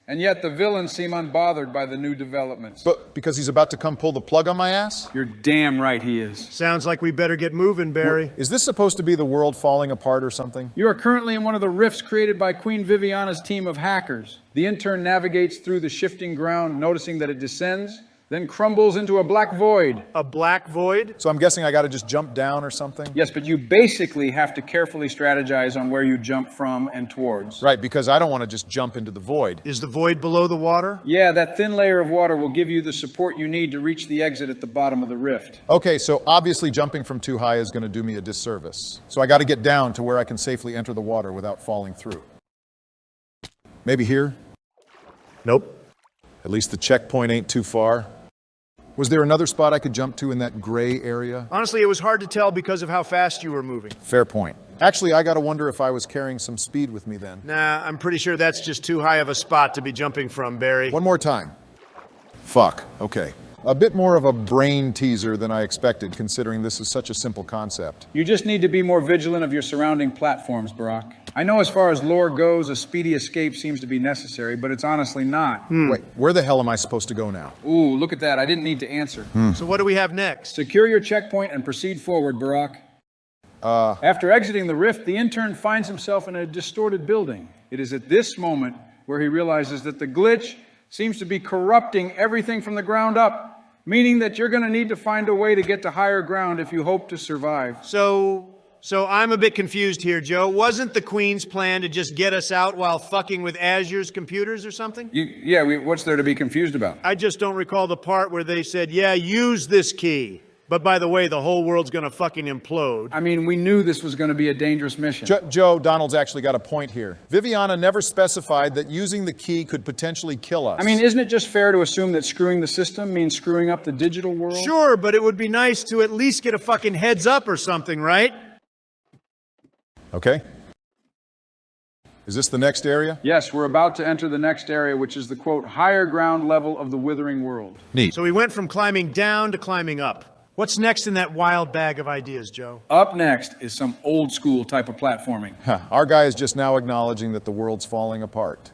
Speaker 1: And yet the villains seem unbothered by the new developments.
Speaker 3: But because he's about to come pull the plug on my ass?
Speaker 1: You're damn right he is.
Speaker 2: Sounds like we better get moving, Barry.
Speaker 3: Is this supposed to be the world falling apart or something?
Speaker 1: You are currently in one of the rifts created by Queen Viviana's team of hackers. The intern navigates through the shifting ground, noticing that it descends, then crumbles into a black void.
Speaker 2: A black void?
Speaker 3: So I'm guessing I got to just jump down or something?
Speaker 1: Yes, but you basically have to carefully strategize on where you jump from and towards.
Speaker 3: Right, because I don't want to just jump into the void.
Speaker 2: Is the void below the water?
Speaker 1: Yeah, that thin layer of water will give you the support you need to reach the exit at the bottom of the rift.
Speaker 3: Okay, so obviously jumping from too high is going to do me a disservice. So I got to get down to where I can safely enter the water without falling through. Maybe here?
Speaker 2: Nope.
Speaker 3: At least the checkpoint ain't too far. Was there another spot I could jump to in that gray area?
Speaker 2: Honestly, it was hard to tell because of how fast you were moving.
Speaker 3: Fair point. Actually, I got to wonder if I was carrying some speed with me then.
Speaker 2: Nah, I'm pretty sure that's just too high of a spot to be jumping from, Barry.
Speaker 3: One more time. Fuck. Okay. A bit more of a brain teaser than I expected, considering this is such a simple concept.
Speaker 1: You just need to be more vigilant of your surrounding platforms, Barack. I know as far as lore goes, a speedy escape seems to be necessary, but it's honestly not.
Speaker 3: Wait, where the hell am I supposed to go now?
Speaker 1: Ooh, look at that. I didn't need to answer.
Speaker 2: So what do we have next?
Speaker 1: Secure your checkpoint and proceed forward, Barack. After exiting the rift, the intern finds himself in a distorted building. It is at this moment where he realizes that the glitch seems to be corrupting everything from the ground up, meaning that you're going to need to find a way to get to higher ground if you hope to survive.
Speaker 2: So I'm a bit confused here, Joe. Wasn't the Queen's plan to just get us out while fucking with Azure's computers or something?
Speaker 1: What's there to be confused about?
Speaker 2: I just don't recall the part where they said, yeah, use this key. But by the way, the whole world's gonna fucking implode.
Speaker 1: I mean, we knew this was going to be a dangerous mission.
Speaker 3: Joe, Donald's actually got a point here. Viviana never specified that using the key could potentially kill us.
Speaker 1: I mean, isn't it just fair to assume that screwing the system means screwing up the digital world?
Speaker 2: Sure, but it would be nice to at least get a fucking heads up or something, right?
Speaker 3: Okay. Is this the next area?
Speaker 1: Yes, we're about to enter the next area, which is the, quote, higher ground level of the withering world.
Speaker 3: Neat.
Speaker 2: So we went from climbing down to climbing up. What's next in that wild bag of ideas, Joe?
Speaker 1: Up next is some old school type of platforming.
Speaker 3: Our guy is just now acknowledging that the world's falling apart.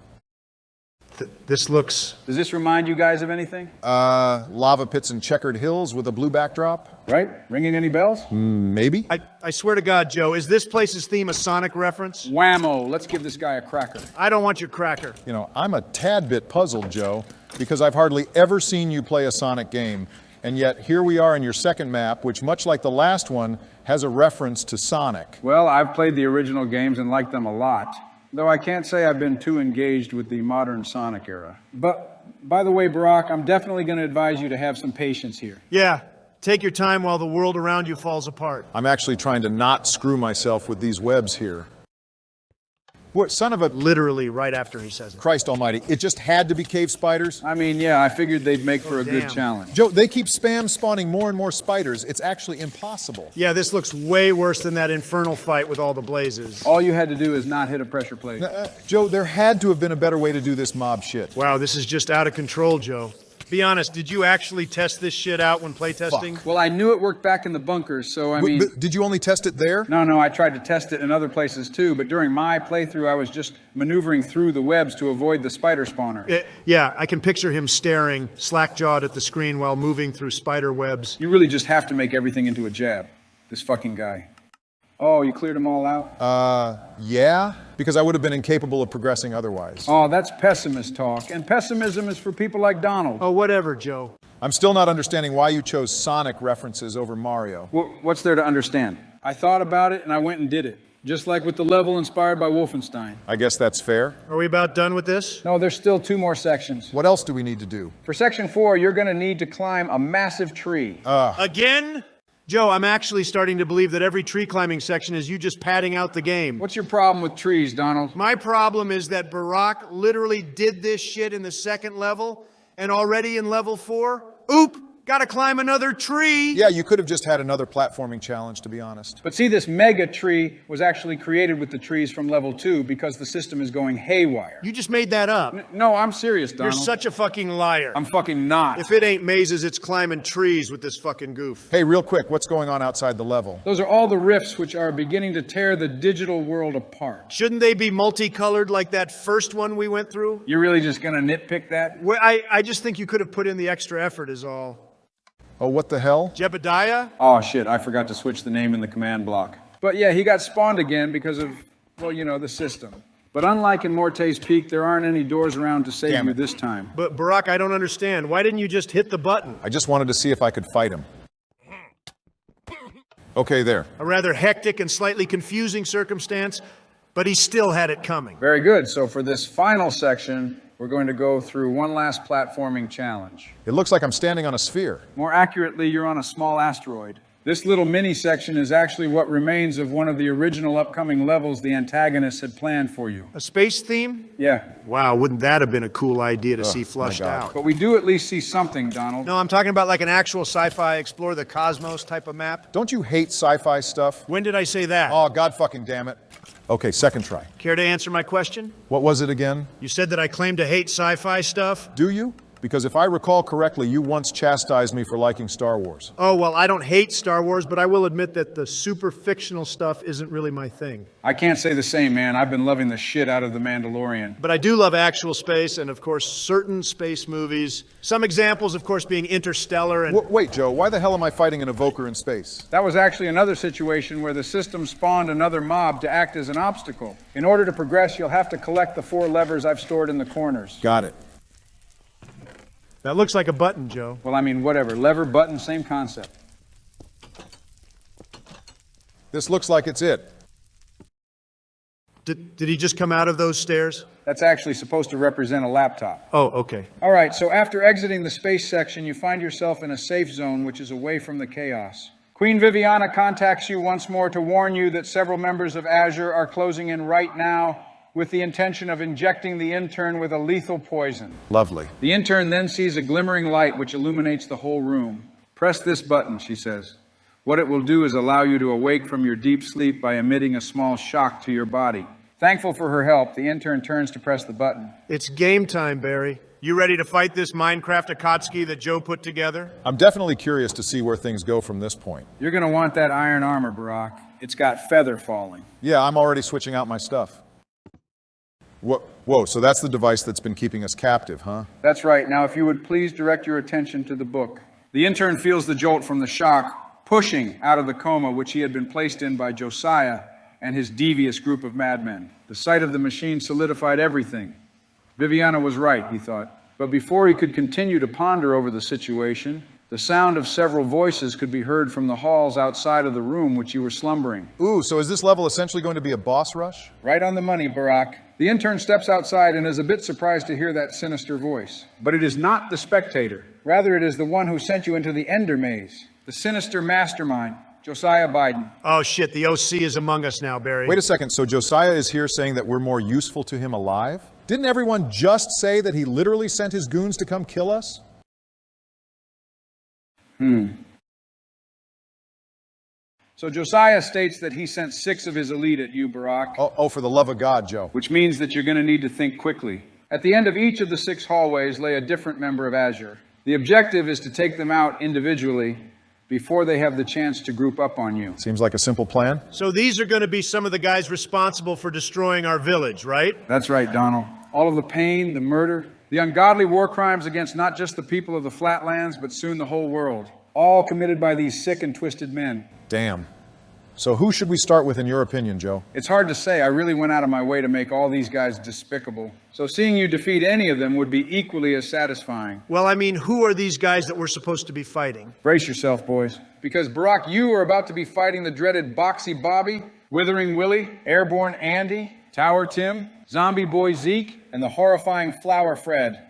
Speaker 2: This looks...
Speaker 1: Does this remind you guys of anything?
Speaker 3: Lava pits and checkered hills with a blue backdrop?
Speaker 1: Right? Ringing any bells?
Speaker 3: Maybe.
Speaker 2: I swear to God, Joe, is this place's theme a Sonic reference?
Speaker 1: Whammo. Let's give this guy a cracker.
Speaker 2: I don't want your cracker.
Speaker 3: You know, I'm a tad bit puzzled, Joe, because I've hardly ever seen you play a Sonic game, and yet here we are in your second map, which, much like the last one, has a reference to Sonic.
Speaker 1: Well, I've played the original games and liked them a lot, though I can't say I've been too engaged with the modern Sonic era. But, by the way, Barack, I'm definitely going to advise you to have some patience here.
Speaker 2: Yeah, take your time while the world around you falls apart.
Speaker 3: I'm actually trying to not screw myself with these webs here. What, son of a...
Speaker 2: Literally right after he says it.
Speaker 3: Christ almighty, it just had to be cave spiders?
Speaker 1: I mean, yeah, I figured they'd make for a good
Speaker 2: damn.
Speaker 1: challenge.
Speaker 3: Joe, they keep spam spawning more and more spiders. It's actually impossible.
Speaker 2: Yeah, this looks way worse than that infernal fight with all the blazes.
Speaker 1: All you had to do is not hit a pressure plate.
Speaker 3: Joe, there had to have been a better way to do this mob shit.
Speaker 2: Wow, this is just out of control, Joe. Be honest, did you actually test this shit out when playtesting?
Speaker 1: Well, I knew it worked back in the bunkers, so I mean...
Speaker 3: But did you only test it there?
Speaker 1: No, I tried to test it in other places too, but during my playthrough, I was just maneuvering through the webs to avoid the spider spawner.
Speaker 2: Yeah, I can picture him staring, slack-jawed at the screen while moving through spider webs.
Speaker 1: You really just have to make everything into a jab. This fucking guy. Oh, you cleared them all out?
Speaker 3: Yeah, because I would have been incapable of progressing otherwise.
Speaker 1: Oh, that's pessimist talk, and pessimism is for people like Donald.
Speaker 2: Oh, whatever, Joe.
Speaker 3: I'm still not understanding why you chose Sonic references over Mario.
Speaker 1: What's there to understand? I thought about it and I went and did it. Just like with the level inspired by Wolfenstein.
Speaker 3: I guess that's fair.
Speaker 2: Are we about done with this?
Speaker 1: No, there's still 2 more sections.
Speaker 3: What else do we need to do?
Speaker 1: For section 4, you're gonna need to climb a massive tree.
Speaker 2: Again? Joe, I'm actually starting to believe that every tree climbing section is you just padding out the game.
Speaker 1: What's your problem with trees, Donald?
Speaker 2: My problem is that Barack literally did this shit in the second level, and already in level 4, oop, gotta climb another tree.
Speaker 3: Yeah, you could have just had another platforming challenge, to be honest.
Speaker 1: But see, this mega tree was actually created with the trees from level 2 because the system is going haywire.
Speaker 2: You just made that up.
Speaker 1: No, I'm serious,
Speaker 2: You're
Speaker 1: Donald.
Speaker 2: such a fucking liar.
Speaker 1: I'm fucking not.
Speaker 2: If it ain't mazes, it's climbing trees with this fucking goof.
Speaker 3: Hey, real quick, what's going on outside the level?
Speaker 1: Those are all the rifts which are beginning to tear the digital world apart.
Speaker 2: Shouldn't they be multicolored like that first one we went through?
Speaker 1: You're really just gonna nitpick that?
Speaker 2: Well, I just think you could have put in the extra effort is all.
Speaker 3: Oh, what the hell?
Speaker 2: Jebediah?
Speaker 1: Oh shit, I forgot to switch the name in the command block. But yeah, he got spawned again because of, well, you know, the system. But unlike in Morte's Peak, there aren't any doors around to save
Speaker 3: Damn
Speaker 1: you
Speaker 3: it.
Speaker 1: this time.
Speaker 2: But Barack, I don't understand. Why didn't you just hit the button?
Speaker 3: I just wanted to see if I could fight him. Okay, there.
Speaker 2: A rather hectic and slightly confusing circumstance, but he still had it coming.
Speaker 1: Very good. So for this final section, we're going to go through one last platforming challenge.
Speaker 3: It looks like I'm standing on a sphere.
Speaker 1: More accurately, you're on a small asteroid. This little mini section is actually what remains of one of the original upcoming levels the antagonists had planned for you.
Speaker 2: A space theme?
Speaker 1: Yeah,
Speaker 2: Wow, wouldn't that have been a cool idea to see flushed
Speaker 3: my God.
Speaker 2: out?
Speaker 1: but we do at least see something, Donald.
Speaker 2: No, I'm talking about like an actual sci-fi explore the cosmos type of map.
Speaker 3: Don't you hate sci-fi stuff?
Speaker 2: When did I say that?
Speaker 3: Oh, God fucking damn it. Okay, second try.
Speaker 2: Care to answer my question?
Speaker 3: What was it again?
Speaker 2: You said that I claim to hate sci-fi stuff?
Speaker 3: Do you? Because if I recall correctly, you once chastised me for liking Star Wars.
Speaker 2: Oh, well, I don't hate Star Wars, but I will admit that the super fictional stuff isn't really my thing.
Speaker 1: I can't say the same, man. I've been loving the shit out of The Mandalorian.
Speaker 2: But I do love actual space and, of course, certain space movies. Some examples, of course, being Interstellar and...
Speaker 3: Wait, Joe, why the hell am I fighting an evoker in space?
Speaker 1: That was actually another situation where the system spawned another mob to act as an obstacle. In order to progress, you'll have to collect the 4 levers I've stored in the corners.
Speaker 3: Got it.
Speaker 2: That looks like a button, Joe.
Speaker 1: Well, I mean, whatever. Lever, button, same concept.
Speaker 3: This looks like it's it.
Speaker 2: Did he just come out of those stairs?
Speaker 1: That's actually supposed to represent a laptop.
Speaker 2: Oh, okay.
Speaker 1: All right, so after exiting the space section, you find yourself in a safe zone which is away from the chaos. Queen Viviana contacts you once more to warn you that several members of Azure are closing in right now with the intention of injecting the intern with a lethal poison.
Speaker 3: Lovely.
Speaker 1: The intern then sees a glimmering light which illuminates the whole room. Press this button, she says. What it will do is allow you to awake from your deep sleep by emitting a small shock to your body. Thankful for her help, the intern turns to press the button.
Speaker 2: It's game time, Barry. You ready to fight this Minecraft Akatsuki that Joe put together?
Speaker 3: I'm definitely curious to see where things go from this point.
Speaker 1: You're gonna want that iron armor, Barack. It's got feather falling.
Speaker 3: Yeah, I'm already switching out my stuff. Whoa, so that's the device that's been keeping us captive, huh?
Speaker 1: That's right. Now, if you would please direct your attention to the book. The intern feels the jolt from the shock, pushing out of the coma which he had been placed in by Josiah and his devious group of madmen. The sight of the machine solidified everything. Viviana was right, he thought. But before he could continue to ponder over the situation, the sound of several voices could be heard from the halls outside of the room which you were slumbering.
Speaker 3: Ooh, so is this level essentially going to be a boss rush?
Speaker 1: Right on the money, Barack. The intern steps outside and is a bit surprised to hear that sinister voice. But it is not the spectator. Rather, it is the one who sent you into the Ender Maze. The sinister mastermind, Josiah Biden.
Speaker 2: Oh shit, the OC is among us now, Barry.
Speaker 3: Wait a second, so Josiah is here saying that we're more useful to him alive? Didn't everyone just say that he literally sent his goons to come kill us?
Speaker 1: So Josiah states that he sent 6 of his elite at you, Barack.
Speaker 3: Oh, for the love of God, Joe.
Speaker 1: Which means that you're going to need to think quickly. At the end of each of the 6 hallways lay a different member of Azure. The objective is to take them out individually before they have the chance to group up on you.
Speaker 3: Seems like a simple plan.
Speaker 2: So these are going to be some of the guys responsible for destroying our village, right?
Speaker 1: That's right, Donald. All of the pain, the murder, the ungodly war crimes against not just the people of the Flatlands, but soon the whole world. All committed by these sick and twisted men.
Speaker 3: Damn. So who should we start with in your opinion, Joe?
Speaker 1: It's hard to say. I really went out of my way to make all these guys despicable. So seeing you defeat any of them would be equally as satisfying.
Speaker 2: Well, I mean, who are these guys that we're supposed to be fighting?
Speaker 1: Brace yourself, boys. Because, Barack, you are about to be fighting the dreaded Boxy Bobby, Withering Willie, Airborne Andy, Tower Tim, Zombie Boy Zeke, and the horrifying Flower Fred.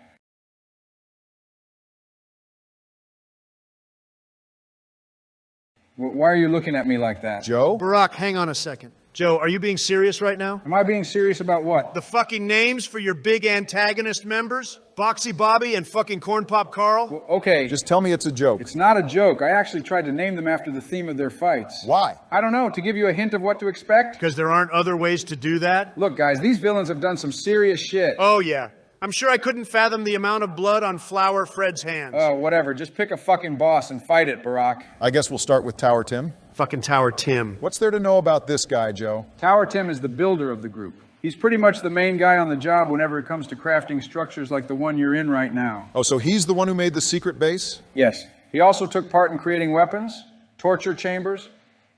Speaker 1: Why are you looking at me like that?
Speaker 3: Joe?
Speaker 2: Barack, hang on a second. Joe, are you being serious right now?
Speaker 1: Am I being serious about what?
Speaker 2: The fucking names for your big antagonist members? Boxy Bobby and fucking Corn Pop Carl?
Speaker 1: Well, okay.
Speaker 3: Just tell me it's a joke.
Speaker 1: It's not a joke. I actually tried to name them after the theme of their fights.
Speaker 3: Why?
Speaker 1: I don't know, to give you a hint of what to expect?
Speaker 2: Because there aren't other ways to do that?
Speaker 1: Look, guys, these villains have done some serious shit.
Speaker 2: Oh, yeah. I'm sure I couldn't fathom the amount of blood on Flower Fred's hands.
Speaker 1: Oh, whatever. Just pick a fucking boss and fight it, Barack.
Speaker 3: I guess we'll start with Tower Tim.
Speaker 2: Fucking Tower Tim.
Speaker 3: What's there to know about this guy, Joe?
Speaker 1: Tower Tim is the builder of the group. He's pretty much the main guy on the job whenever it comes to crafting structures like the one you're in right now.
Speaker 3: Oh, so he's the one who made the secret base?
Speaker 1: Yes. He also took part in creating weapons, torture chambers,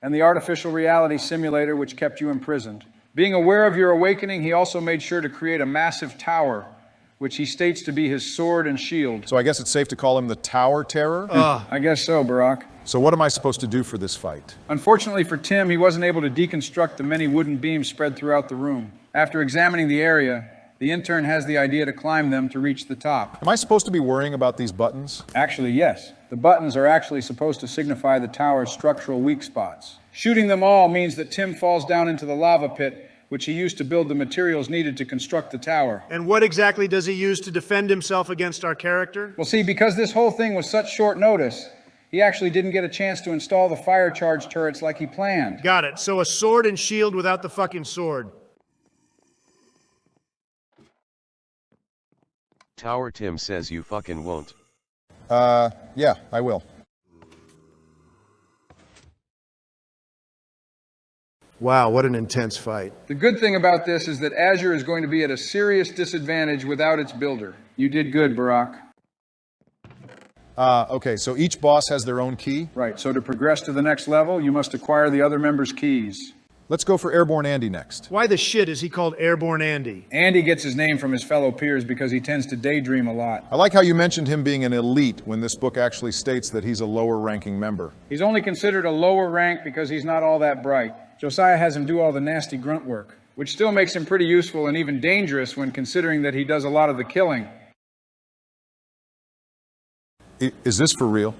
Speaker 1: and the artificial reality simulator which kept you imprisoned. Being aware of your awakening, he also made sure to create a massive tower, which he states to be his sword and shield.
Speaker 3: So I guess it's safe to call him the Tower Terror?
Speaker 1: I guess so, Barack.
Speaker 3: So what am I supposed to do for this fight?
Speaker 1: Unfortunately for Tim, he wasn't able to deconstruct the many wooden beams spread throughout the room. After examining the area, the intern has the idea to climb them to reach the top.
Speaker 3: Am I supposed to be worrying about these buttons?
Speaker 1: Actually, yes. The buttons are actually supposed to signify the tower's structural weak spots. Shooting them all means that Tim falls down into the lava pit, which he used to build the materials needed to construct the tower.
Speaker 2: And what exactly does he use to defend himself against our character?
Speaker 1: Well, see, because this whole thing was such short notice, he actually didn't get a chance to install the fire charge turrets like he planned.
Speaker 2: Got it. So a sword and shield without the fucking sword.
Speaker 4: Tower Tim says you fucking won't.
Speaker 3: Yeah, I will.
Speaker 2: Wow, what an intense fight.
Speaker 1: The good thing about this is that Azure is going to be at a serious disadvantage without its builder. You did good, Barack.
Speaker 3: Okay, so each boss has their own key?
Speaker 1: Right, so to progress to the next level, you must acquire the other members' keys.
Speaker 3: Let's go for Airborne Andy next.
Speaker 2: Why the shit is he called Airborne Andy?
Speaker 1: Andy gets his name from his fellow peers because he tends to daydream a lot.
Speaker 3: I like how you mentioned him being an elite when this book actually states that he's a lower-ranking member.
Speaker 1: He's only considered a lower rank because he's not all that bright. Josiah has him do all the nasty grunt work, which still makes him pretty useful and even dangerous when considering that he does a lot of the killing.
Speaker 3: Is this for real?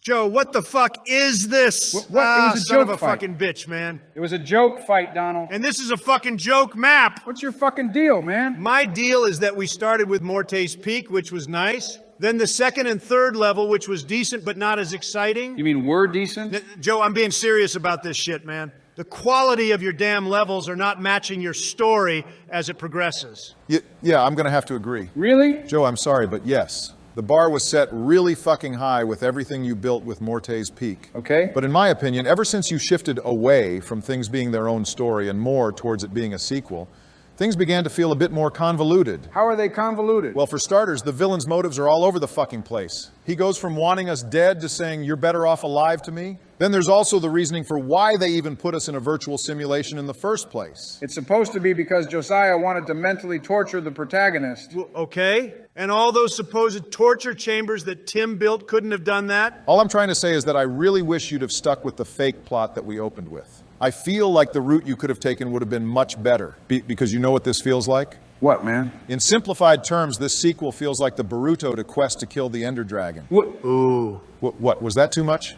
Speaker 2: Joe, what the fuck is this?
Speaker 1: What? It was a
Speaker 2: son of
Speaker 1: joke
Speaker 2: a
Speaker 1: fight.
Speaker 2: fucking bitch, man.
Speaker 1: It was a joke fight, Donald.
Speaker 2: And this is a fucking joke map.
Speaker 1: What's your fucking deal, man?
Speaker 2: My deal is that we started with Morte's Peak, which was nice. Then the second and third level, which was decent but not as exciting.
Speaker 1: You mean we're decent?
Speaker 2: Joe, I'm being serious about this shit, man. The quality of your damn levels are not matching your story as it progresses.
Speaker 3: Yeah, I'm gonna have to agree.
Speaker 1: Really?
Speaker 3: Joe, I'm sorry, but yes. The bar was set really fucking high with everything you built with Morte's Peak.
Speaker 1: Okay.
Speaker 3: But in my opinion, ever since you shifted away from things being their own story and more towards it being a sequel, things began to feel a bit more convoluted.
Speaker 1: How are they convoluted?
Speaker 3: Well, for starters, the villain's motives are all over the fucking place. He goes from wanting us dead to saying, "You're better off alive" to me. Then there's also the reasoning for why they even put us in a virtual simulation in the first place.
Speaker 1: It's supposed to be because Josiah wanted to mentally torture the protagonist.
Speaker 2: Okay? And all those supposed torture chambers that Tim built couldn't have done that?
Speaker 3: All I'm trying to say is that I really wish you'd have stuck with the fake plot that we opened with. I feel like the route you could have taken would have been much better. Because you know what this feels like?
Speaker 1: What, man?
Speaker 3: In simplified terms, this sequel feels like the Boruto to Quest to kill the Ender Dragon.
Speaker 1: What?
Speaker 2: Ooh.
Speaker 3: What? Was that too much?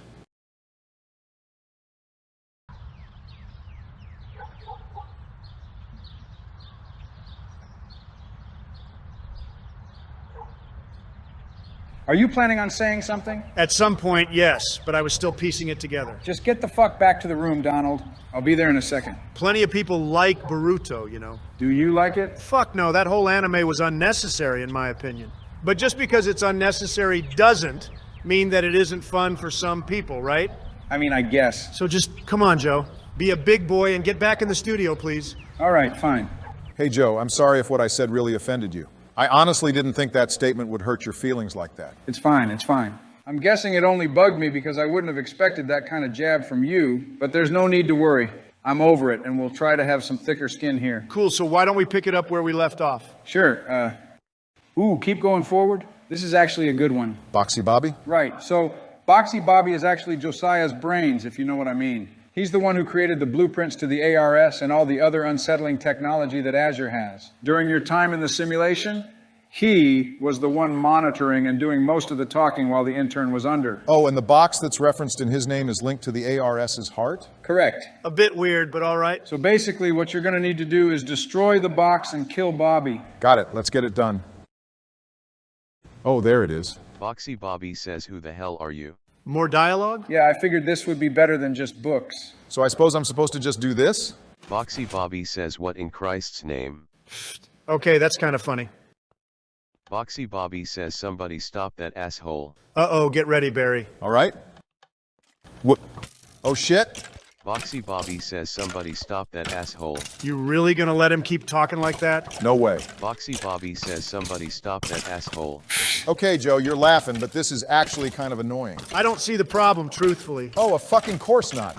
Speaker 1: Are you planning on saying something?
Speaker 2: At some point, yes, but I was still piecing it together.
Speaker 1: Just get the fuck back to the room, Donald. I'll be there in a second.
Speaker 2: Plenty of people like Boruto, you know.
Speaker 1: Do you like it?
Speaker 2: Fuck no, that whole anime was unnecessary in my opinion. But just because it's unnecessary doesn't mean that it isn't fun for some people, right?
Speaker 1: I mean, I guess.
Speaker 2: So just, come on, Joe. Be a big boy and get back in the studio, please.
Speaker 1: All right, fine.
Speaker 3: Hey, Joe, I'm sorry if what I said really offended you. I honestly didn't think that statement would hurt your feelings like that.
Speaker 1: It's fine, it's fine. I'm guessing it only bugged me because I wouldn't have expected that kind of jab from you, but there's no need to worry. I'm over it, and we'll try to have some thicker skin here.
Speaker 2: Cool, so why don't we pick it up where we left off?
Speaker 1: Sure, keep going forward. This is actually a good one.
Speaker 3: Boxy Bobby?
Speaker 1: Right, so Boxy Bobby is actually Josiah's brains, if you know what I mean. He's the one who created the blueprints to the ARS and all the other unsettling technology that Azure has. During your time in the simulation, he was the one monitoring and doing most of the talking while the intern was under.
Speaker 3: Oh, and the box that's referenced in his name is linked to the ARS's heart?
Speaker 1: Correct.
Speaker 2: A bit weird, but all right.
Speaker 1: So basically what you're going to need to do is destroy the box and kill Bobby.
Speaker 3: Got it. Let's get it done. Oh, there it is.
Speaker 4: Boxy Bobby says, "Who the hell are you?"
Speaker 2: More dialogue?
Speaker 1: Yeah, I figured this would be better than just books.
Speaker 3: So I suppose I'm supposed to just do this?
Speaker 4: Boxy Bobby says, "What in Christ's name?"
Speaker 2: Okay, that's kind of funny.
Speaker 4: Boxy Bobby says, "Somebody stop that asshole."
Speaker 2: Uh-oh, get ready, Barry.
Speaker 3: All right. What? Oh, shit.
Speaker 4: Boxy Bobby says, "Somebody stop that asshole."
Speaker 2: You really gonna let him keep talking like that?
Speaker 3: No way.
Speaker 4: Boxy Bobby says, "Somebody stop that asshole."
Speaker 3: Okay, Joe, you're laughing, but this is actually kind of annoying.
Speaker 2: I don't see the problem, truthfully.
Speaker 3: Oh, a fucking course not.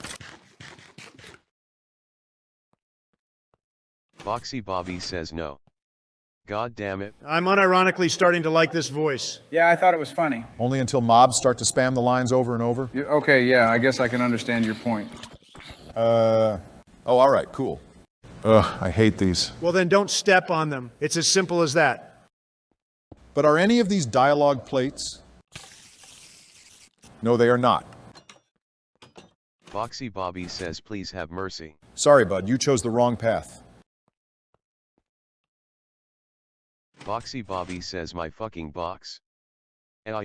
Speaker 4: Boxy Bobby says, "No. God damn it."
Speaker 2: I'm unironically starting to like this voice.
Speaker 1: Yeah, I thought it was funny.
Speaker 3: Only until mobs start to spam the lines over and over?
Speaker 1: Okay, yeah, I guess I can understand your point.
Speaker 3: Oh, all right, cool. Ugh, I hate these.
Speaker 2: Well, then don't step on them. It's as simple as that.
Speaker 3: But are any of these dialogue plates? No, they are not.
Speaker 4: Boxy Bobby says, "Please have mercy."
Speaker 3: Sorry, bud, you chose the wrong path.
Speaker 4: Boxy Bobby says, "My fucking box."
Speaker 1: Well,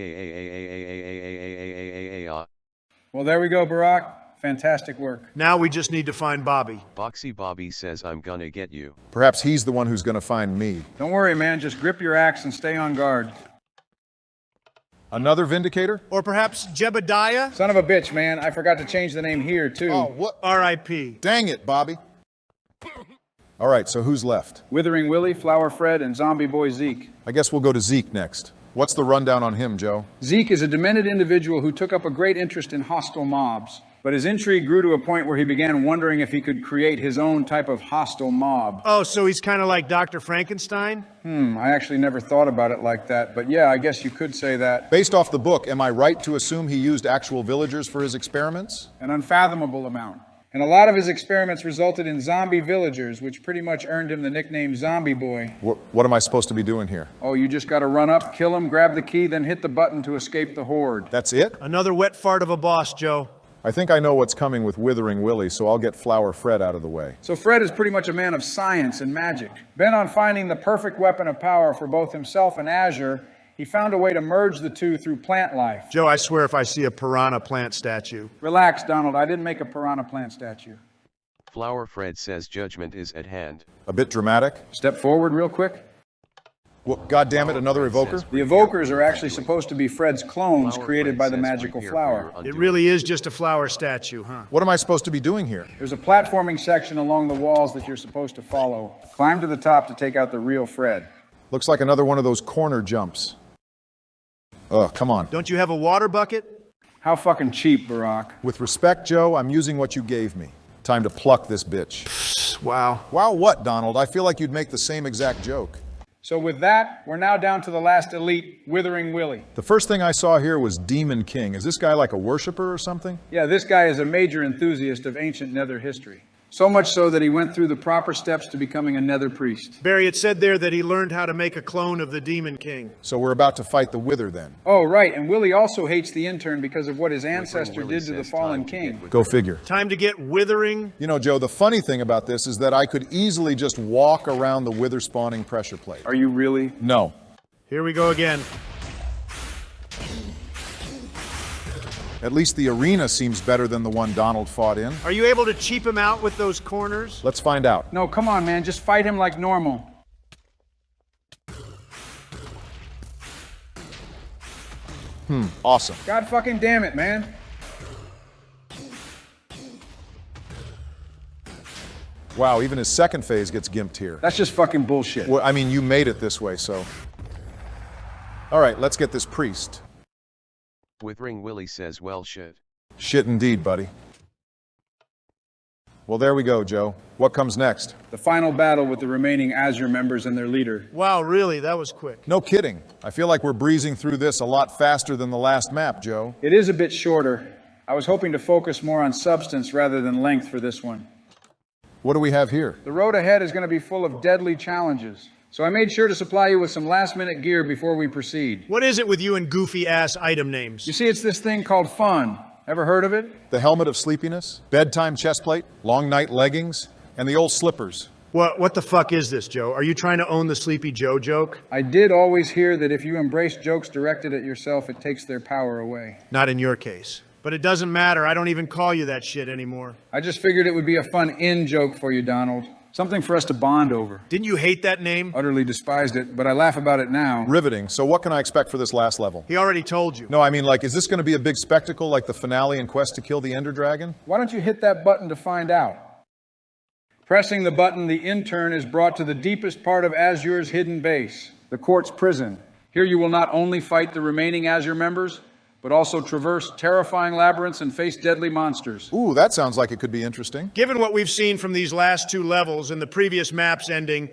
Speaker 1: there we go, Barack. Fantastic work.
Speaker 2: Now we just need to find Bobby.
Speaker 4: Boxy Bobby says, "I'm gonna get you."
Speaker 3: Perhaps he's the one who's going to find me.
Speaker 1: Don't worry, man. Just grip your axe and stay on guard.
Speaker 3: Another Vindicator?
Speaker 2: Or perhaps Jebediah?
Speaker 1: Son of a bitch, man. I forgot to change the name here, too.
Speaker 3: Oh, what?
Speaker 2: R.I.P.
Speaker 3: Dang it, Bobby. All right, so who's left?
Speaker 1: Withering Willie, Flower Fred, and Zombie Boy Zeke.
Speaker 3: I guess we'll go to Zeke next. What's the rundown on him, Joe?
Speaker 1: Zeke is a demented individual who took up a great interest in hostile mobs. But his intrigue grew to a point where he began wondering if he could create his own type of hostile mob.
Speaker 2: Oh, so he's kind of like Dr. Frankenstein?
Speaker 1: I actually never thought about it like that, but yeah, I guess you could say that.
Speaker 3: Based off the book, am I right to assume he used actual villagers for his experiments?
Speaker 1: An unfathomable amount. And a lot of his experiments resulted in zombie villagers, which pretty much earned him the nickname Zombie Boy.
Speaker 3: What am I supposed to be doing here?
Speaker 1: Oh, you just gotta run up, kill him, grab the key, then hit the button to escape the horde.
Speaker 3: That's it?
Speaker 2: Another wet fart of a boss, Joe.
Speaker 3: I think I know what's coming with Withering Willie, so I'll get Flower Fred out of the way.
Speaker 1: So Fred is pretty much a man of science and magic. Bent on finding the perfect weapon of power for both himself and Azure, He found a way to merge the two through plant life.
Speaker 2: Joe, I swear if I see a piranha plant statue.
Speaker 1: Relax, Donald. I didn't make a piranha plant statue.
Speaker 4: Flower Fred says judgment is at hand.
Speaker 3: A bit dramatic.
Speaker 1: Step forward real quick.
Speaker 3: Well, God damn it, another evoker?
Speaker 1: The evokers are actually supposed to be Fred's clones created by the magical flower.
Speaker 2: It really is just a flower statue, huh?
Speaker 3: What am I supposed to be doing here?
Speaker 1: There's a platforming section along the walls that you're supposed to follow. Climb to the top to take out the real Fred.
Speaker 3: Looks like another one of those corner jumps. Ugh, come on.
Speaker 2: Don't you have a water bucket?
Speaker 1: How fucking cheap, Barack.
Speaker 3: With respect, Joe, I'm using what you gave me. Time to pluck this bitch.
Speaker 2: Wow.
Speaker 3: Wow, what, Donald? I feel like you'd make the same exact joke.
Speaker 1: So with that, we're now down to the last elite, Withering Willie.
Speaker 3: The first thing I saw here was Demon King. Is this guy like a worshiper or something?
Speaker 1: Yeah, this guy is a major enthusiast of ancient Nether history. So much so that he went through the proper steps to becoming a Nether priest.
Speaker 2: Barry, it said there that he learned how to make a clone of the Demon King.
Speaker 3: So we're about to fight the Wither then.
Speaker 1: Oh, right, and Willie also hates the intern because of what his ancestor did to the fallen king.
Speaker 3: Go figure.
Speaker 2: Time to get withering.
Speaker 3: You know, Joe, the funny thing about this is that I could easily just walk around the Wither spawning pressure plate.
Speaker 1: Are you really?
Speaker 3: No.
Speaker 2: Here we go again.
Speaker 3: At least the arena seems better than the one Donald fought in.
Speaker 2: Are you able to cheap him out with those corners?
Speaker 3: Let's find out.
Speaker 1: No, come on, man, just fight him like normal.
Speaker 3: Awesome.
Speaker 1: God fucking damn it, man.
Speaker 3: Wow, even his second phase gets gimped here.
Speaker 1: That's just fucking bullshit.
Speaker 3: Well, I mean, you made it this way, so. All right, let's get this priest.
Speaker 4: Withering Willie says well shit.
Speaker 3: Shit indeed, buddy. Well, there we go, Joe. What comes next?
Speaker 1: The final battle with the remaining Azure members and their leader.
Speaker 2: Wow, really? That was quick.
Speaker 3: No kidding. I feel like we're breezing through this a lot faster than the last map, Joe.
Speaker 1: It is a bit shorter. I was hoping to focus more on substance rather than length for this one.
Speaker 3: What do we have here?
Speaker 1: The road ahead is going to be full of deadly challenges. So I made sure to supply you with some last-minute gear before we proceed.
Speaker 2: What is it with you and goofy-ass item names?
Speaker 1: You see, it's this thing called fun. Ever heard of it?
Speaker 3: The helmet of sleepiness, bedtime chest plate, long night leggings, and the old slippers.
Speaker 2: What the fuck is this, Joe? Are you trying to own the Sleepy Joe joke?
Speaker 1: I did always hear that if you embrace jokes directed at yourself, it takes their power away.
Speaker 2: Not in your case. But it doesn't matter. I don't even call you that shit anymore.
Speaker 1: I just figured it would be a fun in-joke for you, Donald. Something for us to bond over.
Speaker 2: Didn't you hate that name?
Speaker 1: Utterly despised it, but I laugh about it now.
Speaker 3: Riveting. So what can I expect for this last level?
Speaker 2: He already told you.
Speaker 3: No, I mean, like, is this going to be a big spectacle like the finale in Quest to Kill the Ender Dragon?
Speaker 1: Why don't you hit that button to find out? Pressing the button, the intern is brought to the deepest part of Azure's hidden base, the court's prison. Here you will not only fight the remaining Azure members, but also traverse terrifying labyrinths and face deadly monsters.
Speaker 3: Ooh, that sounds like it could be interesting.
Speaker 2: Given what we've seen from these last two levels and the previous map's ending,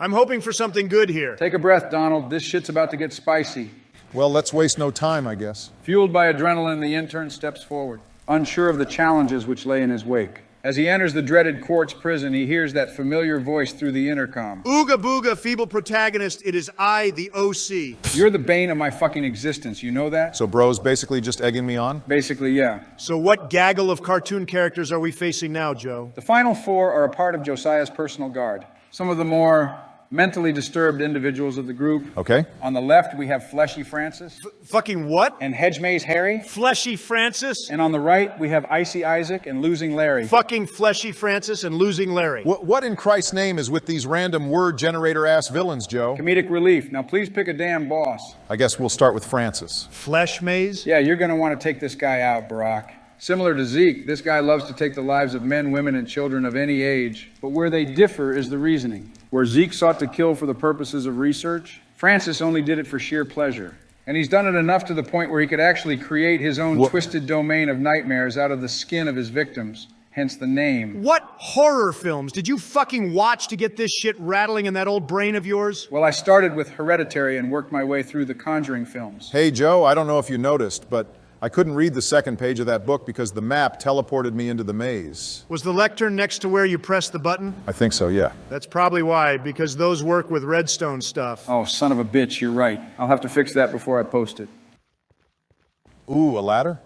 Speaker 2: I'm hoping for something good here.
Speaker 1: Take a breath, Donald. This shit's about to get spicy.
Speaker 3: Well, let's waste no time, I guess.
Speaker 1: Fueled by adrenaline, the intern steps forward, unsure of the challenges which lay in his wake. As he enters the dreaded court's prison, he hears that familiar voice through the intercom.
Speaker 2: Ooga booga, feeble protagonist, it is I, the OC.
Speaker 1: You're the bane of my fucking existence, you know that?
Speaker 3: So bro's basically just egging me on?
Speaker 1: Basically, yeah.
Speaker 2: So what gaggle of cartoon characters are we facing now, Joe?
Speaker 1: The final four are a part of Josiah's personal guard. Some of the more mentally disturbed individuals of the group.
Speaker 3: Okay.
Speaker 1: On the left, we have Fleshy Francis.
Speaker 2: Fucking what?
Speaker 1: And Hedgemaze Harry.
Speaker 2: Fleshy Francis?
Speaker 1: And on the right, we have Icy Isaac and Losing Larry.
Speaker 2: Fucking Fleshy Francis and Losing Larry.
Speaker 3: What in Christ's name is with these random word generator ass villains, Joe?
Speaker 1: Comedic relief. Now please pick a damn boss.
Speaker 3: I guess we'll start with Francis.
Speaker 2: Flesh Maze?
Speaker 1: Yeah, you're gonna want to take this guy out, Barack. Similar to Zeke, this guy loves to take the lives of men, women, and children of any age. But where they differ is the reasoning. Where Zeke sought to kill for the purposes of research, Francis only did it for sheer pleasure. And he's done it enough to the point where he could actually create his own twisted domain of nightmares out of the skin of his victims. Hence the name.
Speaker 2: What horror films did you fucking watch to get this shit rattling in that old brain of yours?
Speaker 1: Well, I started with Hereditary and worked my way through the Conjuring films.
Speaker 3: Hey, Joe, I don't know if you noticed, but I couldn't read the second page of that book because the map teleported me into the maze.
Speaker 2: Was the lectern next to where you pressed the button?
Speaker 3: I think so, yeah.
Speaker 2: That's probably why, because those work with redstone stuff.
Speaker 1: Oh, son of a bitch, you're right. I'll have to fix that before I post it.
Speaker 3: Ooh, a ladder?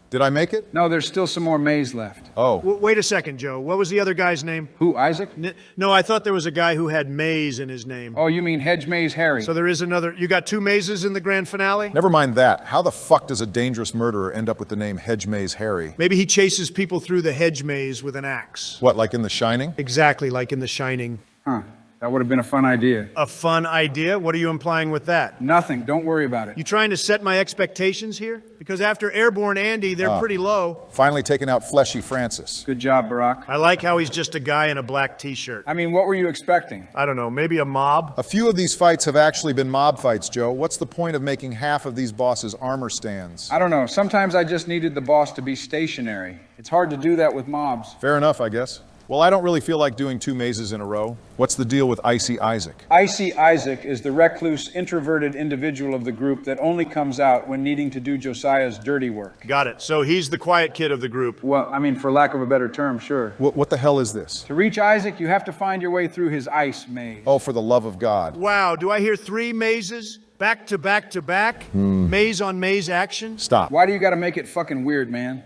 Speaker 3: Did I make it?
Speaker 1: No, there's still some more maze left.
Speaker 3: Oh.
Speaker 2: Wait a second, Joe. What was the other guy's name?
Speaker 1: Who, Isaac?
Speaker 2: No, I thought there was a guy who had maze in his name.
Speaker 1: Oh, you mean Hedge Maze Harry?
Speaker 2: So there is another. You got two mazes in the grand finale?
Speaker 3: Never mind that. How the fuck does a dangerous murderer end up with the name Hedge Maze Harry?
Speaker 2: Maybe he chases people through the hedge maze with an axe.
Speaker 3: What, like in The Shining?
Speaker 2: Exactly, like in The Shining.
Speaker 1: Huh. That would have been a fun idea.
Speaker 2: A fun idea? What are you implying with that?
Speaker 1: Nothing. Don't worry about it.
Speaker 2: You trying to set my expectations here? Because after Airborne Andy, they're pretty low.
Speaker 3: Finally taking out Fleshy Francis.
Speaker 1: Good job, Barack.
Speaker 2: I like how he's just a guy in a black t-shirt.
Speaker 1: I mean, what were you expecting?
Speaker 2: I don't know, maybe a mob?
Speaker 3: A few of these fights have actually been mob fights, Joe. What's the point of making half of these bosses armor stands?
Speaker 1: I don't know. Sometimes I just needed the boss to be stationary. It's hard to do that with mobs.
Speaker 3: Fair enough, I guess. Well, I don't really feel like doing two mazes in a row. What's the deal with Icy Isaac?
Speaker 1: Icy Isaac is the recluse, introverted individual of the group that only comes out when needing to do Josiah's dirty work.
Speaker 2: Got it. So he's the quiet kid of the group.
Speaker 1: Well, I mean, for lack of a better term, sure.
Speaker 3: What the hell is this?
Speaker 1: To reach Isaac, you have to find your way through his ice maze.
Speaker 3: Oh, for the love of God.
Speaker 2: Wow, do I hear 3 mazes? Back to back to back? Maze on maze action?
Speaker 3: Stop.
Speaker 1: Why do you gotta make it fucking weird, man?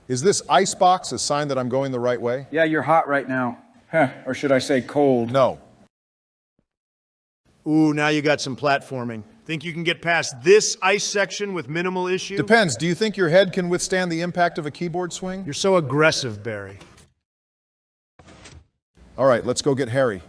Speaker 3: Is this icebox a sign that I'm going the right way?
Speaker 1: Yeah, you're hot right now. Huh, or should I say cold?
Speaker 3: No.
Speaker 2: Ooh, now you got some platforming. Think you can get past this ice section with minimal issue?
Speaker 3: Depends. Do you think your head can withstand the impact of a keyboard swing?
Speaker 2: You're so aggressive, Barry.
Speaker 3: All right, let's go get Harry.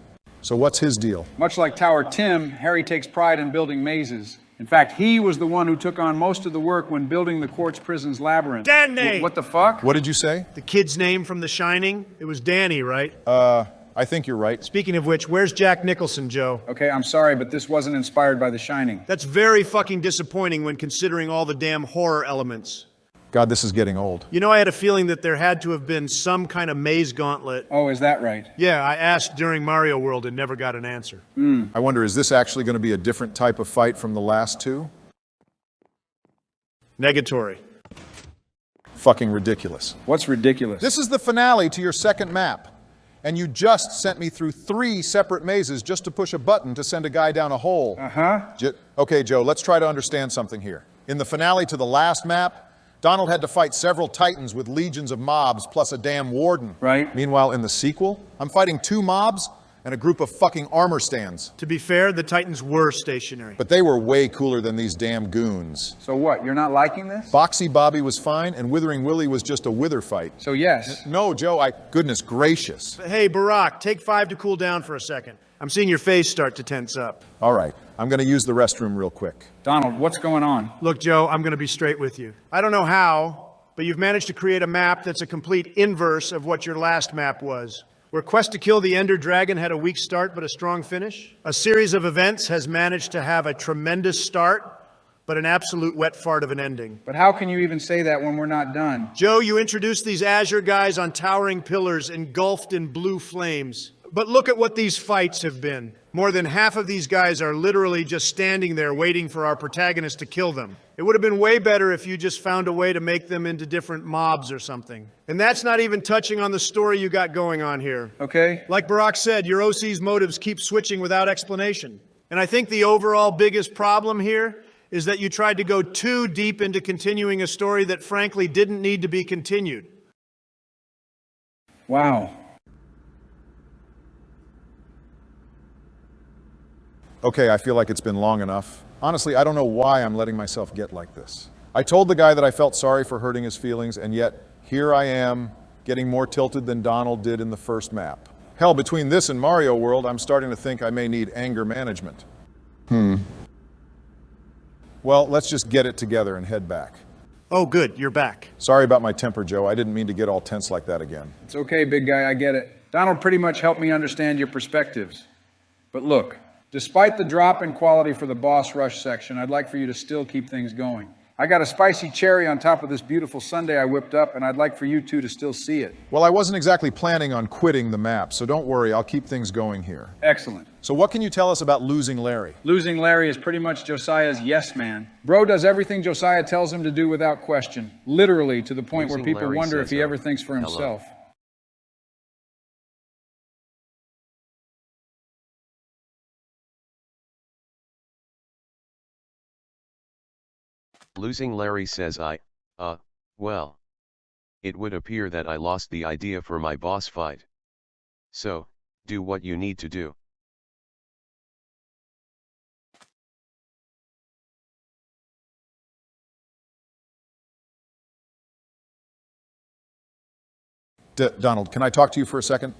Speaker 3: So what's his deal?
Speaker 1: Much like Tower Tim, Harry takes pride in building mazes. In fact, he was the one who took on most of the work when building the Quartz Prison's labyrinth.
Speaker 2: Danny!
Speaker 1: What the fuck?
Speaker 3: What did you say?
Speaker 2: The kid's name from The Shining? It was Danny, right?
Speaker 3: I think you're right.
Speaker 2: Speaking of which, where's Jack Nicholson, Joe?
Speaker 1: Okay, I'm sorry, but this wasn't inspired by The Shining.
Speaker 2: That's very fucking disappointing when considering all the damn horror elements.
Speaker 3: God, this is getting old.
Speaker 2: You know, I had a feeling that there had to have been some kind of maze gauntlet.
Speaker 1: Oh, is that right?
Speaker 2: Yeah, I asked during Mario World and never got an answer.
Speaker 3: I wonder, is this actually going to be a different type of fight from the last two?
Speaker 2: Negatory.
Speaker 3: Fucking ridiculous.
Speaker 1: What's ridiculous?
Speaker 3: This is the finale to your second map. And you just sent me through 3 separate mazes just to push a button to send a guy down a hole. Okay, Joe, let's try to understand something here. In the finale to the last map, Donald had to fight several titans with legions of mobs plus a damn warden.
Speaker 1: Right.
Speaker 3: Meanwhile, in the sequel, I'm fighting 2 mobs and a group of fucking armor stands.
Speaker 2: To be fair, the Titans were stationary.
Speaker 3: But they were way cooler than these damn goons.
Speaker 1: So what, you're not liking this?
Speaker 3: Boxy Bobby was fine, and Withering Willie was just a wither fight.
Speaker 1: So yes.
Speaker 3: No, Joe, goodness gracious.
Speaker 2: Hey, Barack, take 5 to cool down for a second. I'm seeing your face start to tense up.
Speaker 3: All right, I'm going to use the restroom real quick.
Speaker 1: Donald, what's going on?
Speaker 2: Look, Joe, I'm going to be straight with you. I don't know how, but you've managed to create a map that's a complete inverse of what your last map was. Where Quest to Kill the Ender Dragon had a weak start but a strong finish. A series of events has managed to have a tremendous start, but an absolute wet fart of an ending.
Speaker 1: But how can you even say that when we're not done?
Speaker 2: Joe, you introduced these Azure guys on towering pillars engulfed in blue flames. But look at what these fights have been. More than half of these guys are literally just standing there waiting for our protagonist to kill them. It would have been way better if you just found a way to make them into different mobs or something. And that's not even touching on the story you got going on here.
Speaker 1: Okay.
Speaker 2: Like Barack said, your OC's motives keep switching without explanation. And I think the overall biggest problem here is that you tried to go too deep into continuing a story that frankly didn't need to be continued.
Speaker 1: Wow.
Speaker 3: Okay, I feel like it's been long enough. Honestly, I don't know why I'm letting myself get like this. I told the guy that I felt sorry for hurting his feelings, and yet here I am, getting more tilted than Donald did in the first map. Hell, between this and Mario World, I'm starting to think I may need anger management. Well, let's just get it together and head back.
Speaker 2: Oh, good, you're back.
Speaker 3: Sorry about my temper, Joe. I didn't mean to get all tense like that again.
Speaker 1: It's okay, big guy, I get it. Donald pretty much helped me understand your perspectives. But look, despite the drop in quality for the boss rush section, I'd like for you to still keep things going. I got a spicy cherry on top of this beautiful sundae I whipped up, and I'd like for you two to still see it.
Speaker 3: Well, I wasn't exactly planning on quitting the map, so don't worry, I'll keep things going here.
Speaker 1: Excellent.
Speaker 3: So what can you tell us about losing Larry?
Speaker 1: Losing Larry is pretty much Josiah's yes man. Bro does everything Josiah tells him to do without question. Literally to the point where
Speaker 4: Losing
Speaker 1: people
Speaker 4: Larry
Speaker 1: wonder if
Speaker 4: says,
Speaker 1: he ever thinks for
Speaker 4: hello.
Speaker 1: himself.
Speaker 4: Losing Larry says Well. It would appear that I lost the idea for my boss fight. So, do what you need to do.
Speaker 3: Donald, can I talk to you for a second?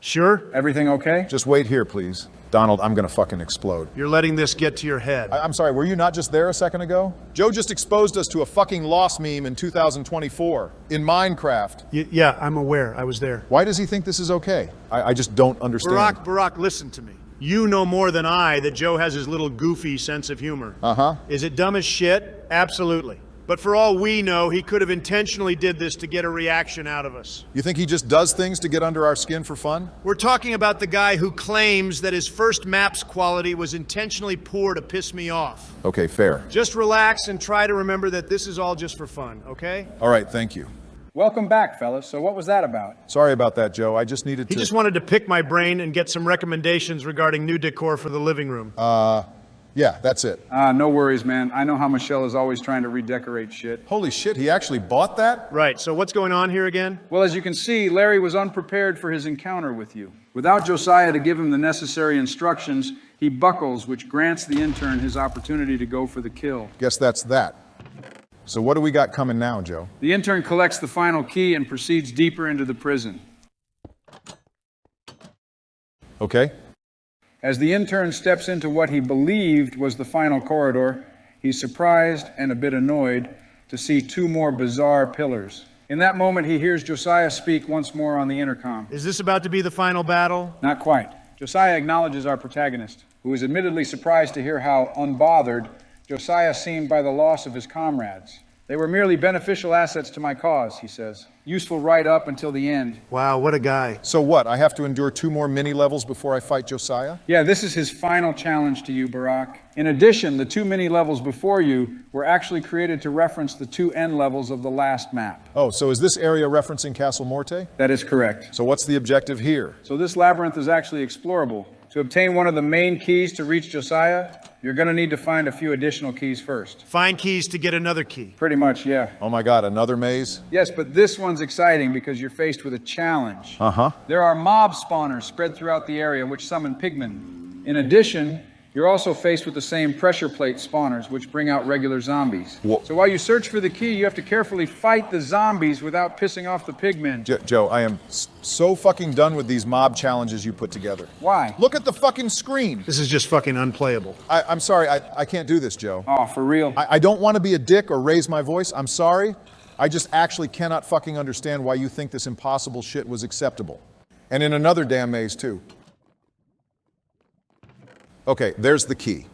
Speaker 2: Sure?
Speaker 1: Everything okay?
Speaker 3: Just wait here, please. Donald, I'm gonna fucking explode.
Speaker 2: You're letting this get to your head.
Speaker 3: I'm sorry, were you not just there a second ago? Joe just exposed us to a fucking loss meme in 2024 in Minecraft.
Speaker 2: Yeah, I'm aware. I was there.
Speaker 3: Why does he think this is okay? I just don't understand.
Speaker 2: Barack, listen to me. You know more than I that Joe has his little goofy sense of humor.
Speaker 3: Uh-huh.
Speaker 2: Is it dumb as shit? Absolutely. But for all we know, he could have intentionally did this to get a reaction out of us.
Speaker 3: You think he just does things to get under our skin for fun?
Speaker 2: We're talking about the guy who claims that his first map's quality was intentionally poor to piss me off.
Speaker 3: Okay, fair.
Speaker 2: Just relax and try to remember that this is all just for fun, okay?
Speaker 3: All right, thank you.
Speaker 1: Welcome back, fellas. So what was that about?
Speaker 3: Sorry about that, Joe. I just needed to...
Speaker 2: He just wanted to pick my brain and get some recommendations regarding new decor for the living room.
Speaker 3: Yeah, that's it.
Speaker 1: No worries, man. I know how Michelle is always trying to redecorate shit.
Speaker 3: Holy shit, he actually bought that?
Speaker 2: Right, so what's going on here again?
Speaker 1: Well, as you can see, Larry was unprepared for his encounter with you. Without Josiah to give him the necessary instructions, he buckles, which grants the intern his opportunity to go for the kill.
Speaker 3: Guess that's that. So what do we got coming now, Joe?
Speaker 1: The intern collects the final key and proceeds deeper into the prison.
Speaker 3: Okay.
Speaker 1: As the intern steps into what he believed was the final corridor, he's surprised and a bit annoyed to see two more bizarre pillars. In that moment, he hears Josiah speak once more on the intercom.
Speaker 2: Is this about to be the final battle?
Speaker 1: Not quite. Josiah acknowledges our protagonist, who is admittedly surprised to hear how unbothered Josiah seemed by the loss of his comrades. They were merely beneficial assets to my cause, he says. Useful right up until the end.
Speaker 2: Wow, what a guy.
Speaker 3: So what, I have to endure 2 more mini-levels before I fight Josiah?
Speaker 1: Yeah, this is his final challenge to you, Barack. In addition, the 2 mini-levels before you were actually created to reference the 2 end levels of the last map.
Speaker 3: Oh, so is this area referencing Castle Morte?
Speaker 1: That is correct.
Speaker 3: So what's the objective here?
Speaker 1: So this labyrinth is actually explorable. To obtain one of the main keys to reach Josiah, you're going to need to find a few additional keys first.
Speaker 2: Find keys to get another key.
Speaker 1: Pretty much, yeah.
Speaker 3: Oh my God, another maze?
Speaker 1: Yes, but this one's exciting because you're faced with a challenge.
Speaker 3: Uh-huh.
Speaker 1: There are mob spawners spread throughout the area which summon pigmen. In addition, you're also faced with the same pressure plate spawners which bring out regular zombies.
Speaker 3: Whoa.
Speaker 1: So while you search for the key, you have to carefully fight the zombies without pissing off the pigmen.
Speaker 3: Joe, I am so fucking done with these mob challenges you put together.
Speaker 1: Why?
Speaker 3: Look at the fucking screen.
Speaker 2: This is just fucking unplayable.
Speaker 3: I'm sorry, I can't do this, Joe.
Speaker 1: Oh, for real?
Speaker 3: I don't want to be a dick or raise my voice. I'm sorry. I just actually cannot fucking understand why you think this impossible shit was acceptable. And in another damn maze, too. Okay, there's the key.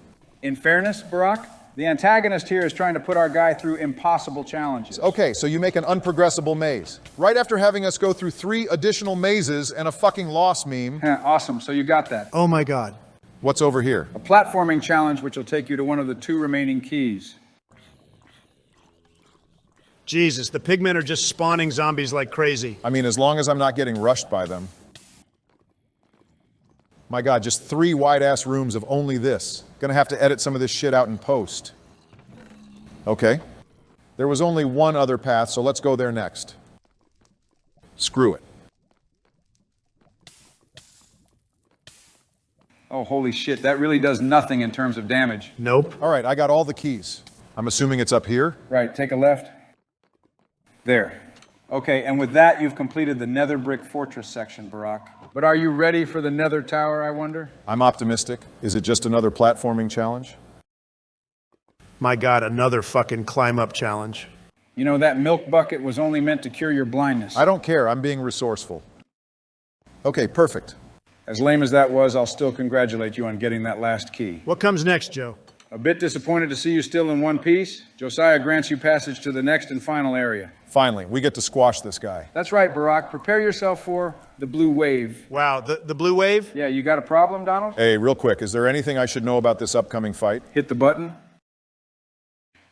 Speaker 1: In fairness, Barack, the antagonist here is trying to put our guy through impossible challenges.
Speaker 3: Okay, so you make an unprogressible maze. Right after having us go through 3 additional mazes and a fucking loss meme.
Speaker 1: Awesome, so you got that.
Speaker 2: Oh my God.
Speaker 3: What's over here?
Speaker 1: A platforming challenge which will take you to one of the 2 remaining keys.
Speaker 2: Jesus, the pigmen are just spawning zombies like crazy.
Speaker 3: I mean, as long as I'm not getting rushed by them. My God, just 3 wide-ass rooms of only this. Gonna have to edit some of this shit out in post. Okay. There was only one other path, so let's go there next. Screw it.
Speaker 1: Oh, holy shit, that really does nothing in terms of damage.
Speaker 2: Nope.
Speaker 3: All right, I got all the keys. I'm assuming it's up here?
Speaker 1: Right, take a left. There. Okay, and with that, you've completed the Nether Brick Fortress section, Barack. But are you ready for the Nether Tower, I wonder?
Speaker 3: I'm optimistic. Is it just another platforming challenge?
Speaker 2: My God, another fucking climb up challenge.
Speaker 1: You know, that milk bucket was only meant to cure your blindness.
Speaker 3: I don't care. I'm being resourceful. Okay, perfect.
Speaker 1: As lame as that was, I'll still congratulate you on getting that last key.
Speaker 2: What comes next, Joe?
Speaker 1: A bit disappointed to see you still in one piece, Josiah grants you passage to the next and final area.
Speaker 3: Finally, we get to squash this guy.
Speaker 1: That's right, Barack. Prepare yourself for the blue wave.
Speaker 2: Wow, the blue wave?
Speaker 1: Yeah, you got a problem, Donald?
Speaker 3: Hey, real quick, is there anything I should know about this upcoming fight?
Speaker 1: Hit the button.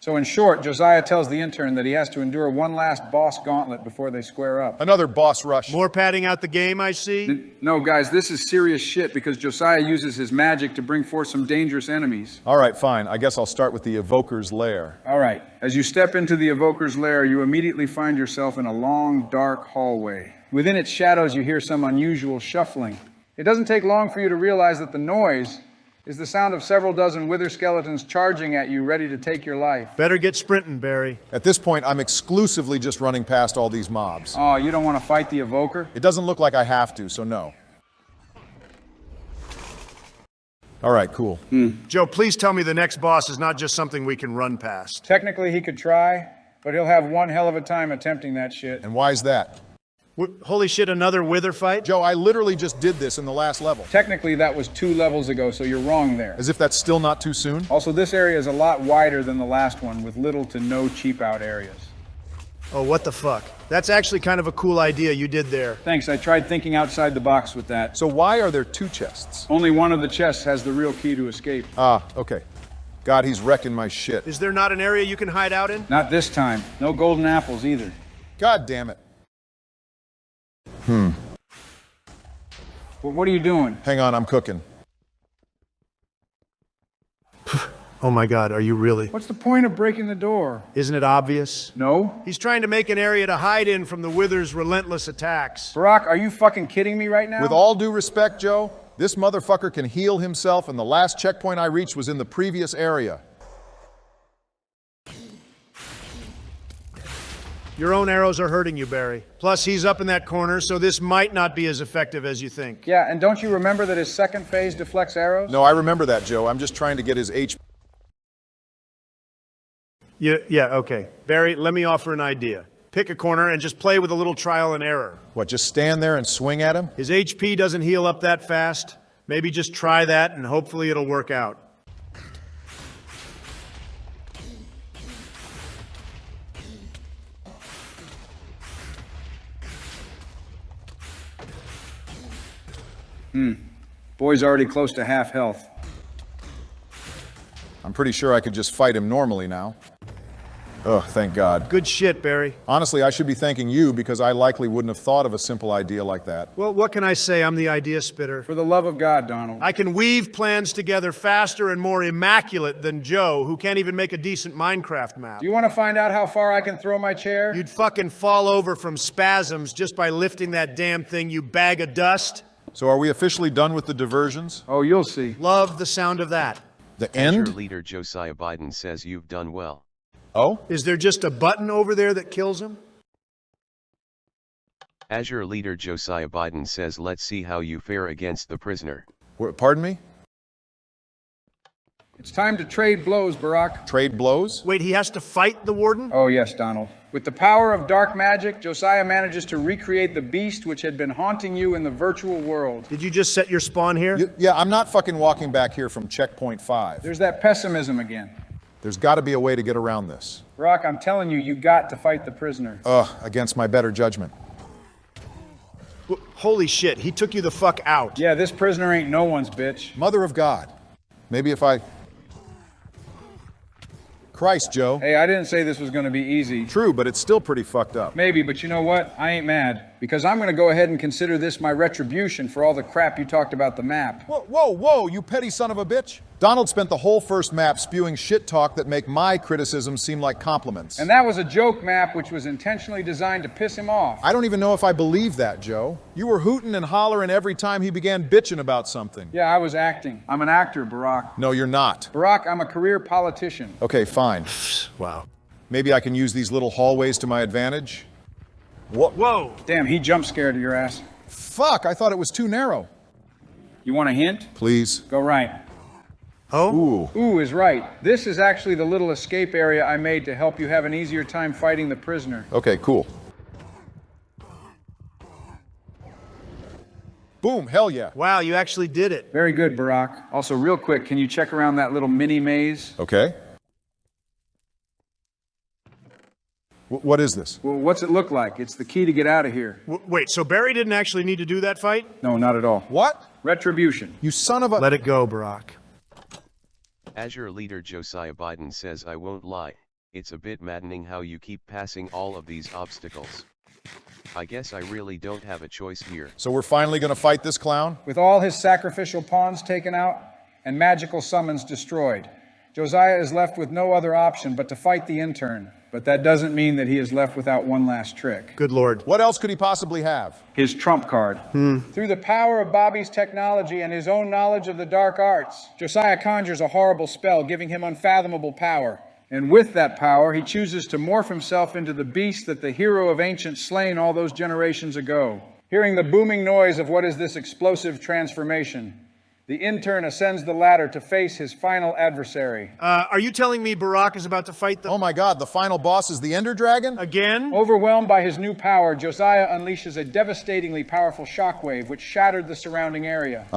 Speaker 1: So in short, Josiah tells the intern that he has to endure one last boss gauntlet before they square up.
Speaker 3: Another boss rush.
Speaker 2: More padding out the game, I see?
Speaker 1: No, guys, this is serious shit because Josiah uses his magic to bring forth some dangerous enemies.
Speaker 3: All right, fine. I guess I'll start with the evoker's lair.
Speaker 1: All right. As you step into the evoker's lair, you immediately find yourself in a long, dark hallway. Within its shadows, you hear some unusual shuffling. It doesn't take long for you to realize that the noise is the sound of several dozen wither skeletons charging at you, ready to take your life.
Speaker 2: Better get sprinting, Barry.
Speaker 3: At this point, I'm exclusively just running past all these mobs.
Speaker 1: Oh, you don't want to fight the evoker?
Speaker 3: It doesn't look like I have to, so no. All right, cool.
Speaker 2: Joe, please tell me the next boss is not just something we can run past.
Speaker 1: Technically, he could try, but he'll have one hell of a time attempting that shit.
Speaker 3: And why's that?
Speaker 2: Holy shit, another wither fight?
Speaker 3: Joe, I literally just did this in the last level.
Speaker 1: Technically, that was 2 levels ago, so you're wrong there.
Speaker 3: As if that's still not too soon?
Speaker 1: Also, this area is a lot wider than the last one, with little to no cheap-out areas.
Speaker 2: Oh, what the fuck? That's actually kind of a cool idea you did there.
Speaker 1: Thanks, I tried thinking outside the box with that.
Speaker 3: So why are there 2 chests?
Speaker 1: Only one of the chests has the real key to escape.
Speaker 3: Ah, okay. God, he's wrecking my shit.
Speaker 2: Is there not an area you can hide out in?
Speaker 1: Not this time. No golden apples either.
Speaker 3: God damn it.
Speaker 1: Well, what are you doing?
Speaker 3: Hang on, I'm cooking.
Speaker 2: Oh my god, are you really?
Speaker 1: What's the point of breaking the door?
Speaker 2: Isn't it obvious?
Speaker 1: No?
Speaker 2: He's trying to make an area to hide in from the wither's relentless attacks.
Speaker 1: Barack, are you fucking kidding me right now?
Speaker 3: With all due respect, Joe, this motherfucker can heal himself, and the last checkpoint I reached was in the previous area.
Speaker 2: Your own arrows are hurting you, Barry. Plus, he's up in that corner, so this might not be as effective as you think.
Speaker 1: Yeah, and don't you remember that his second phase deflects arrows?
Speaker 3: No, I remember that, Joe. I'm just trying to get his HP.
Speaker 2: Yeah, okay. Barry, let me offer an idea. Pick a corner and just play with a little trial and error.
Speaker 3: What, just stand there and swing at him?
Speaker 2: His HP doesn't heal up that fast. Maybe just try that and hopefully it'll work out.
Speaker 1: Boy's already close to half health.
Speaker 3: I'm pretty sure I could just fight him normally now. Oh, thank God.
Speaker 2: Good shit, Barry.
Speaker 3: Honestly, I should be thanking you because I likely wouldn't have thought of a simple idea like that.
Speaker 2: Well, what can I say? I'm the idea spitter.
Speaker 1: For the love of God, Donald.
Speaker 2: I can weave plans together faster and more immaculate than Joe, who can't even make a decent Minecraft map.
Speaker 1: Do you want to find out how far I can throw my chair?
Speaker 2: You'd fucking fall over from spasms just by lifting that damn thing, you bag of dust.
Speaker 3: So are we officially done with the diversions?
Speaker 1: Oh, you'll see.
Speaker 2: Love the sound of that.
Speaker 3: The
Speaker 4: As your
Speaker 3: end?
Speaker 4: leader Josiah Biden says you've done well.
Speaker 3: Oh?
Speaker 2: Is there just a button over there that kills him?
Speaker 4: As your leader Josiah Biden says let's see how you fare against the prisoner.
Speaker 3: Pardon me?
Speaker 1: It's time to trade blows, Barack.
Speaker 3: Trade blows?
Speaker 2: Wait, he has to fight the warden?
Speaker 1: Oh, yes, Donald. With the power of dark magic, Josiah manages to recreate the beast which had been haunting you in the virtual world.
Speaker 2: Did you just set your spawn here?
Speaker 3: Yeah, I'm not fucking walking back here from checkpoint 5.
Speaker 1: There's that pessimism again.
Speaker 3: There's got to be a way to get around this.
Speaker 1: Barack, I'm telling you, you got to fight the prisoner.
Speaker 3: Against my better judgment.
Speaker 2: Holy shit, he took you the fuck out.
Speaker 1: Yeah, this prisoner ain't no one's bitch.
Speaker 3: Mother of God. Maybe if I... Christ, Joe.
Speaker 1: Hey, I didn't say this was going to be easy.
Speaker 3: True, but it's still pretty fucked up.
Speaker 1: Maybe, but you know what? I ain't mad. Because I'm going to go ahead and consider this my retribution for all the crap you talked about the map.
Speaker 3: Whoa, you petty son of a bitch. Donald spent the whole first map spewing shit talk that make my criticisms seem like compliments.
Speaker 1: And that was a joke map which was intentionally designed to piss him off.
Speaker 3: I don't even know if I believe that, Joe. You were hooting and hollering every time he began bitching about something.
Speaker 1: Yeah, I was acting. I'm an actor, Barack.
Speaker 3: No, you're not.
Speaker 1: Barack, I'm a career politician.
Speaker 3: Okay, fine.
Speaker 2: Wow.
Speaker 3: Maybe I can use these little hallways to my advantage.
Speaker 2: Whoa!
Speaker 1: Damn, he jump scared your ass.
Speaker 3: Fuck, I thought it was too narrow.
Speaker 1: You want a hint?
Speaker 3: Please.
Speaker 1: Go right.
Speaker 2: Oh?
Speaker 3: Ooh.
Speaker 1: Ooh is right. This is actually the little escape area I made to help you have an easier time fighting the prisoner.
Speaker 3: Okay, cool. Boom, hell yeah.
Speaker 2: Wow, you actually did it.
Speaker 1: Very good, Barack. Also, real quick, can you check around that little mini maze?
Speaker 3: Okay. What is this?
Speaker 1: Well, what's it look like? It's the key to get out of here.
Speaker 2: Wait, so Barry didn't actually need to do that fight?
Speaker 1: No, not at all.
Speaker 3: What?
Speaker 1: Retribution.
Speaker 3: You son of a...
Speaker 2: Let it go, Barack.
Speaker 4: As your leader Josiah Biden says I won't lie. It's a bit maddening how you keep passing all of these obstacles. I guess I really don't have a choice here.
Speaker 3: So we're finally gonna fight this clown?
Speaker 1: With all his sacrificial pawns taken out and magical summons destroyed, Josiah is left with no other option but to fight the intern. But that doesn't mean that he is left without one last trick.
Speaker 2: Good Lord.
Speaker 3: What else could he possibly have?
Speaker 1: His trump card. Through the power of Bobby's technology and his own knowledge of the dark arts, Josiah conjures a horrible spell, giving him unfathomable power. And with that power, he chooses to morph himself into the beast that the hero of ancient slain all those generations ago. Hearing the booming noise of what is this explosive transformation, the intern ascends the ladder to face his final adversary.
Speaker 2: Are you telling me Barack is about to fight the...
Speaker 3: Oh my God, the final boss is the Ender Dragon?
Speaker 2: Again?
Speaker 1: Overwhelmed by his new power, Josiah unleashes a devastatingly powerful shockwave which shattered the surrounding area.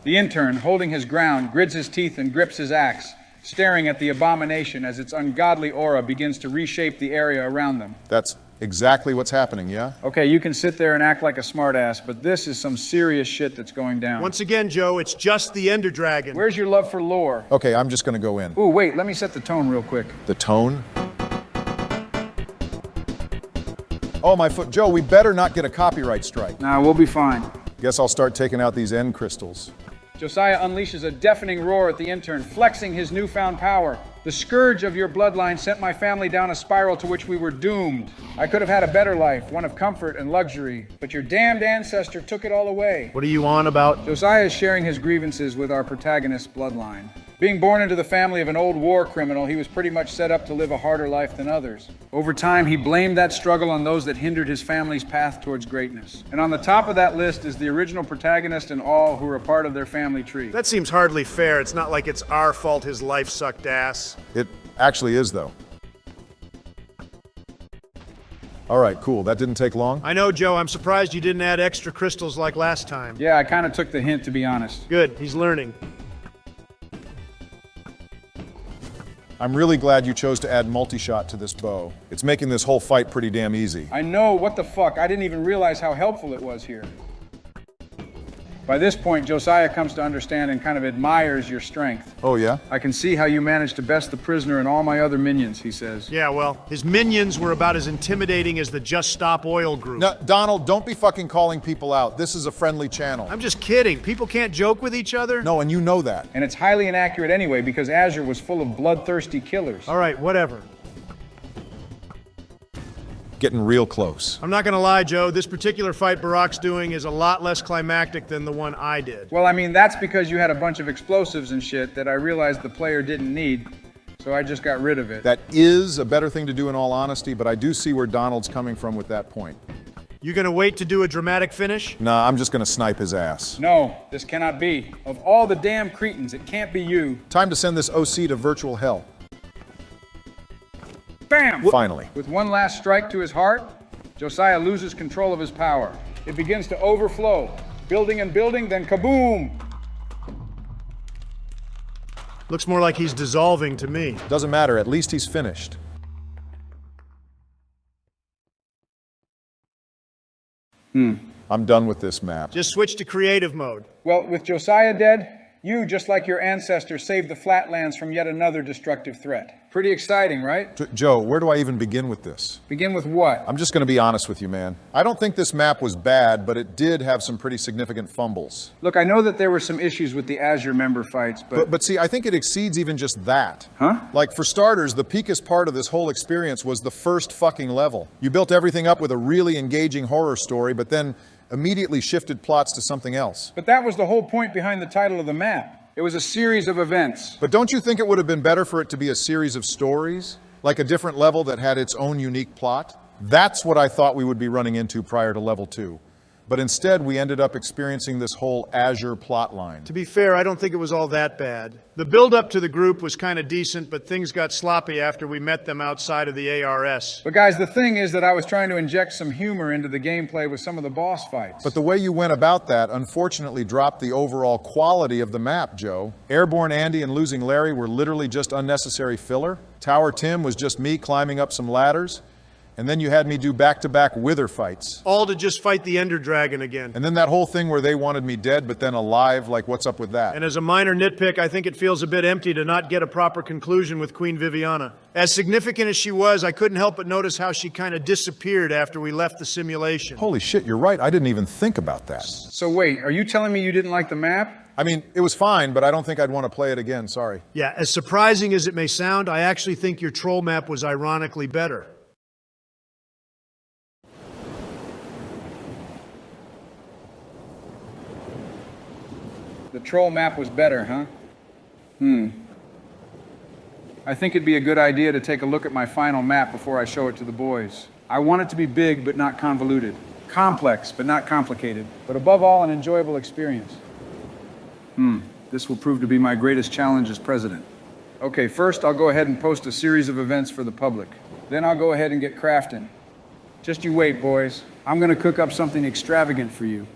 Speaker 1: The intern, holding his ground, grits his teeth and grips his axe, staring at the abomination as its ungodly aura begins to reshape the area around them.
Speaker 3: That's exactly what's happening, yeah?
Speaker 1: Okay, you can sit there and act like a smartass, but this is some serious shit that's going down.
Speaker 2: Once again, Joe, it's just the Ender Dragon.
Speaker 1: Where's your love for lore?
Speaker 3: Okay, I'm just gonna go in.
Speaker 1: Ooh, wait, let me set the tone real quick.
Speaker 3: The tone? Oh, my foot. Joe, we better not get a copyright strike.
Speaker 1: Nah, we'll be fine.
Speaker 3: Guess I'll start taking out these end crystals.
Speaker 1: Josiah unleashes a deafening roar at the intern, flexing his newfound power. The scourge of your bloodline sent my family down a spiral to which we were doomed. I could have had a better life, one of comfort and luxury, but your damned ancestor took it all away.
Speaker 2: What are you on about?
Speaker 1: Josiah is sharing his grievances with our protagonist's bloodline. Being born into the family of an old war criminal, he was pretty much set up to live a harder life than others. Over time, he blamed that struggle on those that hindered his family's path towards greatness. And on the top of that list is the original protagonist and all who are a part of their family tree.
Speaker 2: That seems hardly fair. It's not like it's our fault his life sucked ass.
Speaker 3: It actually is, though. All right, cool. That didn't take long.
Speaker 2: I know, Joe. I'm surprised you didn't add extra crystals like last time.
Speaker 1: Yeah, I kind of took the hint, to be honest.
Speaker 2: Good. He's learning.
Speaker 3: I'm really glad you chose to add multi-shot to this bow. It's making this whole fight pretty damn easy.
Speaker 1: I know, what the fuck? I didn't even realize how helpful it was here. By this point, Josiah comes to understand and kind of admires your strength.
Speaker 3: Oh, yeah?
Speaker 1: I can see how you managed to best the prisoner and all my other minions, he says.
Speaker 2: Yeah, well, his minions were about as intimidating as the Just Stop Oil group.
Speaker 3: No, Donald, don't be fucking calling people out. This is a friendly channel.
Speaker 2: I'm just kidding. People can't joke with each other.
Speaker 3: No, and you know that.
Speaker 1: And it's highly inaccurate anyway, because Azure was full of bloodthirsty killers.
Speaker 2: All right, whatever.
Speaker 3: Getting real close.
Speaker 2: I'm not gonna lie, Joe. This particular fight Barack's doing is a lot less climactic than the one I did.
Speaker 1: Well, I mean, that's because you had a bunch of explosives and shit that I realized the player didn't need, so I just got rid of it.
Speaker 3: That is a better thing to do in all honesty, but I do see where Donald's coming from with that point.
Speaker 2: You gonna wait to do a dramatic finish?
Speaker 3: Nah, I'm just gonna snipe his ass.
Speaker 1: No, this cannot be. Of all the damn cretins, it can't be you.
Speaker 3: Time to send this OC to virtual hell.
Speaker 1: Bam!
Speaker 3: Finally.
Speaker 1: With one last strike to his heart, Josiah loses control of his power. It begins to overflow, building and building, then kaboom!
Speaker 2: Looks more like he's dissolving to me.
Speaker 3: Doesn't matter, at least he's finished. I'm done with this map.
Speaker 2: Just switch to creative mode.
Speaker 1: Well, with Josiah dead, you, just like your ancestors, saved the Flatlands from yet another destructive threat. Pretty exciting, right?
Speaker 3: Joe, where do I even begin with this?
Speaker 1: Begin with what?
Speaker 3: I'm just gonna be honest with you, man. I don't think this map was bad, but it did have some pretty significant fumbles.
Speaker 1: Look, I know that there were some issues with the Azure member fights,
Speaker 3: But see, I think it exceeds even just that.
Speaker 1: Huh?
Speaker 3: Like, for starters, the peakest part of this whole experience was the first fucking level. You built everything up with a really engaging horror story, but then immediately shifted plots to something else.
Speaker 1: But that was the whole point behind the title of the map. It was a series of events.
Speaker 3: But don't you think it would have been better for it to be a series of stories? Like a different level that had its own unique plot? That's what I thought we would be running into prior to level 2. But instead, we ended up experiencing this whole Azure plotline.
Speaker 2: To be fair, I don't think it was all that bad. The build-up to the group was kind of decent, but things got sloppy after we met them outside of the ARS.
Speaker 1: But guys, the thing is that I was trying to inject some humor into the gameplay with some of the boss fights.
Speaker 3: But the way you went about that, unfortunately, dropped the overall quality of the map, Joe. Airborne Andy and Losing Larry were literally just unnecessary filler. Tower Tim was just me climbing up some ladders. And then you had me do back-to-back wither fights.
Speaker 2: All to just fight the Ender Dragon again.
Speaker 3: And then that whole thing where they wanted me dead but then alive, like what's up with that?
Speaker 2: And as a minor nitpick, I think it feels a bit empty to not get a proper conclusion with Queen Viviana. As significant as she was, I couldn't help but notice how she kind of disappeared after we left the simulation.
Speaker 3: Holy shit, you're right. I didn't even think about that.
Speaker 1: So wait, are you telling me you didn't like the map?
Speaker 3: I mean, it was fine, but I don't think I'd want to play it again, sorry.
Speaker 2: Yeah, as surprising as it may sound, I actually think your troll map was ironically better.
Speaker 1: The troll map was better, huh? I think it'd be a good idea to take a look at my final map before I show it to the boys. I want it to be big but not convoluted, complex but not complicated, but above all an enjoyable experience. This will prove to be my greatest challenge as president. Okay, first I'll go ahead and post a series of events for the public. Then I'll go ahead and get crafting. Just you wait, boys. I'm gonna cook up something extravagant for you.